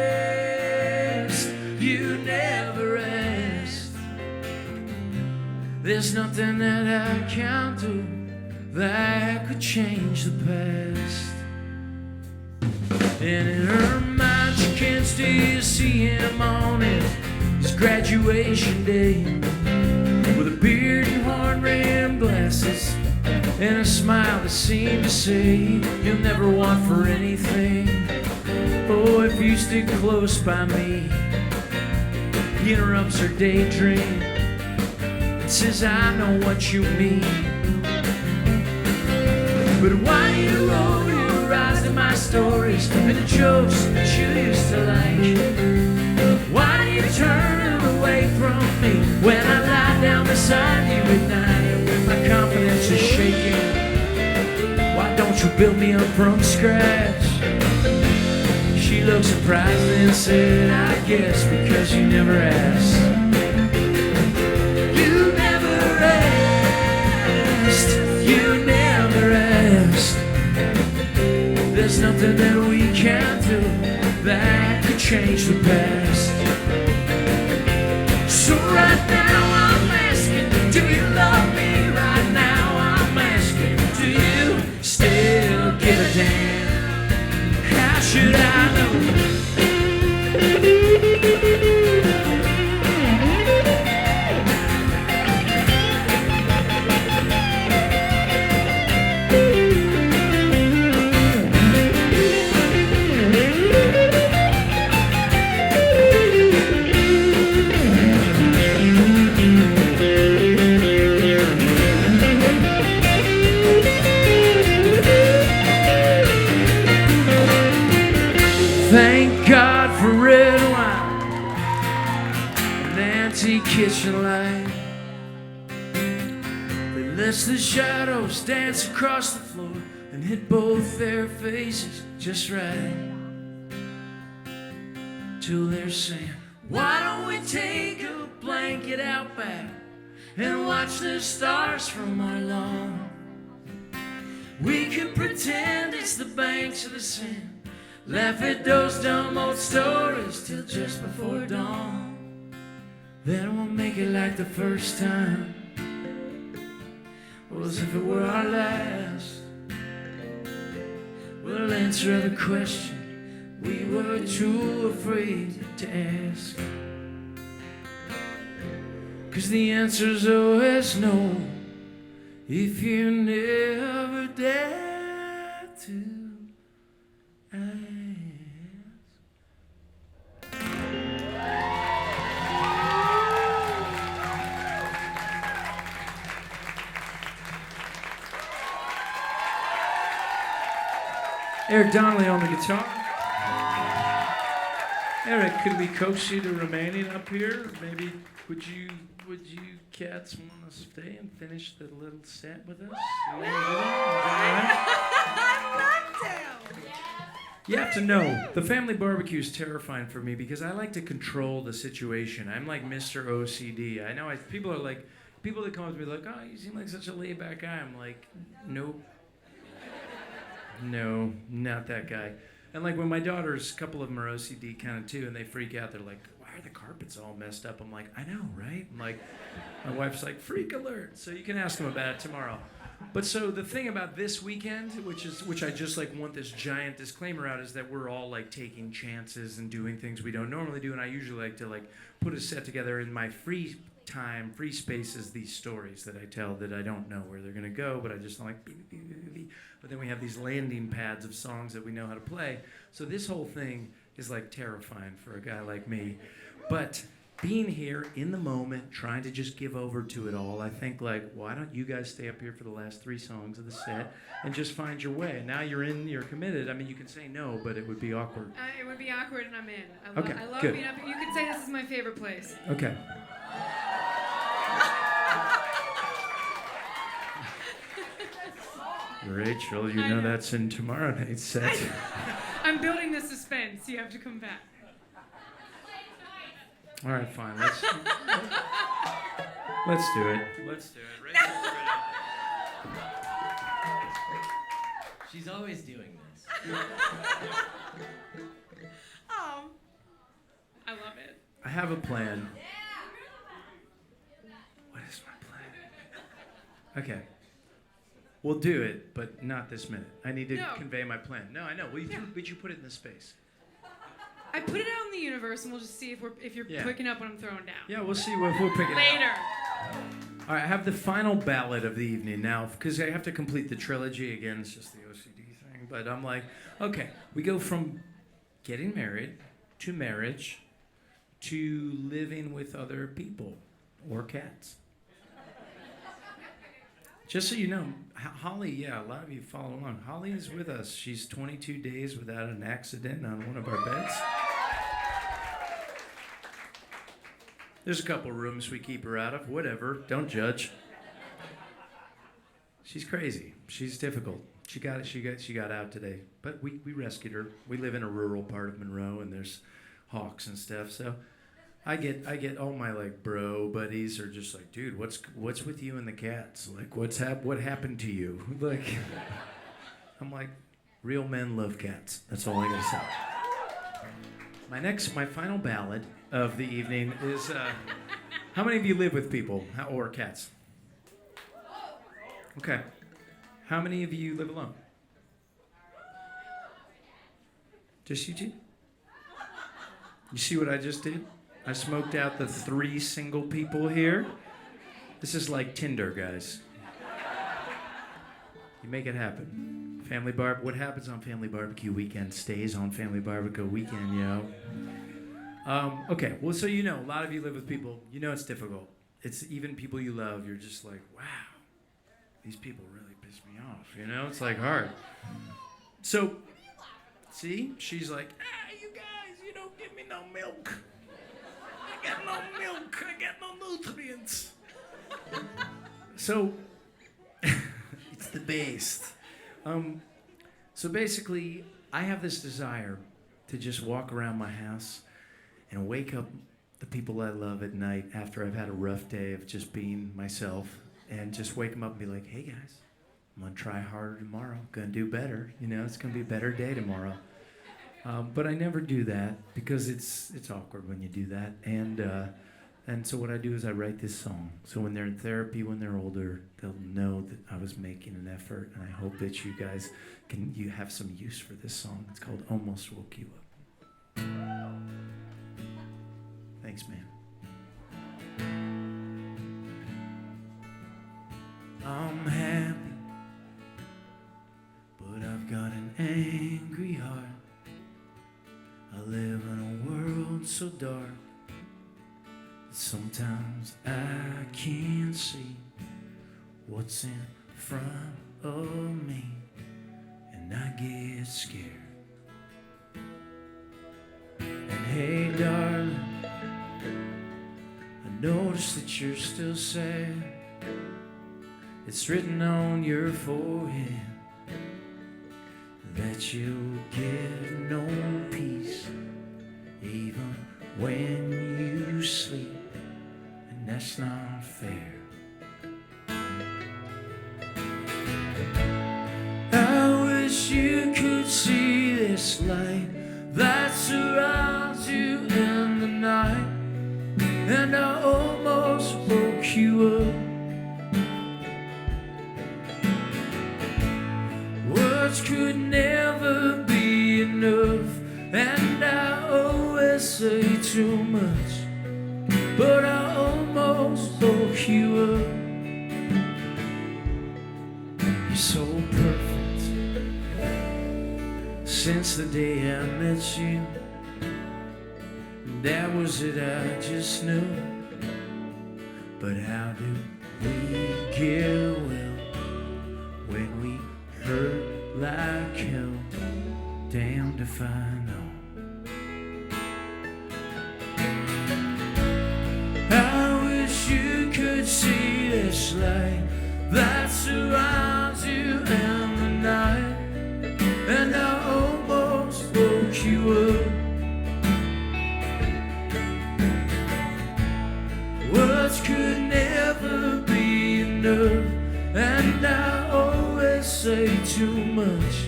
you never asked. There's nothing that I can do that could change the past. And in her mind she can still see him on his graduation day, with a beard and horn-rimmed glasses and a smile that seemed to say, "You'll never want for anything. Oh, if you stick close by me." He interrupts her daydream and says, "I know what you mean. But why do you roll your eyes to my stories and the jokes that you used to like? Why do you turn away from me when I lie down beside you at night? My confidence is shaking. Why don't you build me up from scratch?" She looked surprised and said, "I guess because you never asked." You never asked, you never asked. There's nothing that we can do that could change the past. So right now I'm asking, do you love me? Right now I'm asking, do you still give a damn? How should I know? Thank God for red wine, an antique kitchen light that lets the shadows dance across the floor and hit both their faces just right. Till they're saying, why don't we take a blanket out back and watch the stars from our lawn? We can pretend it's the banks of the Seine, laugh at those dumb old stories till just before dawn. Then we'll make it like the first time, as if it were our last. We'll answer the question we were too afraid to ask. 'Cause the answer's always no, if you never dare to ask. Eric Donnelly on the guitar. Eric, could we coax you to remaining up here? Maybe would you cats want to stay and finish the little set with us? You wanna do that? You have to know, the family barbecue is terrifying for me because I like to control the situation. I'm like Mr. OCD. I know people that come up to me like, oh, you seem like such a laid back guy. I'm like, nope. No, not that guy. And like when my daughters, a couple of them are OCD kind of too, and they freak out. They're like, why are the carpets all messed up? I'm like, I know, right? I'm like, my wife's like, freak alert. So you can ask them about it tomorrow. But so the thing about this weekend, which I just like want this giant disclaimer out, is that we're all like taking chances and doing things we don't normally do. And I usually like to like put a set together in my free time, free spaces, these stories that I tell that I don't know where they're gonna go, but I just like, but then we have these landing pads of songs that we know how to play. So this whole thing is like terrifying for a guy like me. But being here in the moment, trying to just give over to it all, I think like, why don't you guys stay up here for the last 3 songs of the set and just find your way? And now you're committed. I mean, you can say no, but it would be awkward. It would be awkward, and I'm in. I love good. being up here. You could say this is my favorite place. Okay. Rachel, you know that's in tomorrow night's set. I'm building the suspense. You have to come back. All right, fine. Let's do it. Let's do it. Rachel's ready. She's always doing this. Oh, I love it. I have a plan. What is my plan? Okay. We'll do it, but not this minute. I need to convey my plan. No, I know. Would you put it in the space? I put it out in the universe, and we'll just see if you're picking up what I'm throwing down. Yeah, we'll see if we're picking it Later. up. All right, I have the final ballad of the evening now, because I have to complete the trilogy again. It's just the OCD thing. But I'm like, okay, we go from getting married to marriage to living with other people or cats. Just so you know, Holly, a lot of you follow along. Holly is with us. She's 22 days without an accident on one of our beds. There's a couple rooms we keep her out of. Whatever, don't judge. She's crazy. She's difficult. She got out today, but we rescued her. We live in a rural part of Monroe, and there's hawks and stuff. So I get all my like bro buddies are just like, dude, what's with you and the cats? Like, what happened to you? Like, I'm like, real men love cats. That's all I gotta say. My final ballad of the evening is, how many of you live with people or cats? Okay. How many of you live alone? Just you two? You see what I just did? I smoked out the 3 single people here. This is like Tinder, guys. You make it happen. What happens on Family Barbecue Weekend stays on Family Barbecue Weekend, yo. Okay, well, so you know, a lot of you live with people. You know it's difficult. It's even people you love. You're just like, wow, these people really piss me off. You know, it's like hard. So, see, she's like, you guys, you don't give me no milk. I got no milk. I got no nutrients. So, it's the best. So basically, I have this desire to just walk around my house and wake up the people I love at night after I've had a rough day of just being myself, and just wake them up and be like, hey guys, I'm gonna try harder tomorrow, gonna do better, you know, it's gonna be a better day tomorrow. But I never do that because it's awkward when you do that, and so what I do is I write this song. So when they're in therapy, when they're older, they'll know that I was making an effort, and I hope that you guys you have some use for this song. It's called Almost Woke You Up. Thanks, man. I'm happy, but I've got an angry heart. I live in a world so dark that sometimes I can't see what's in front of me, and I get scared. And hey darling, I notice that you're still sad. It's written on your forehead that you'll get no peace even when you sleep, and that's not fair. I wish you could see this light that surrounds you in the night, and I almost woke you up. Words could never be enough, and I always say too much, but I almost woke you up. You're so perfect. Since the day I met you, that was it, I just knew. But how do we get well when we hurt like hell? Damned if I know. I wish you could see this light that surrounds you in the night, and I almost woke you up. Words could never be enough, and I always say too much,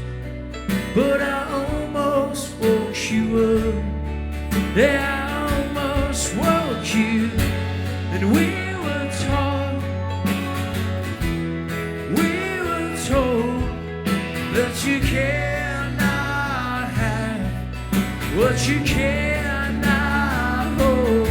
but I almost woke you up. Yeah, I almost woke you. And we were taught, we were told that you cannot have what you cannot hold.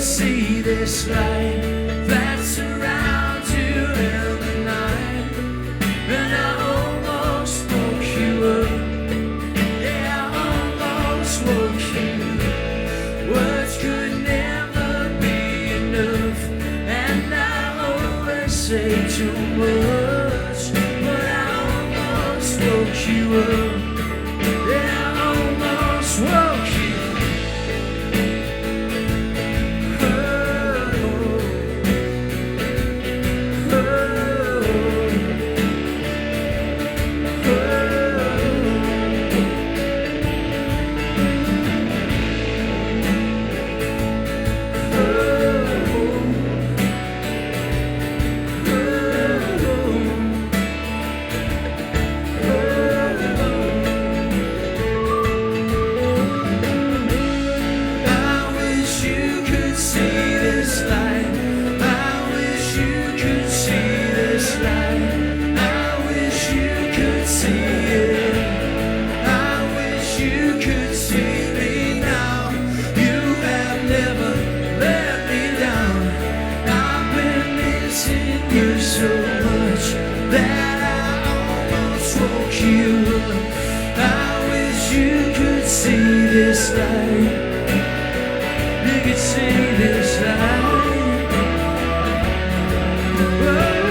See this light that surrounds you in the night, and I almost woke you up. Yeah, I almost woke you. Words could never be enough, and I always say too much, but I almost woke you up. Yeah, I almost woke you. So much that I almost woke you up. I wish you could see this light. You could see this light. Oh.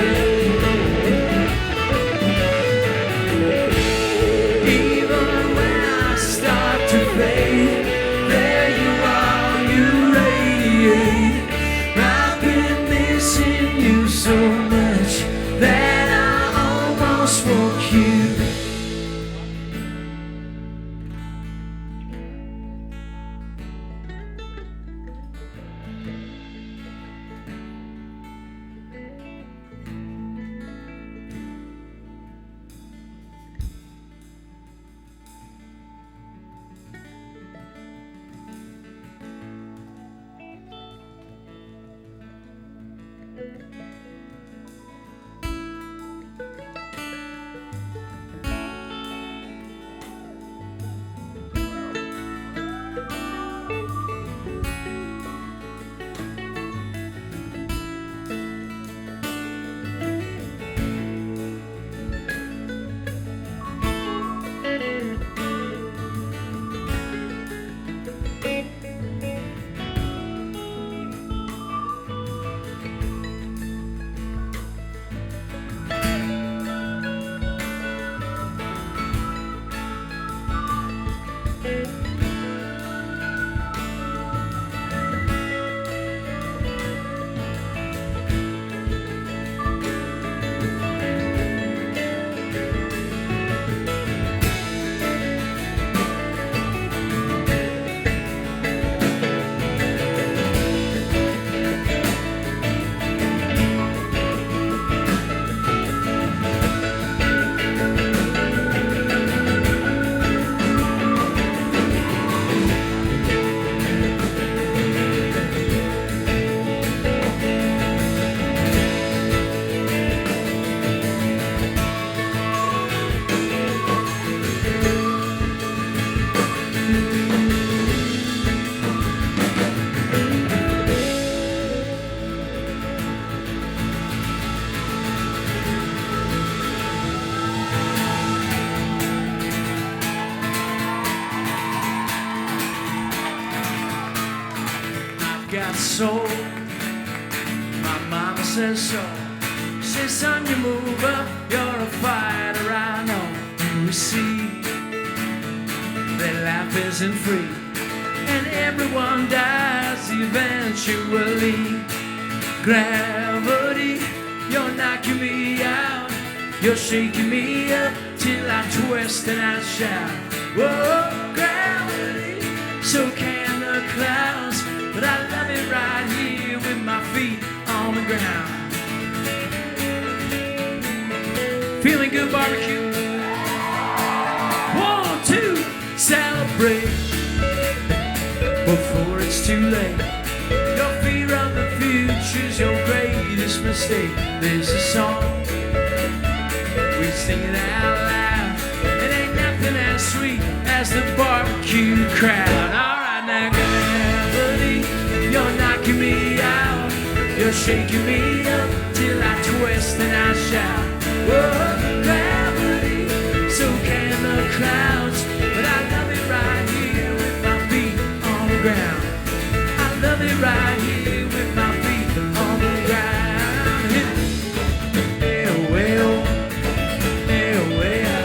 soul. My mama says so. Says, son, you move up, you're a fighter, I know. You see that life isn't free, and everyone dies eventually. Gravity, you're knocking me out, you're shaking me up till I twist and I shout. Whoa, gravity, so can the clouds, but I love it right here with my feet on the ground. Feeling good, barbecue? 1, 2, celebrate before it's too late. Your fear of the future's your greatest mistake. There's a song, we sing it out loud. It ain't nothing as sweet as the barbecue crowd. Alright now, gravity, you're knocking me out, you're shaking me up till I twist and I shout. Whoa, gravity, so can the clouds, but I love it right here with my feet on the ground. I love it right here with my feet on the ground. Hey, well, hey, well,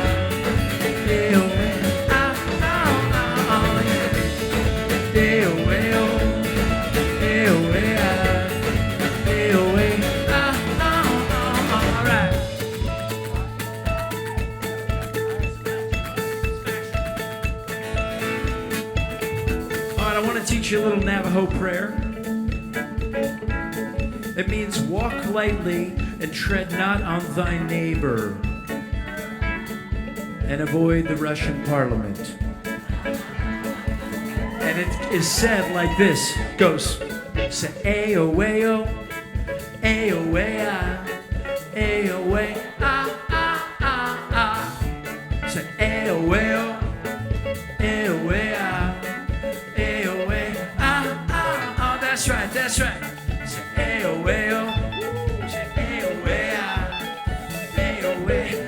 hey, well, yeah. Hey, well, hey, well, hey, well, all right. All right, I want to teach you a little Navajo prayer. It means walk lightly and tread not on thy neighbor, and avoid the Russian parliament. And it is said like this. It goes, say ayo ayo, ayo ayo, ayo ayo, say ayo ayo, ayo ayo, ayo ayo, that's right, that's right. Say ayo ayo, say ayo ayo, ayo ayo,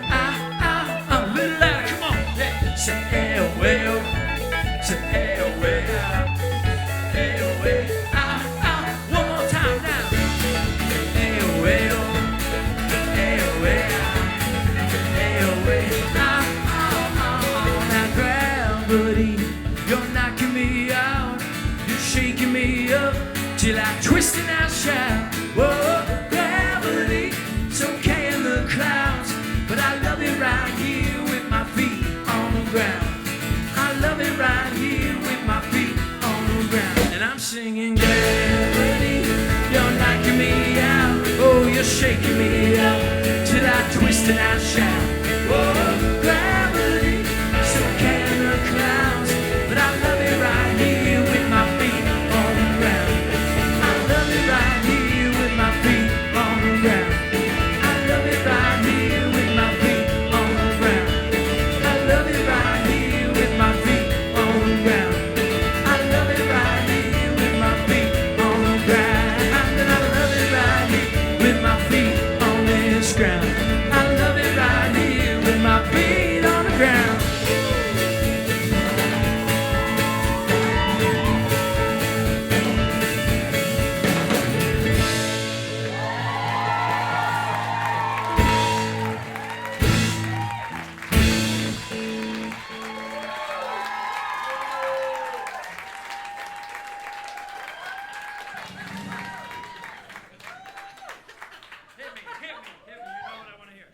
a little louder, come on. Yeah. Say ayo ayo, say ayo ayo, ayo ayo, one more time now. Ayo ayo, ayo ayo, ayo ayo, now gravity, you're knocking me out, you're shaking me up till I twist and I shout. Whoa, gravity, so can the clouds, but I love it right here with my feet on the ground. I love it right here with my feet on the ground. And I'm singing gravity, you're knocking me out, oh, you're shaking me up till I twist and I shout. Whoa, gravity, so can the clouds, but I love it right here with my feet on the ground. I love it right here with my feet on the ground. I love it right here with my feet on the ground. I love it right here with my feet on the ground. I love it right here with my feet on the ground. And I love it right here with my feet on this ground. I love it right here with my feet on the ground. Hit me, you know what I want to hear.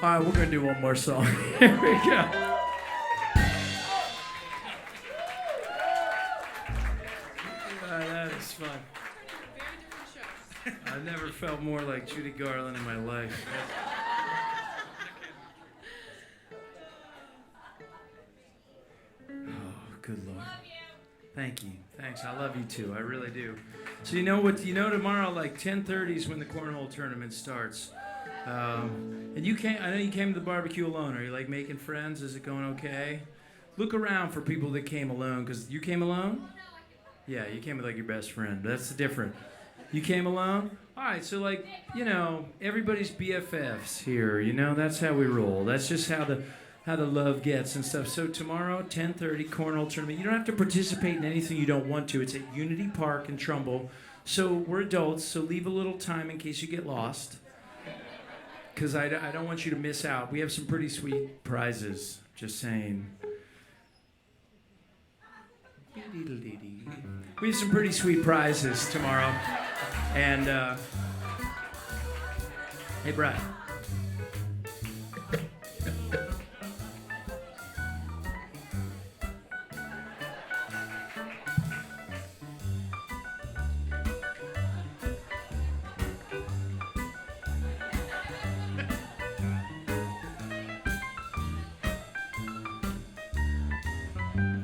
All right, we're gonna do one more song. Here we go. That is fun. I've never felt more like Judy Garland in my life. Oh, good Lord. Thank you. Thanks. I love you too. I really do. So you know what? You know tomorrow, like 10:30 is when the cornhole tournament starts. And you came. I know you came to the barbecue alone. Are you like making friends? Is it going okay? Look around for people that came alone, because you came alone. Yeah, you came with like your best friend. That's different. You came alone? All right, so like, you know, everybody's BFFs here. You know, that's how we roll. That's just how the love gets and stuff. So tomorrow, 10:30, cornhole tournament. You don't have to participate in anything you don't want to. It's at Unity Park in Trumbull. So we're adults, so leave a little time in case you get lost. Because I don't want you to miss out. We have some pretty sweet prizes, just saying. We have some pretty sweet prizes tomorrow. And, hey, Brad.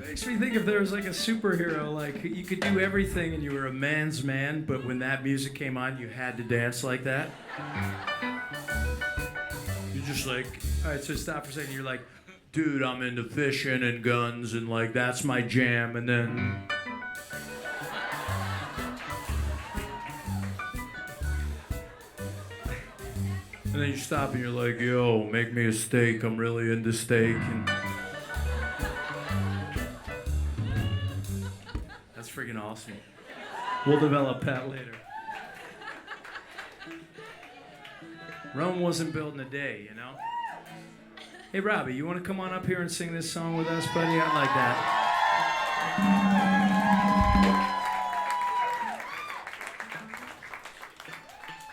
Makes me think if there was like a superhero, like you could do everything and you were a man's man, but when that music came on, you had to dance like that. You're just like, all right, so stop for a second. You're like, dude, I'm into fishing and guns and like that's my jam, and then. And then you stop and you're like, yo, make me a steak. I'm really into steak. And that's freaking awesome. We'll develop that later. Rome wasn't built in a day, you know? Hey, Robbie, you want to come on up here and sing this song with us, buddy? I'd like that.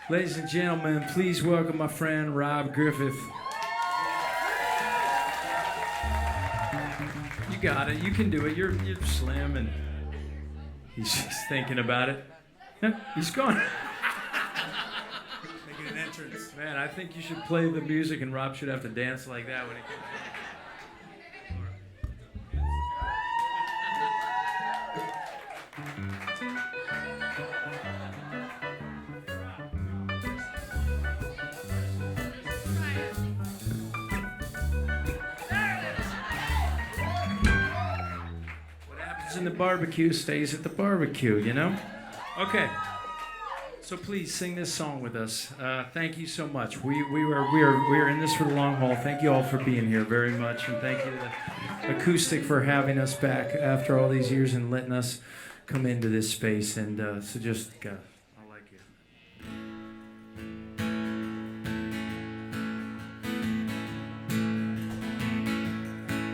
Ladies and gentlemen, please welcome my friend Rob Griffith. You got it. You can do it. You're slim, and he's just thinking about it. He's gone. Making an entrance. Man, I think you should play the music, and Rob should have to dance like that when he gets. In the barbecue stays at the barbecue, you know? Okay. So please sing this song with us. Thank you so much. We are in this for the long haul. Thank you all for being here very much, and thank you to the Acoustic for having us back after all these years and letting us come into this space. And so just, I like you.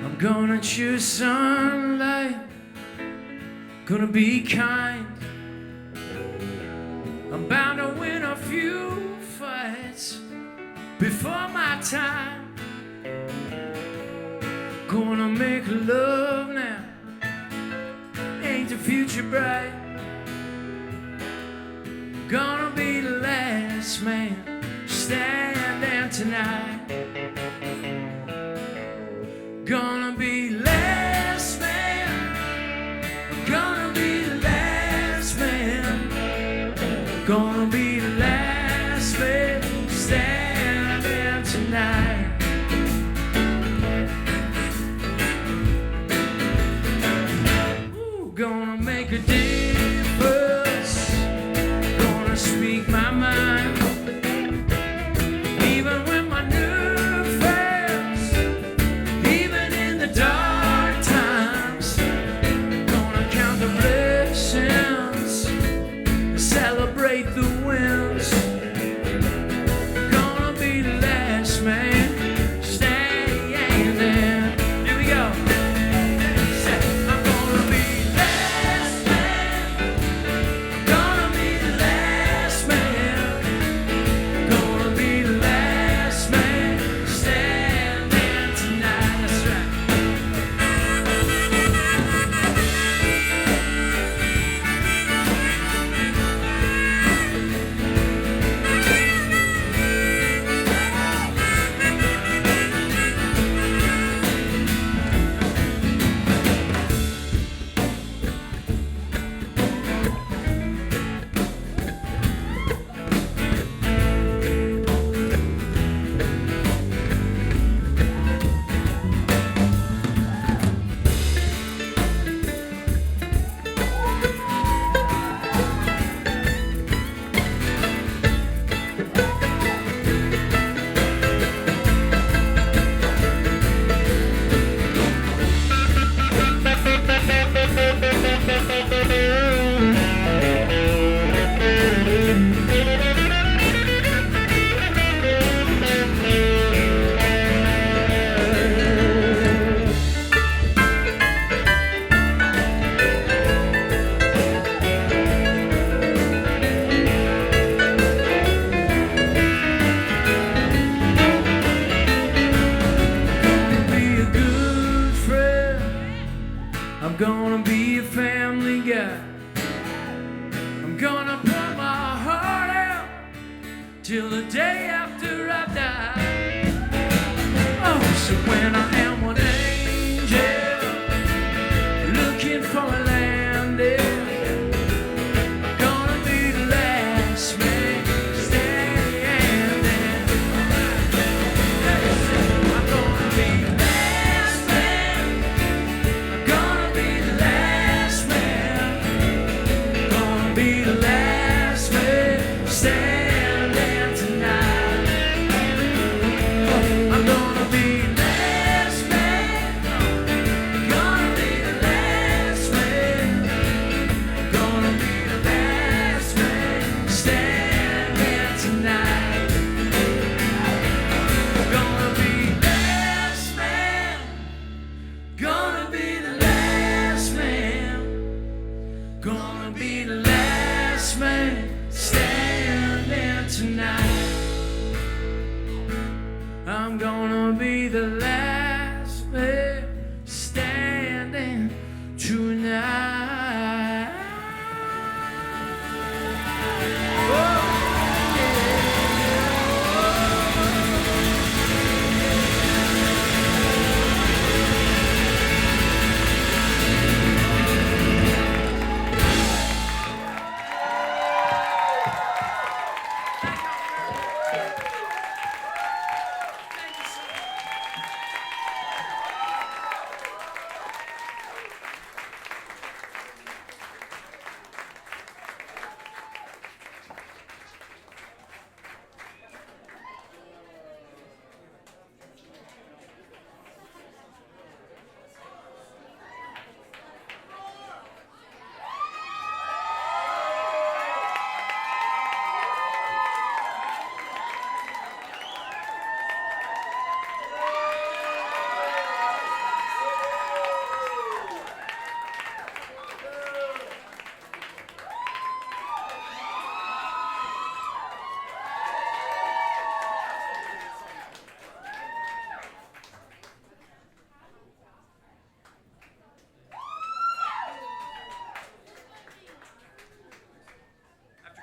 I'm gonna choose sunlight. Gonna be kind. I'm bound to win a few fights before my time. Gonna make love now. Ain't the future bright? Gonna be the last man standing tonight. Gonna be last man. Gonna be the last man. Gonna be the last man standing tonight. Ooh, gonna make a difference. Gonna speak my mind. Even when my nerve fails. Even in gonna be the last man standing tonight. Oh,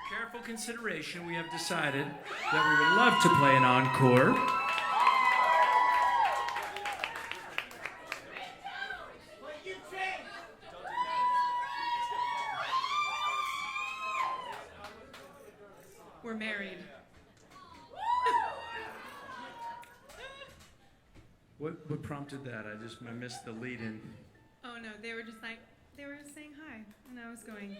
careful consideration, we have decided that we would love to play an encore. We're married. What prompted that? I missed the lead in. Oh no, they were just like, they were just saying hi, and I was going.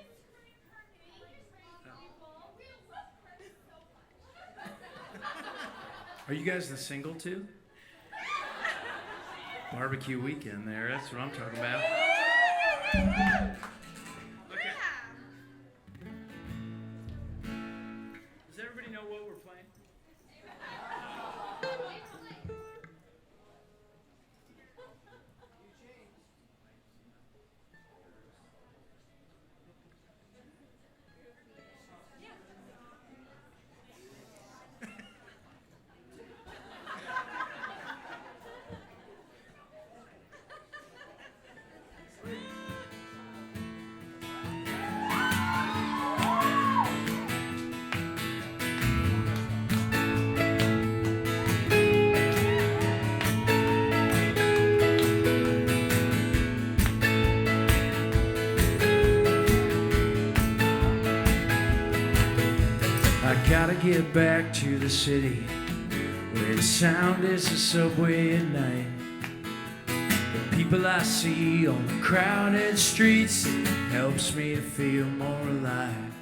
Are you guys the single too? Barbecue weekend there, that's what I'm talking about. Okay. Does everybody know what we're playing? I gotta get back to the city where the sound is the subway at night. The people I see on the crowded streets helps me to feel more alive.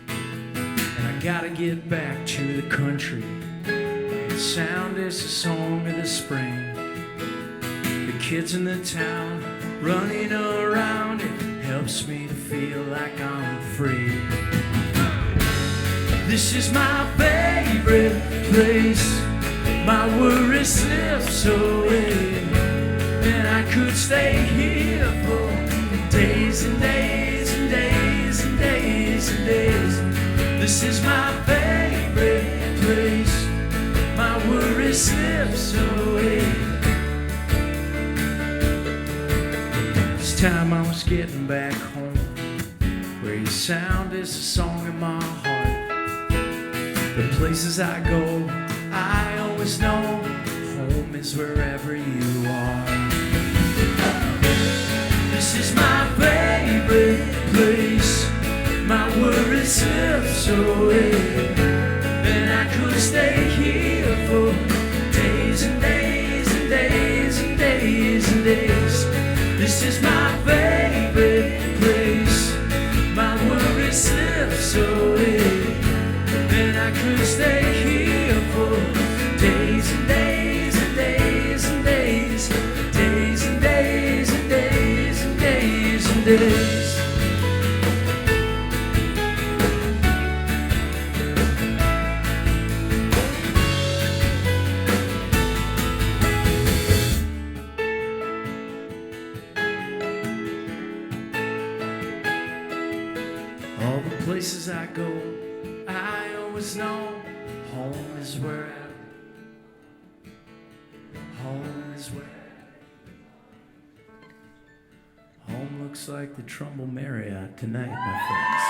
And I gotta get back to the country where the sound is the song of the spring. The kids in the town running around, it helps me to feel like I'm free. This is my favorite place. My worries slips away, and I could stay here for days and days and days and days and days. This is my favorite place. My worries slips away. This time I was getting back home, where your sound is the song in my heart. The places I go, I always know home is wherever you are. This is my favorite place. My worries slips away, and I could stay here for days and days and days and days and days. This is my favorite place. My worries slips away, and I could stay here for days and days and days and days, days and days and days and days and days. All the places I go, I always know home is wherever looks like the Trumbull Marriott tonight, my friends.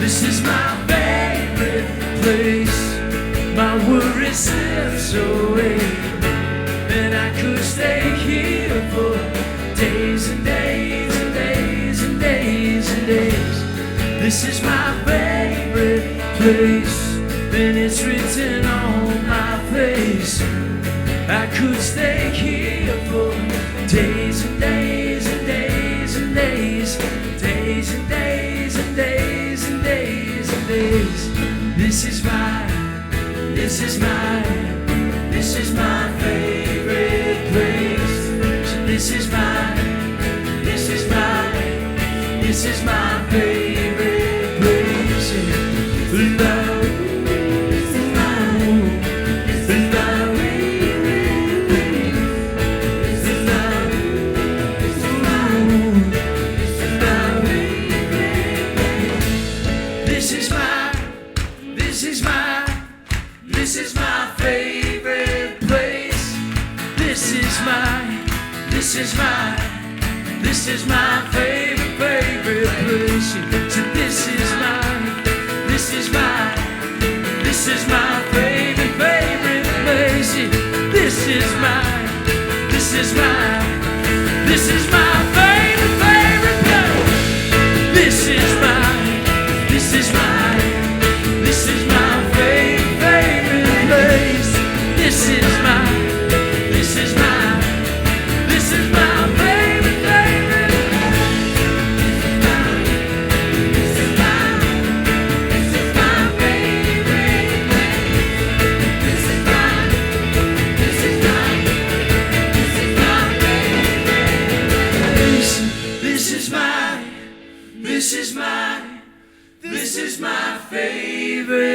This is my favorite place. My worries slips away, and I could stay here for days and days and days and days and days. This is my favorite place, and it's written on my face. I could stay here for days and days and days and days, days and days and days and days and days. This is my favorite place. So this is my favorite place. Love, This is my favorite place. This is my favorite place. So this is my favorite place. This is my favorite place. This is my favorite place. This is my favorite This is my favorite